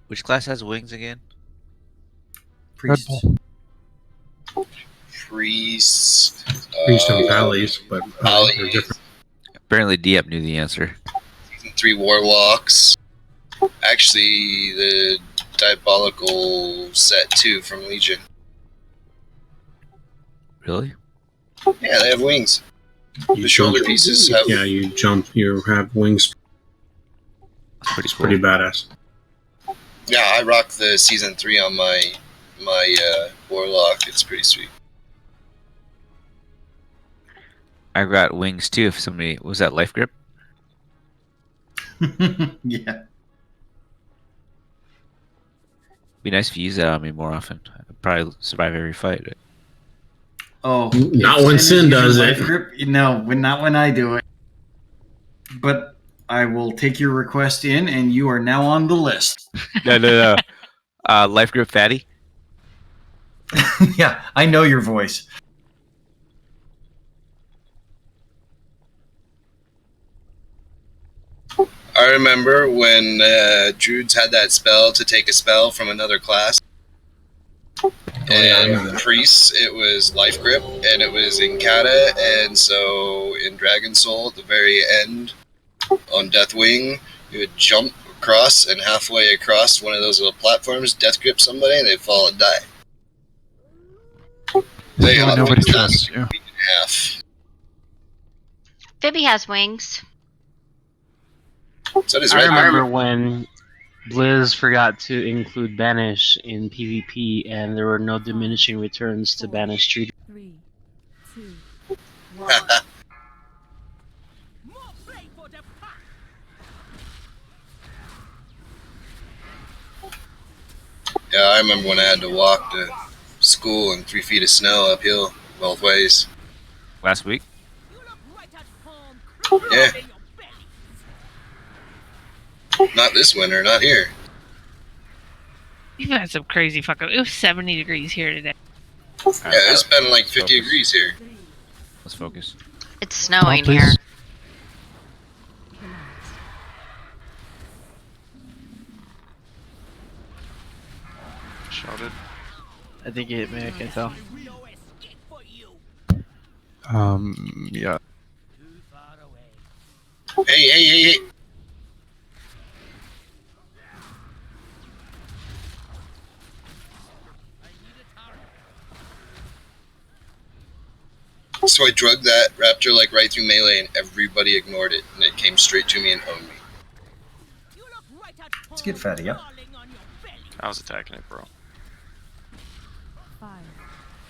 Which class has wings again? Priest. Priest. Priest and Valleys, but Valleys. they're different. Apparently, Diep knew the answer. Season 3 Warlocks. Actually, the Diabolical set 2 from Legion. Really? Yeah, they have wings. You The shoulder jump- pieces have... Yeah, you jump. You have wings. Pretty Pretty badass. Yeah, I rock the Season 3 on my Warlock. It's pretty sweet. I got wings too. If somebody was that life grip, Yeah. be nice if you use that on me more often. I could probably survive every fight. Oh, Not if when Sin Sin is does using it. life grip, no, not when I do it. But I will take your request in, and you are now on the list. No. Life grip fatty. Yeah, I know your voice. I remember when Druids had that spell to take a spell from another class. And priests, it was life grip, and it was in Kata, and so in Dragon Soul at the very end on Deathwing, you would jump across, and halfway across one of those little platforms, death grip somebody, and they'd fall and die. They Nobody trusts you. half. Phoebe has wings. So does I Red. remember when Blizz forgot to include Banish in PvP, and there were no diminishing returns to Banish treaty. 3, 2, 1. Yeah, I remember when I had to walk to school in 3 feet of snow uphill both ways. Last week? Yeah. Not this winter, not here. You've had some crazy fucking. It was 70 degrees here today. Yeah, it's been like 50 degrees here. Let's focus. It's snowing please. here. Shouted. I think you hit me, I can't tell. Yeah. Hey. So I drugged that raptor like right through melee and everybody ignored it and it came straight to me and owned me. Let's get fatty up. I was attacking it, bro. 5,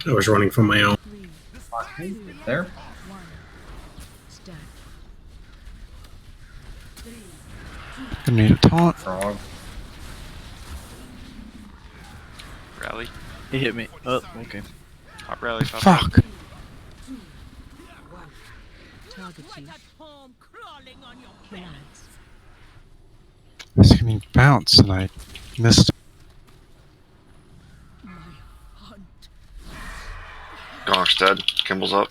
I was running from my own. 3, There. 1. Stack. Gonna need a taunt. Frog. Rally. He hit me. Oh, okay. Hop rally. Fuck. Target you. Kill. I was getting bounce and I missed. Gonk's dead. Kimball's up.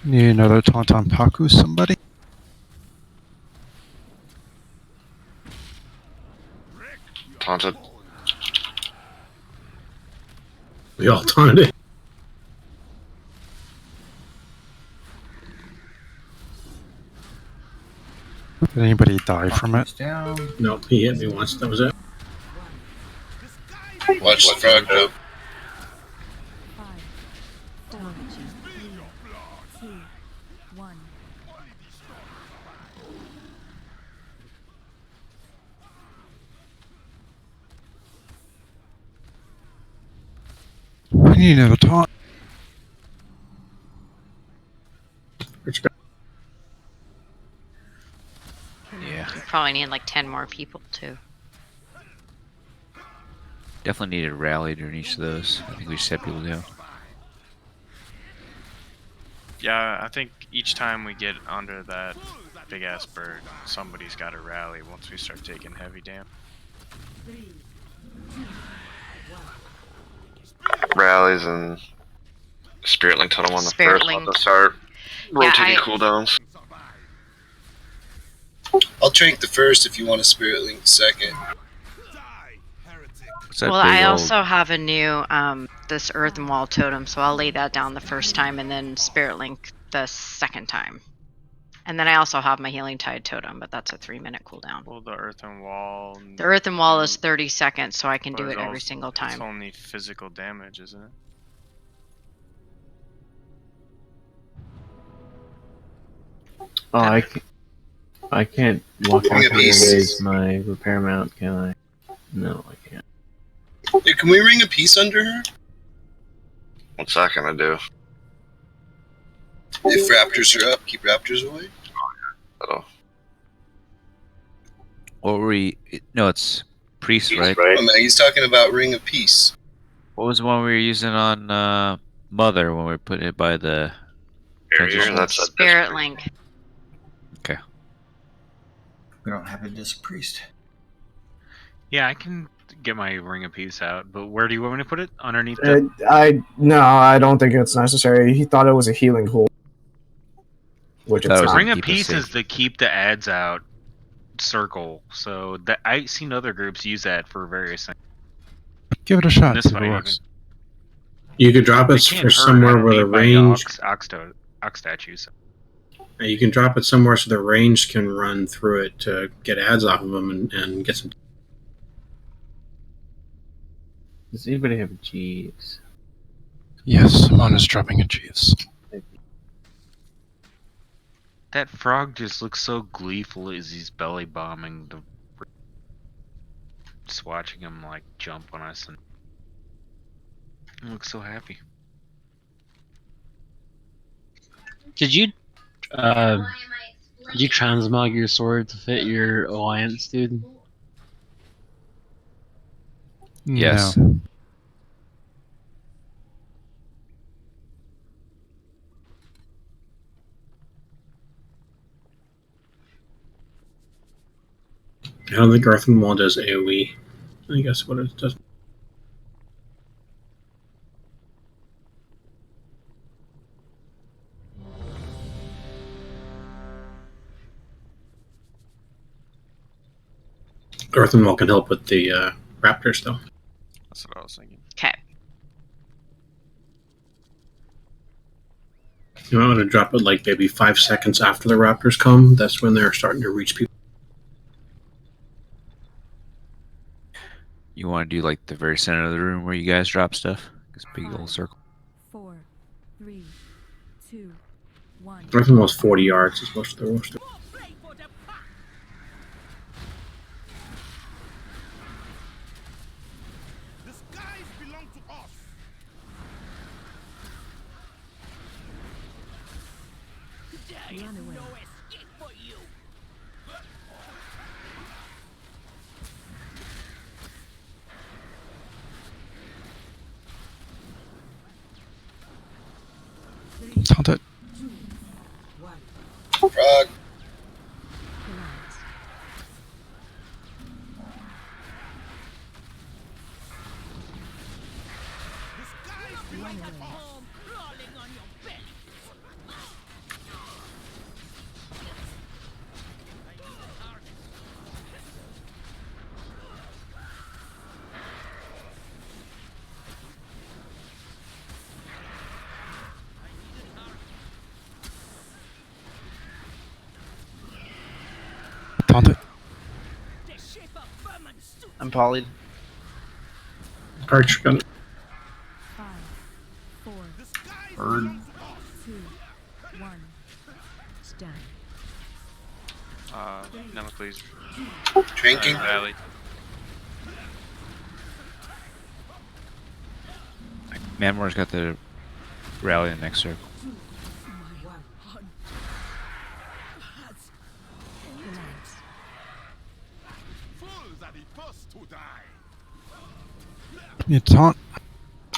Need another taunt on Paku, somebody? Taunted. We all taunted it. Did anybody die from it? Down. Nope, he hit me once. That was it. Watch the frog jump. 5. Target you. 3, 2, 1. I need another taunt. Yeah. You probably need like 10 more people too. Definitely need a rally during each of those. I think we set people down. Yeah, I think each time we get under that big ass bird, somebody's got to rally once we start taking heavy damage. Rallies and Spirit Link Tunnel on the Spirit first Link. one to start rotating I- cooldowns. I'll trank the first if you want a spirit link the second. What's that Well, big I old- also have a new this earthen wall totem, so I'll lay that down the first time and then spirit link the second time. And then I also have my healing tide totem, but that's a 3-minute cooldown. Well, the earthen wall. The earthen wall is 30 seconds, so I can do but it it's every also- single It's time. only physical damage, isn't it? Oh, I can't walk Bring out a and piece. raise my repair mount, can I? No, I can't. Yeah, can we ring a piece under her? What's that gonna do? If raptors are up, keep raptors away. Oh. What were we? No, it's priest, right? Oh, man, he's talking about ring of peace. What was the one we were using on Mother when we were putting it by the Barrier, that's a Spirit link. Okay. We don't have a disc priest. Yeah, I can get my ring of peace out, but where do you want me to put it? Underneath the... I don't think it's necessary. He thought it was a healing hole, which it's not. Ring of peace is the keep the ads out circle, so that I've seen other groups use that for various things. Give it a shot. This See if fight it even. works. You could drop it It can't for hurt, I somewhere don't where the need my range. ox statues. You can drop it somewhere so the range can run through it to get ads off of them and get some. Does anybody have Jeeves? Yes, Amon is dropping a Jeeves. That frog just looks so gleeful as he's belly bombing the. Just watching him like jump on us and he looks so happy. Did you transmog your sword to fit your alliance, dude? Yes. No. I don't think Earthen Wall does AoE. I guess what it does. Earthen Wall can help with the raptors, though. That's what I was thinking. Okay. You might want to drop it like maybe 5 seconds after the raptors come. That's when they're starting to reach people. You want to do like the very center of the room where you guys drop stuff? This big old circle. 4, 3, 2, 1. Earthen Wall's 40 yards is most of the roster. Run away. Taunt it. Frog. Taunt it. I'm polyed. Archer gun. 5, 4, Bird. 2, 1. Stand. Nemocles. Drinking. Rally. Mamor's got the rally in the next circle. You taunt.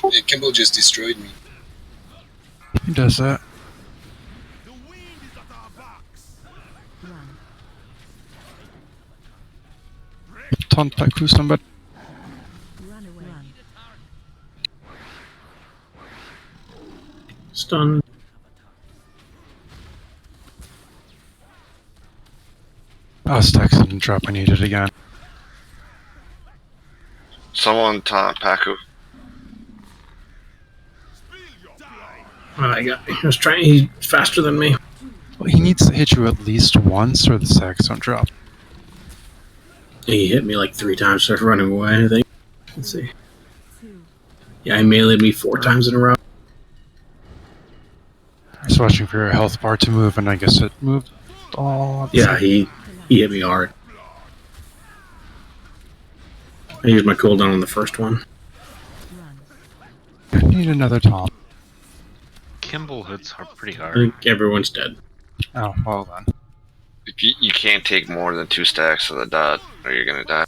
Yeah, Kimball just destroyed me. He does that. Taunt that crew somebody. Run away. Run. Stun. Oh, Stacks didn't drop. I need it again. Someone taunt Paku. I got. He was trying. He's faster than me. Well, he needs to hit you at least once, or the stacks don't drop. He hit me like 3 times, started running away. I think. Let's see. Yeah, he meleeed me 4 times in a row. I was watching for your health bar to move, and I guess it moved. Oh, Yeah, he hit me hard. I used my cooldown on the first one. I need another taunt. Kimball hits pretty I hard. think everyone's dead. Oh, well then. You can't take more than 2 stacks of the dot, or you're gonna die.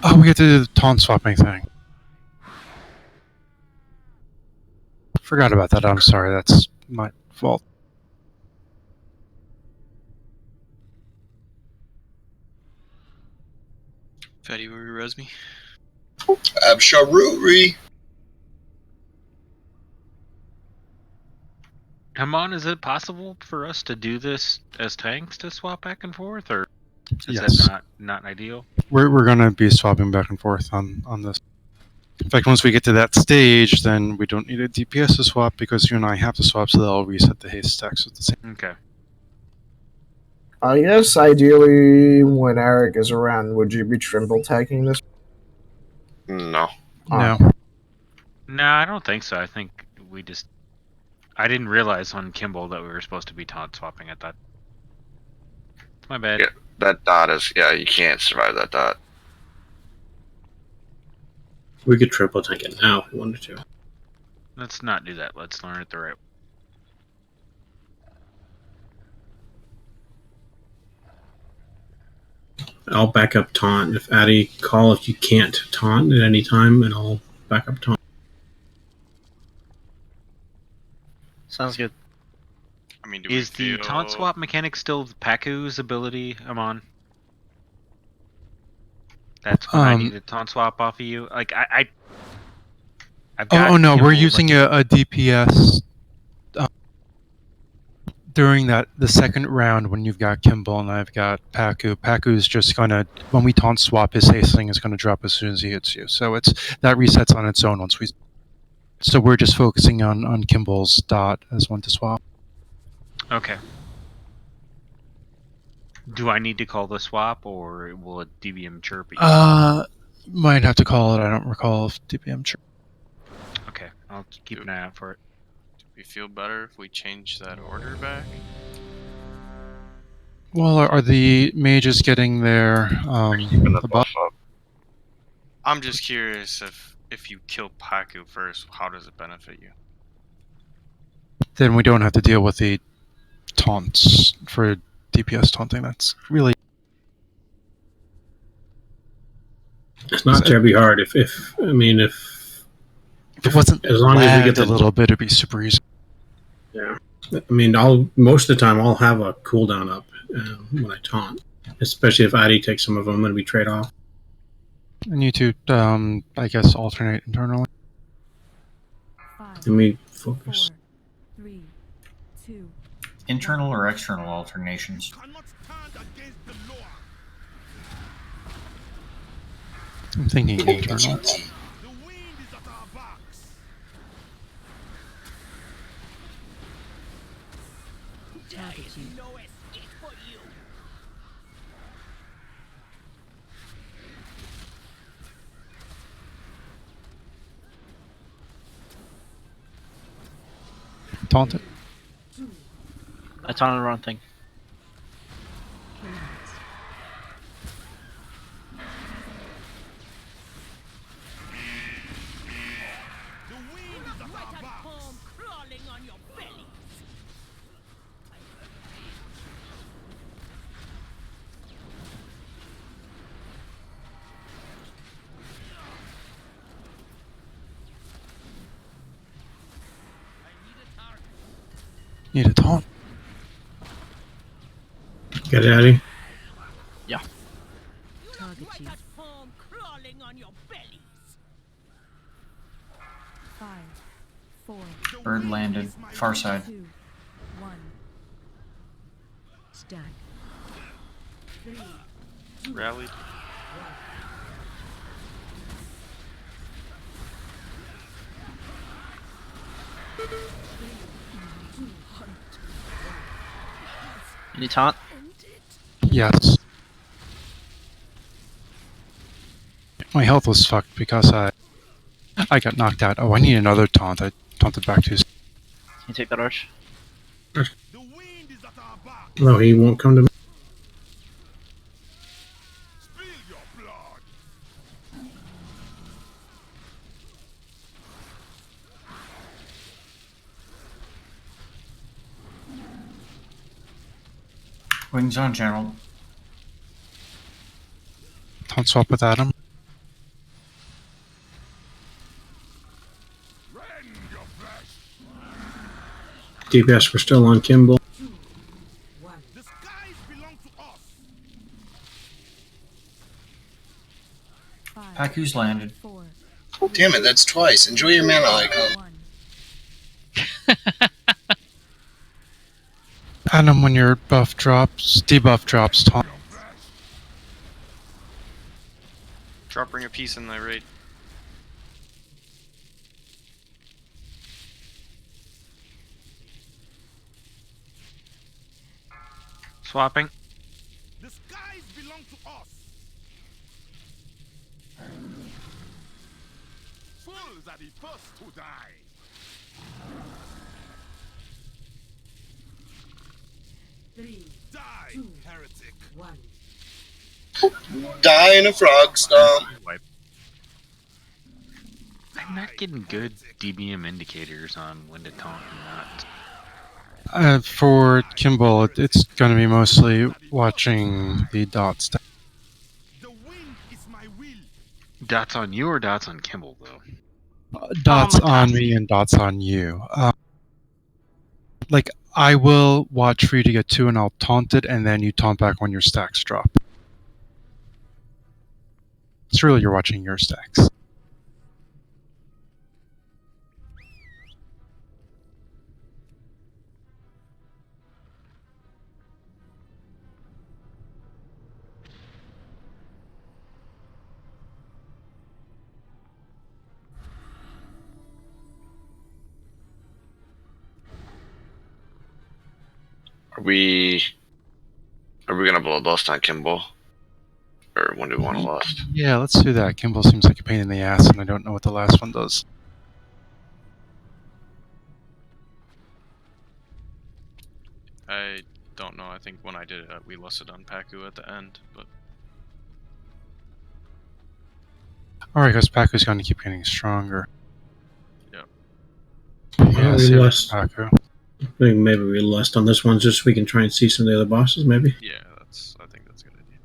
Oh, we get to do the taunt swapping thing. Forgot about that. I'm sorry. That's my fault. Fatty, will you res me? Absolutely. Hamon, is it possible for us to do this as tanks to swap back and forth, or is Yes. that not ideal? We're gonna be swapping back and forth on this. In fact, once we get to that stage, then we don't need a DPS to swap because you and I have to swap, so they'll reset the haste stacks at the same. Okay. I guess ideally, when Eric is around, would you be triple tagging this? No. No. No, I don't think so. I think we just. I didn't realize on Kimball that we were supposed to be taunt swapping at that. My bad. Yeah, that dot is. Yeah, you can't survive that dot. We could triple tank it now if we wanted to. Let's not do that. Let's learn it the right way. I'll back up taunt. If Addy call if you can't taunt at any time, and I'll back up taunt. Sounds good. I mean, Is the taunt swap mechanic still Paku's ability, Amon? That's when I need a taunt swap off of you. Like I've got Oh no, we're Kimball, using a DPS during the second round when you've got Kimball and I've got Paku. Paku's just gonna, when we taunt swap, his hastening is gonna drop as soon as he hits you. So that resets on its own once we. So we're just focusing on Kimball's dot as one to swap. Okay. Do I need to call the swap, or will a DBM chirp at you? Might have to call it. I don't recall if DPM chirp. Okay, I'll keep an eye out for it. Do we feel better if we change that order back? Well, are the mages getting their the buff up? I'm just curious if you kill Paku first, how does it benefit you? Then we don't have to deal with the taunts for DPS taunting. That's really. It's not terribly hard. If If it wasn't as long as we get a little bit, it'd be super easy. Yeah. I mean, most of the time I'll have a cooldown up when I taunt, especially if Addy takes some of them and we trade off. And you two, I guess, alternate internally. Let me focus. 4, 3, 2. Internal or external alternations? I'm thinking internal. Taunt it. I taunted the wrong thing. Need a taunt. Get it, Addy? Yeah. Target you. 5, 4. Bird landed. Far side. 2, 1. Stack. 3. Rallied. Any taunt? Yes. My health was fucked because I got knocked out. Oh, I need another taunt. I taunted back too. Can you take that arch? No, he won't come to me. Wings on general. Taunt swap with Adam. DPS, we're still on Kimball. Paku's landed. Damn it, that's twice. Enjoy your mana icon. Adam, when your buff drops, debuff drops, taunt. Drop ring a piece in the raid. Swapping. Three, two, heretic. One. Die in a frog stomp. I'm not getting good DBM indicators on when to taunt and not. For Kimball, it's going to be mostly watching the dots. Dots on you or dots on Kimball, though? Dots on me and dots on you. Like, I will watch for you to get 2 and I'll taunt it, and then you taunt back when your stacks drop. It's really you're watching your stacks. Are we gonna bloodlust on Kimball? Or when do we want to lust? Yeah, let's do that. Kimball seems like a pain in the ass, and I don't know what the last one does. I don't know. I think when I did it, we lusted on Paku at the end, but Alright, guys, Paku's going to keep getting stronger. Yep. Yeah, we same with lust. Paku. I think maybe we lust on this one just so we can try and see some of the other bosses, maybe. yeah, I think that's a good idea.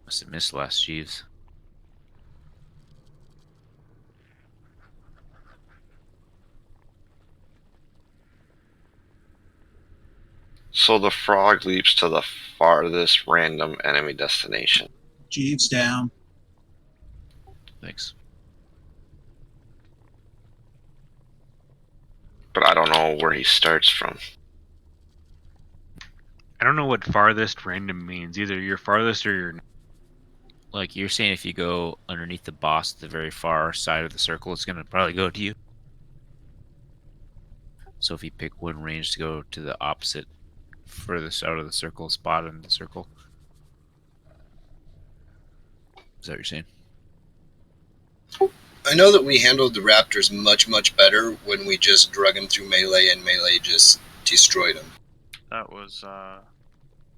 Must have missed last Jeeves. So the frog leaps to the farthest random enemy destination. Jeeves down. Thanks. But I don't know where he starts from. I don't know what farthest random means. Either you're farthest or you're. Like, you're saying if you go underneath the boss at the very far side of the circle, it's going to probably go to you. So if you pick one range to go to the opposite, furthest out of the circle, spot in the circle. Is that what you're saying? I know that we handled the raptors much, much better when we just drug them through melee and melee just destroyed them. That was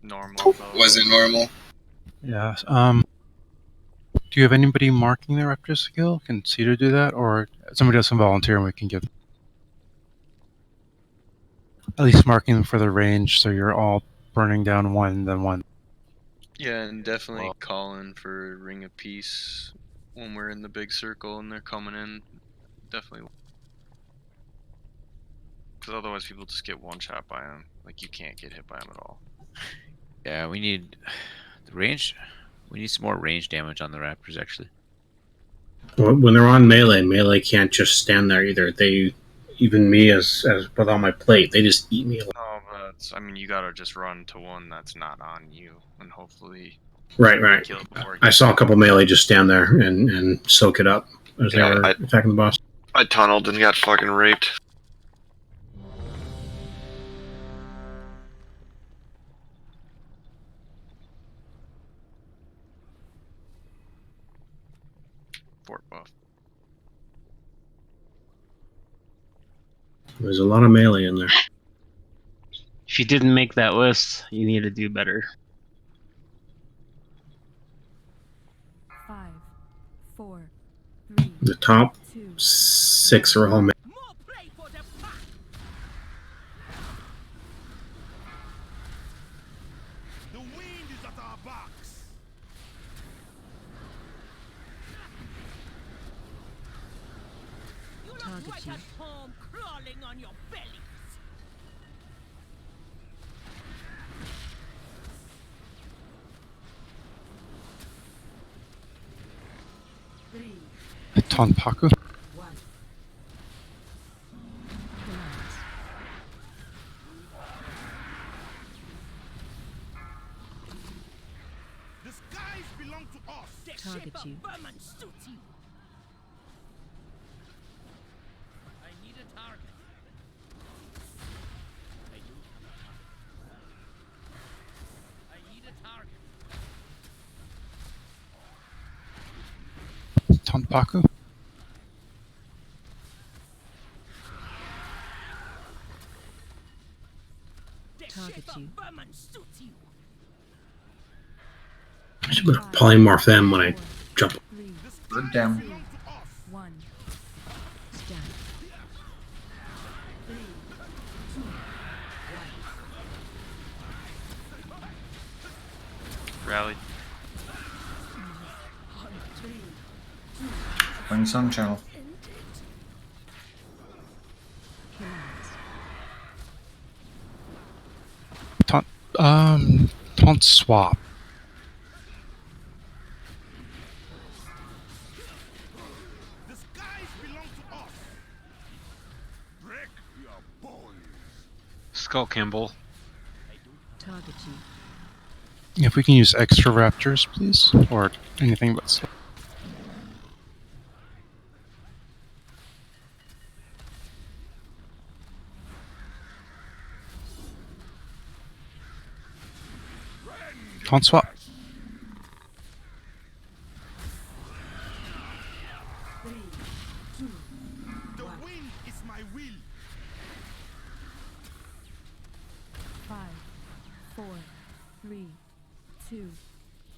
normal though. Was it normal? Yeah. Do you have anybody marking the Raptor skill? Can Cedar do that? Or somebody else can volunteer and we can give at least marking them for the range so you're all burning down one, then one. Yeah, and definitely calling for Ring of Peace when we're in the big circle and they're coming in. Definitely. Because otherwise people just get one shot by them. Like, you can't get hit by them at all. Yeah, we need the range. We need some more range damage on the Raptors, actually. When they're on melee can't just stand there either. They, even me as with on my plate, they just eat me alive. No, but I mean, you gotta just run to one that's not on you, and hopefully. Right. Kill it before it I gets saw a couple melee just stand there and soak it up as they were attacking the boss. I tunneled and got fucking raped. Fort buff. There's a lot of melee in there. If you didn't make that list, you need to do better. 5, 4, 3. The top 6 are all melee. Target you. Crawling on your bellies. Taunt Paku. Target you. Tonpaku? Target you. I should polymorph them when I jump. Bird down. 1. Stand. Rally. Playing Sun Channel. Taunt swap. Skull Kimball. Target you. If we can use extra raptors, please, or anything but stuff. Taunt swap. The wind is my will. 5, 4, 3, 2,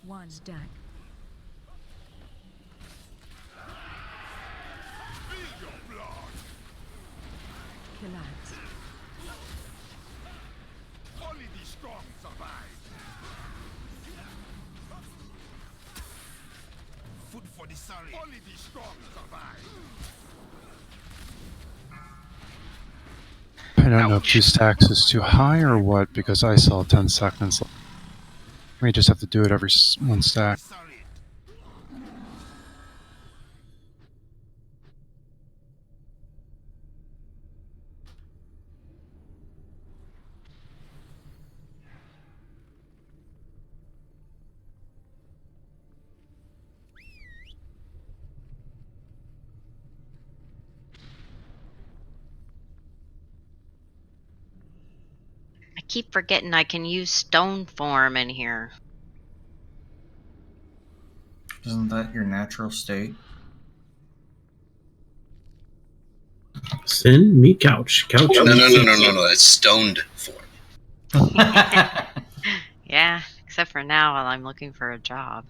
1. Stack. Feel your blood. Collapse. Only the strong survive. Food for the sorry. Only the strong survive. I don't know if 2 stacks is too high or what, because I saw 10 seconds. We just have to do it every 1 stack. I keep forgetting I can use stone form in here. Isn't that your natural state? Sin, meat couch. Couch. No, meat no. It's stoned form. Yeah, except for now while I'm looking for a job.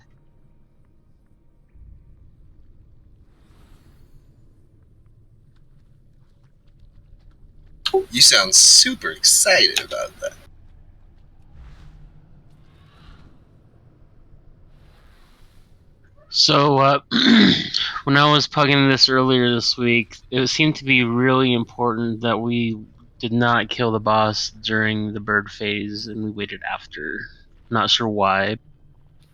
You sound super excited about that. So, when I was pugging this earlier this week, it seemed to be really important that we did not kill the boss during the bird phase, and we waited after. Not sure why.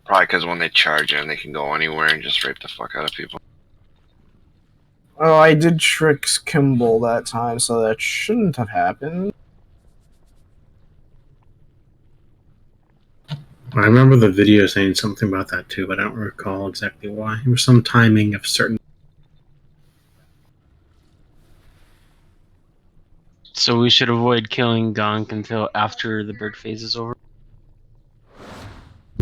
Probably because when they charge in, they can go anywhere and just rape the fuck out of people. Oh, I did trick Kimball that time, so that shouldn't have happened. I remember the video saying something about that too, but I don't recall exactly why. There was some timing of certain. So we should avoid killing Gonk until after the bird phase is over.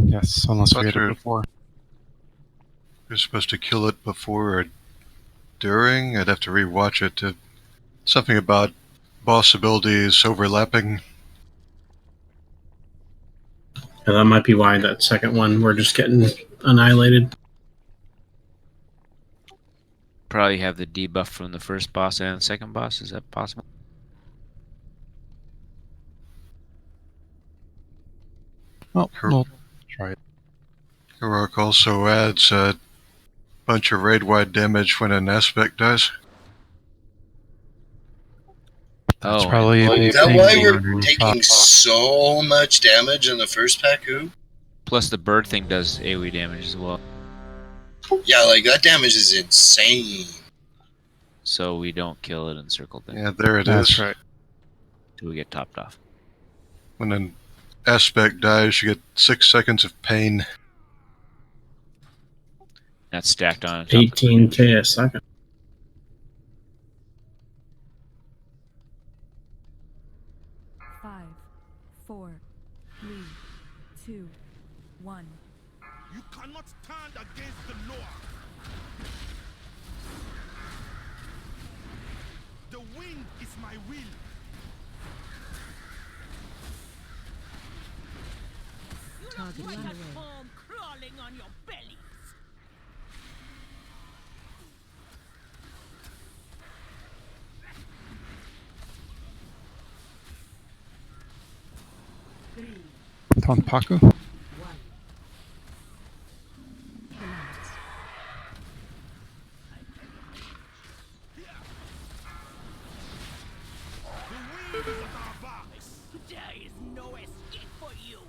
Yes, unless we But hit it before. You're supposed to kill it before or during. I'd have to rewatch it. Something about boss abilities overlapping. Yeah, that might be why that second one we're just getting annihilated. Probably have the debuff from the first boss and the second boss. Is that possible? Well, we'll try it. Heroic also adds a bunch of raid-wide damage when an aspect dies. That's probably a big Is that thing. why we're taking so much damage in the first Paku? Plus the bird thing does AoE damage as well. Yeah, like that damage is insane. So we don't kill it in circle thing. Yeah, there it That's is. right. Till we get topped off. When an aspect dies, you get 6 seconds of pain. not stacked on top of 18k a second. Five, four, three, two, one. You cannot stand against the law. The wind is my will. Target Like run a away. worm crawling on your bellies. Tonpaku. There is no escape for you.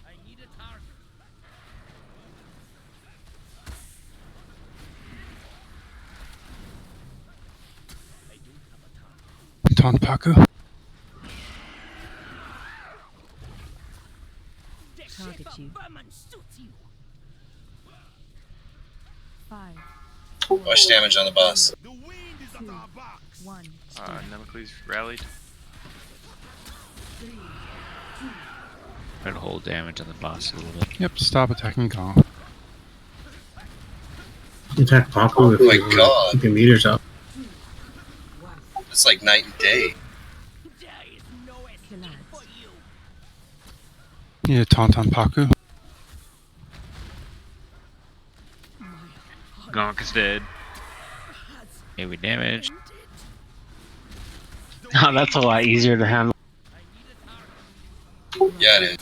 I need a target. Tonpaku. Target you. Five, Watch damage on the boss. two, one. Nemocles rallied. Try to hold damage on the boss a little bit. Yep, stop attacking Kong. Attack Paku if Oh my you want to God. keep your meters up. It's like night and day. Yeah, Tonpaku. Gonk is dead. Maybe damage. Oh, that's a lot easier to handle. Yeah, it is.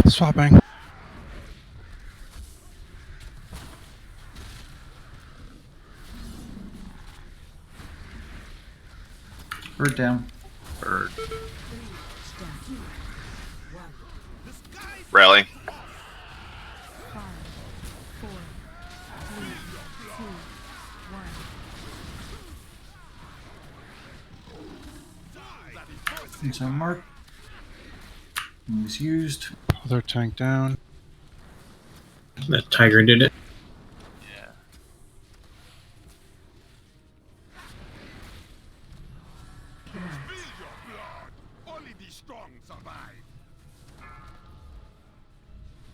Swapping. Bird down. Bird. Rally. Five, four, three, two, one. It's a mark. Was used. Other tank down. That tiger did it. Yeah. Only the strong survive.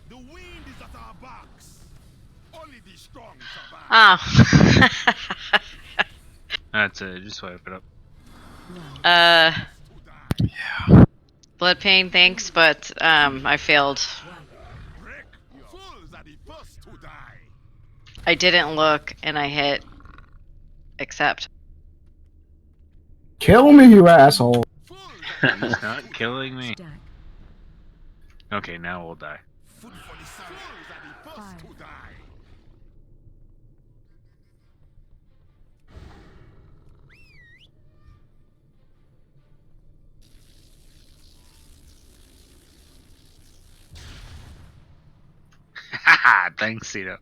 The wind is at our backs. Only the strong survive. Oh. That's it. Just swipe it up. Yeah. Blood pain, thanks, but I failed. Fools are the first to die. I didn't look and I hit accept. Kill me, you asshole. He's not killing me. Okay, now we'll die. Fools are the first to die. Haha, thanks, Cito.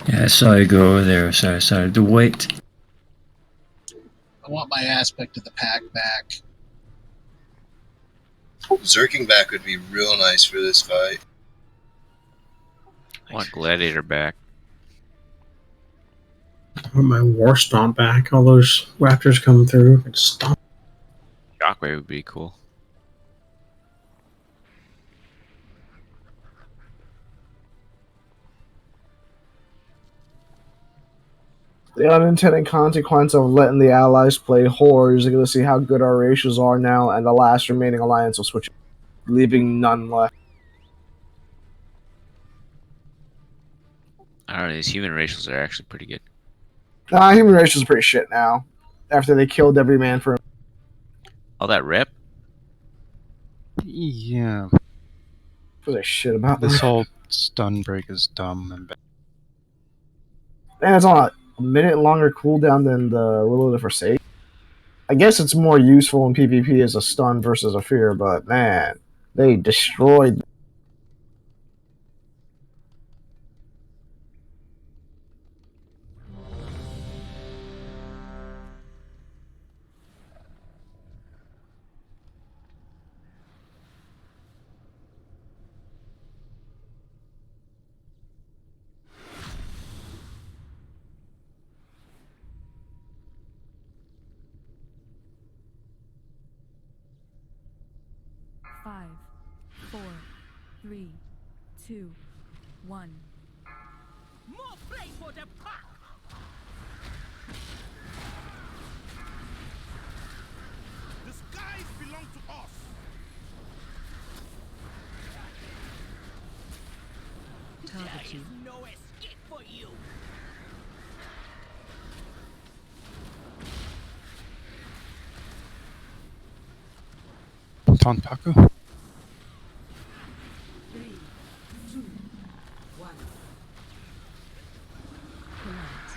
Yeah, I saw you go over there, so I decided to wait. I want my aspect of the pack back. Zerking back would be real nice for this fight. I want Gladiator back. I want my war stomp back. All those raptors coming through and stomp. Shockwave would be cool. The unintended consequence of letting the allies play Horde is going to see how good our ratios are now, and the last remaining alliance will switch, leaving none left. I don't know. These human racials are actually pretty good. Human ratios are pretty shit now. After they killed every man for him. All that rep? Yeah. For the shit about This them. whole stun break is dumb and bad. And it's on a minute longer cooldown than the Will of the Forsaken. I guess it's more useful in PvP as a stun versus a fear, but man, they destroyed. Five, 4, 3, 2, 1. More play for the pack! The skies belong to us. Target you. No escape for you! Taunt Paku? 3, 2, 1. Collapse.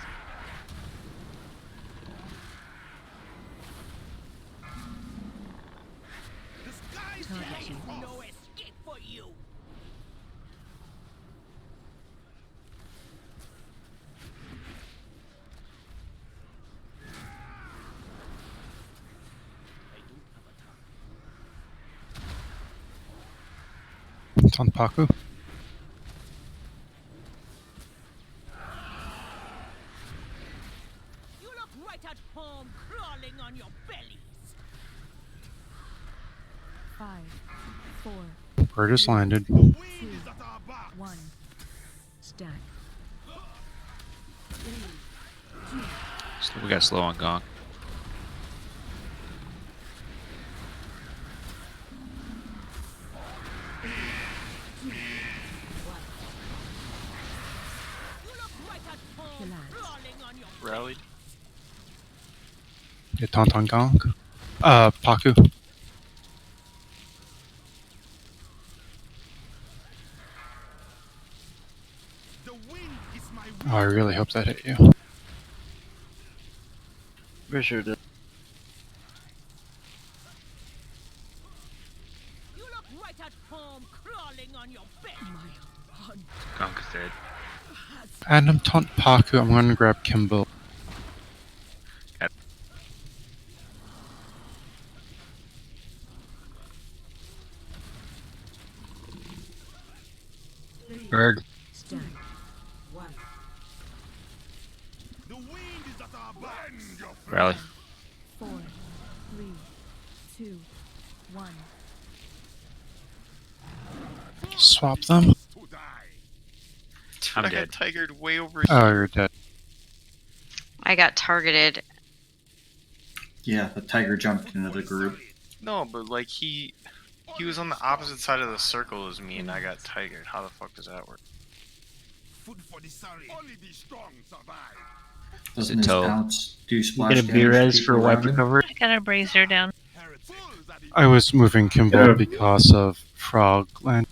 The skies Target you. No escape for you! Taunt Paku? You look right at home crawling on your bellies! 5, 4, Bird just landed. 2, 1. Stack. 3, 2, So we got slow on Gong. Rallied. Yeah, Taunt on Gong. Paku. Oh, I really hope that hit you. For sure did. You look right at home crawling on your belly! Gong is dead. And I'm Taunt Paku. I'm going to grab Kimball. Bird. Stack. 1. The wind is at our back. Rally. 4, 3, 2, 1. Swap them. Dude, I'm I dead. got tigered way over Oh, here. you're dead. I got targeted. Yeah, the tiger jumped into the group. No, but like he was on the opposite side of the circle as me, and I got tigered. How the fuck does that work? Food for the sorry. Only the strong survive. Doesn't his toe. pounce do You splash get a damage to B-res people for wipe around him? recovery? I got a brazier down. I was moving Kimball because of Frog land.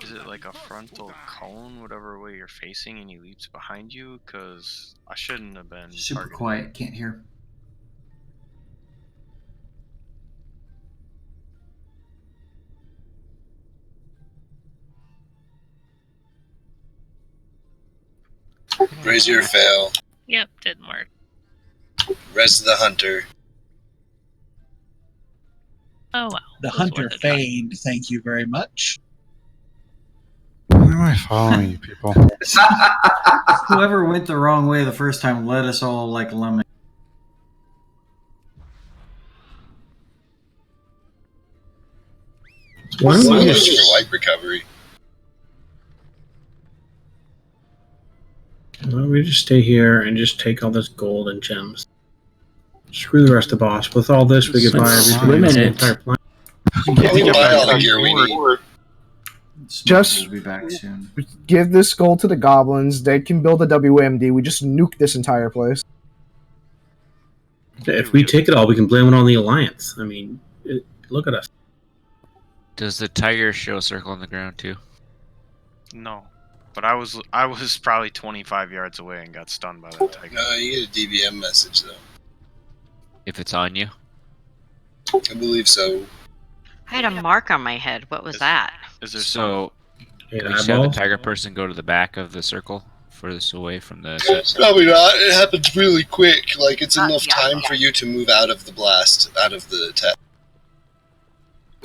Is it like a frontal cone, whatever way you're facing, and he leaps behind you? Cause I shouldn't have been Super targeted. quiet, can't hear. Brazier fail. Yep, didn't work. Res the hunter. Oh well. The it was hunter worth a try. feigned, thank you very much. Why am I following you people? Whoever went the wrong way the first time led us all like lemon. Why am I for wipe recovery? Well, we just stay here and just take all this gold and gems. Screw the rest of the boss. With all this, we could buy everything in the entire planet. We can buy all the gear we need. Just We'll be back soon. give this gold to the goblins. They can build a WMD. We just nuke this entire place. If we take it all, we can blame it on the Alliance. I mean, look at us. Does the tiger show a circle on the ground too? No, but I was probably 25 yards away and got stunned by that tiger. No, you get a DBM message though. If it's on you? I believe so. I had a mark on my head. What was that? Is there So, Hey, can we just have the eyeballs? tiger person go to the back of the circle, furthest away from the... Probably not. It happens really quick. Like, it's enough yeah, time yeah. for you to move out of the blast, out of the attack.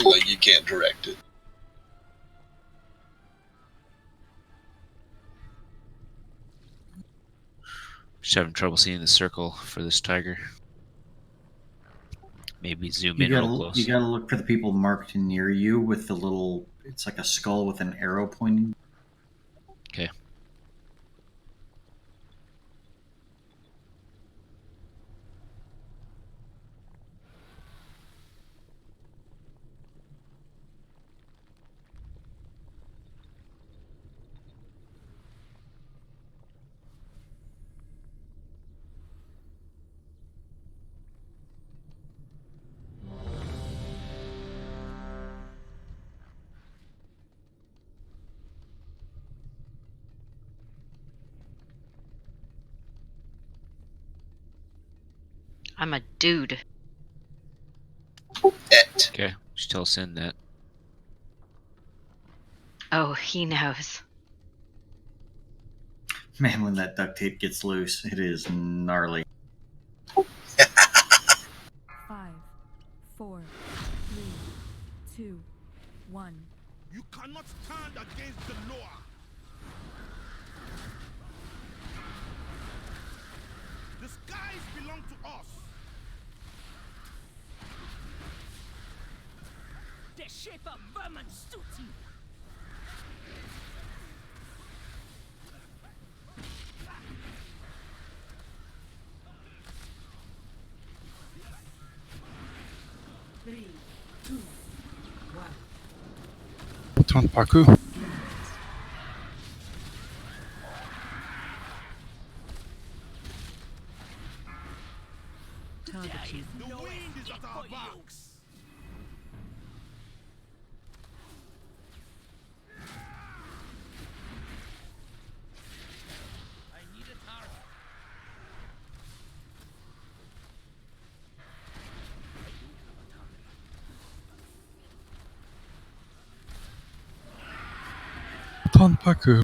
Like, you can't direct it. Just having trouble seeing the circle for this tiger. Maybe zoom in real close. You gotta look for the people marked near you with the little. It's like a skull with an arrow pointing. Okay. I'm a dude. Okay, just tell Sin that. Oh, he knows. Man, when that duct tape gets loose, it is gnarly. 5, 4, 3, 2, 1. You cannot stand against the law. The skies belong to us. The shape of vermin suits you. Three, two, one. Tonpaku. The wind is at our backs. Tonpaku.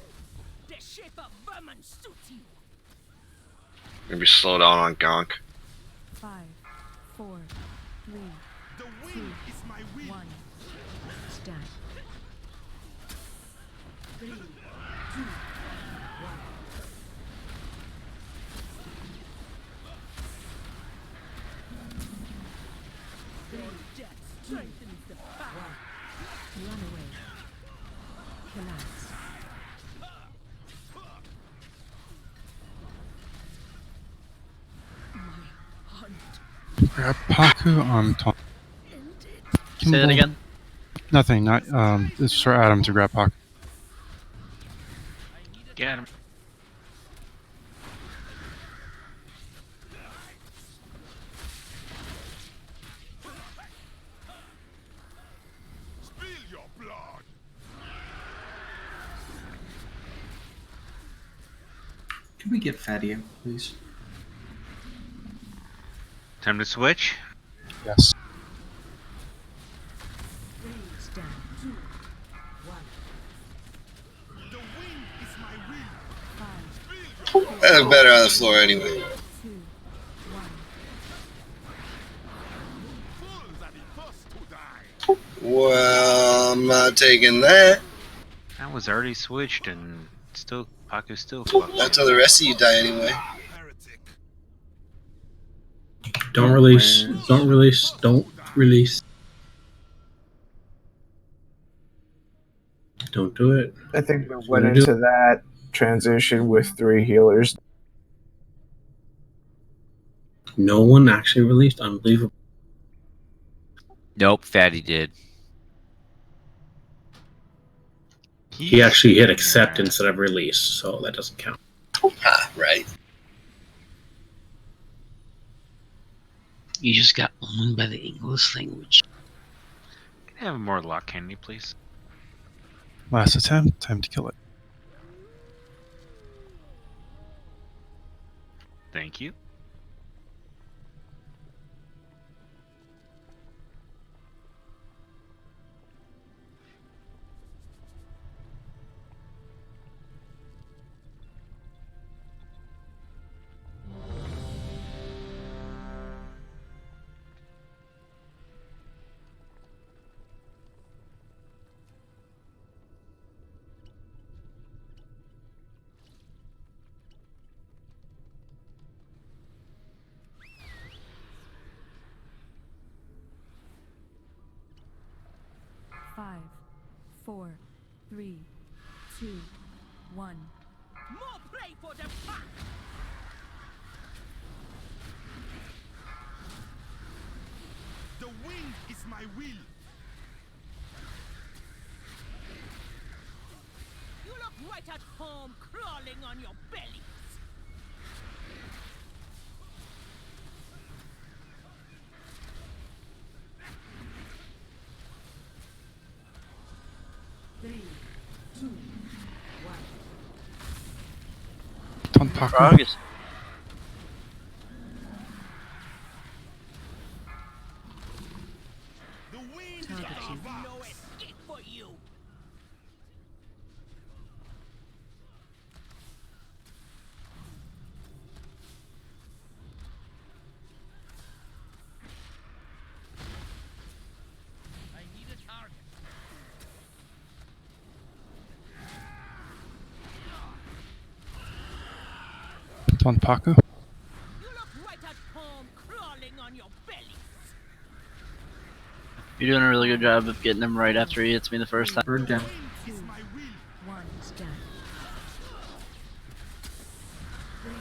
The shape of vermin suits you. Maybe slow down on Gonk. 5, 4, 3, The 2, wind is my will. 1. Stat. 3, 2, 1. Death strengthens the power. Run away. Collapse. Grab Paku on Ton. Say that again. Nothing. Not. This is for Adam to grab Paku. Get him. Spill your blood. Can we get Fatty out, please? Time to switch. Yes. Stat. 2, 1. The wind is my will. 5, I look better on the floor anyway. 2, 1. Fools are the first to die. Well, I'm not taking that. That was already switched and still Paku's still fucked. That's how the rest of you die anyway. Heretic. Don't release. Don't release. Don't release. Don't do it. I think we What went do we do? into that transition with 3 healers. No one actually released. Unbelievable. Nope, Fatty did. He actually hit accept instead of release, so that doesn't count. Ah, right. You just got owned by the English language. Can I have more luck candy, please? Last attempt, time to kill it. Thank you. Five, 4, 3, 2, 1. More play for the pack! The wind is my will. You look right at home crawling on your bellies. Three, 2, 1. Don't pack Frog is The wind Target is you. our No escape for you. I need a target. Don't Paku. You look right at home crawling on your bellies. You're doing a really good job of getting him right after he hits me the first time. Bird down. 2, 1. Stand. 3,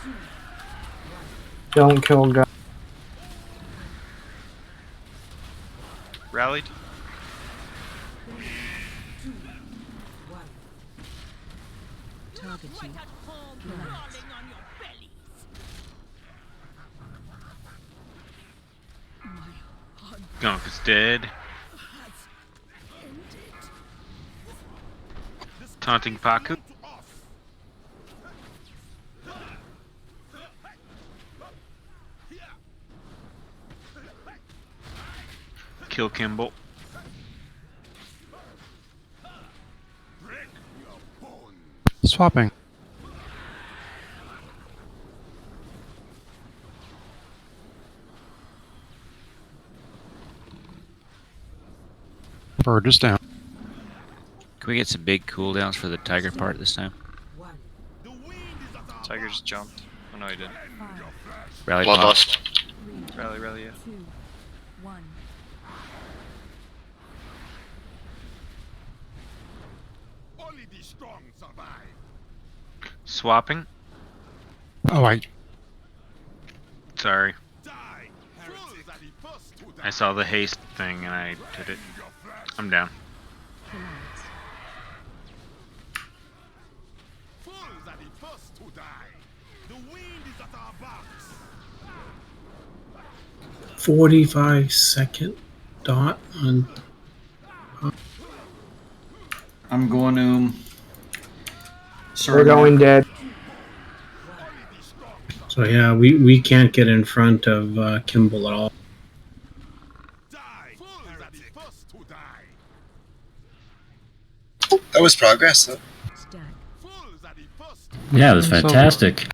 2, 1. Don't kill guys. Rallied. 3, 2, 1. Target you. Right at home crawling on your bellies. Gunk is dead. Taunting Paku. Kill Kimball. Swapping. Bird is down. Can we get some big cooldowns for the tiger part this time? Tiger just jumped. Oh no, he didn't. Rally Bloodlust. Rally, yeah. 2, 1. Only the strong survive. Swapping. Oh, Sorry. Die. Fools are the first to die. I saw the haste thing and I did it. I'm down. Collapse. Fools are the first to die. The wind is at our backs. 45-second dot on. I'm going to. We're going dead. So yeah, we can't get in front of Kimball at all. Fools are the first to die. That was progress, though. Stack. Fools are the first. Yeah, it was fantastic.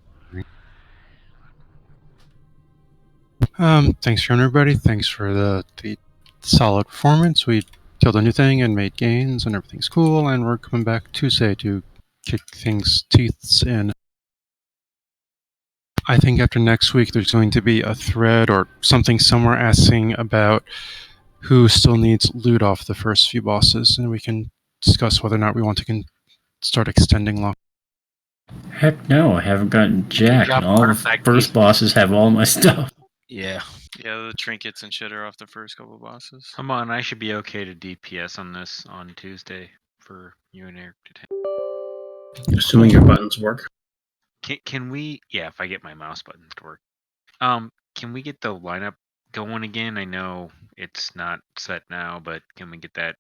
Thanks for everybody. Thanks for the solid performance. We killed a new thing and made gains, and everything's cool. And we're coming back Tuesday to kick things teeths in. I think after next week, there's going to be a thread or something somewhere asking about who still needs loot off the first few bosses, and we can discuss whether or not we want to start extending long. Heck no, I haven't gotten jack, job, and all the artifact first bosses have all my stuff. Yeah. Yeah, the trinkets and shit are off the first couple bosses. Come on, I should be okay to DPS on this on Tuesday for you and Eric to take. Assuming your buttons work. Can we? Yeah, if I get my mouse buttons to work. Can we get the lineup going again? I know it's not set now, but can we get that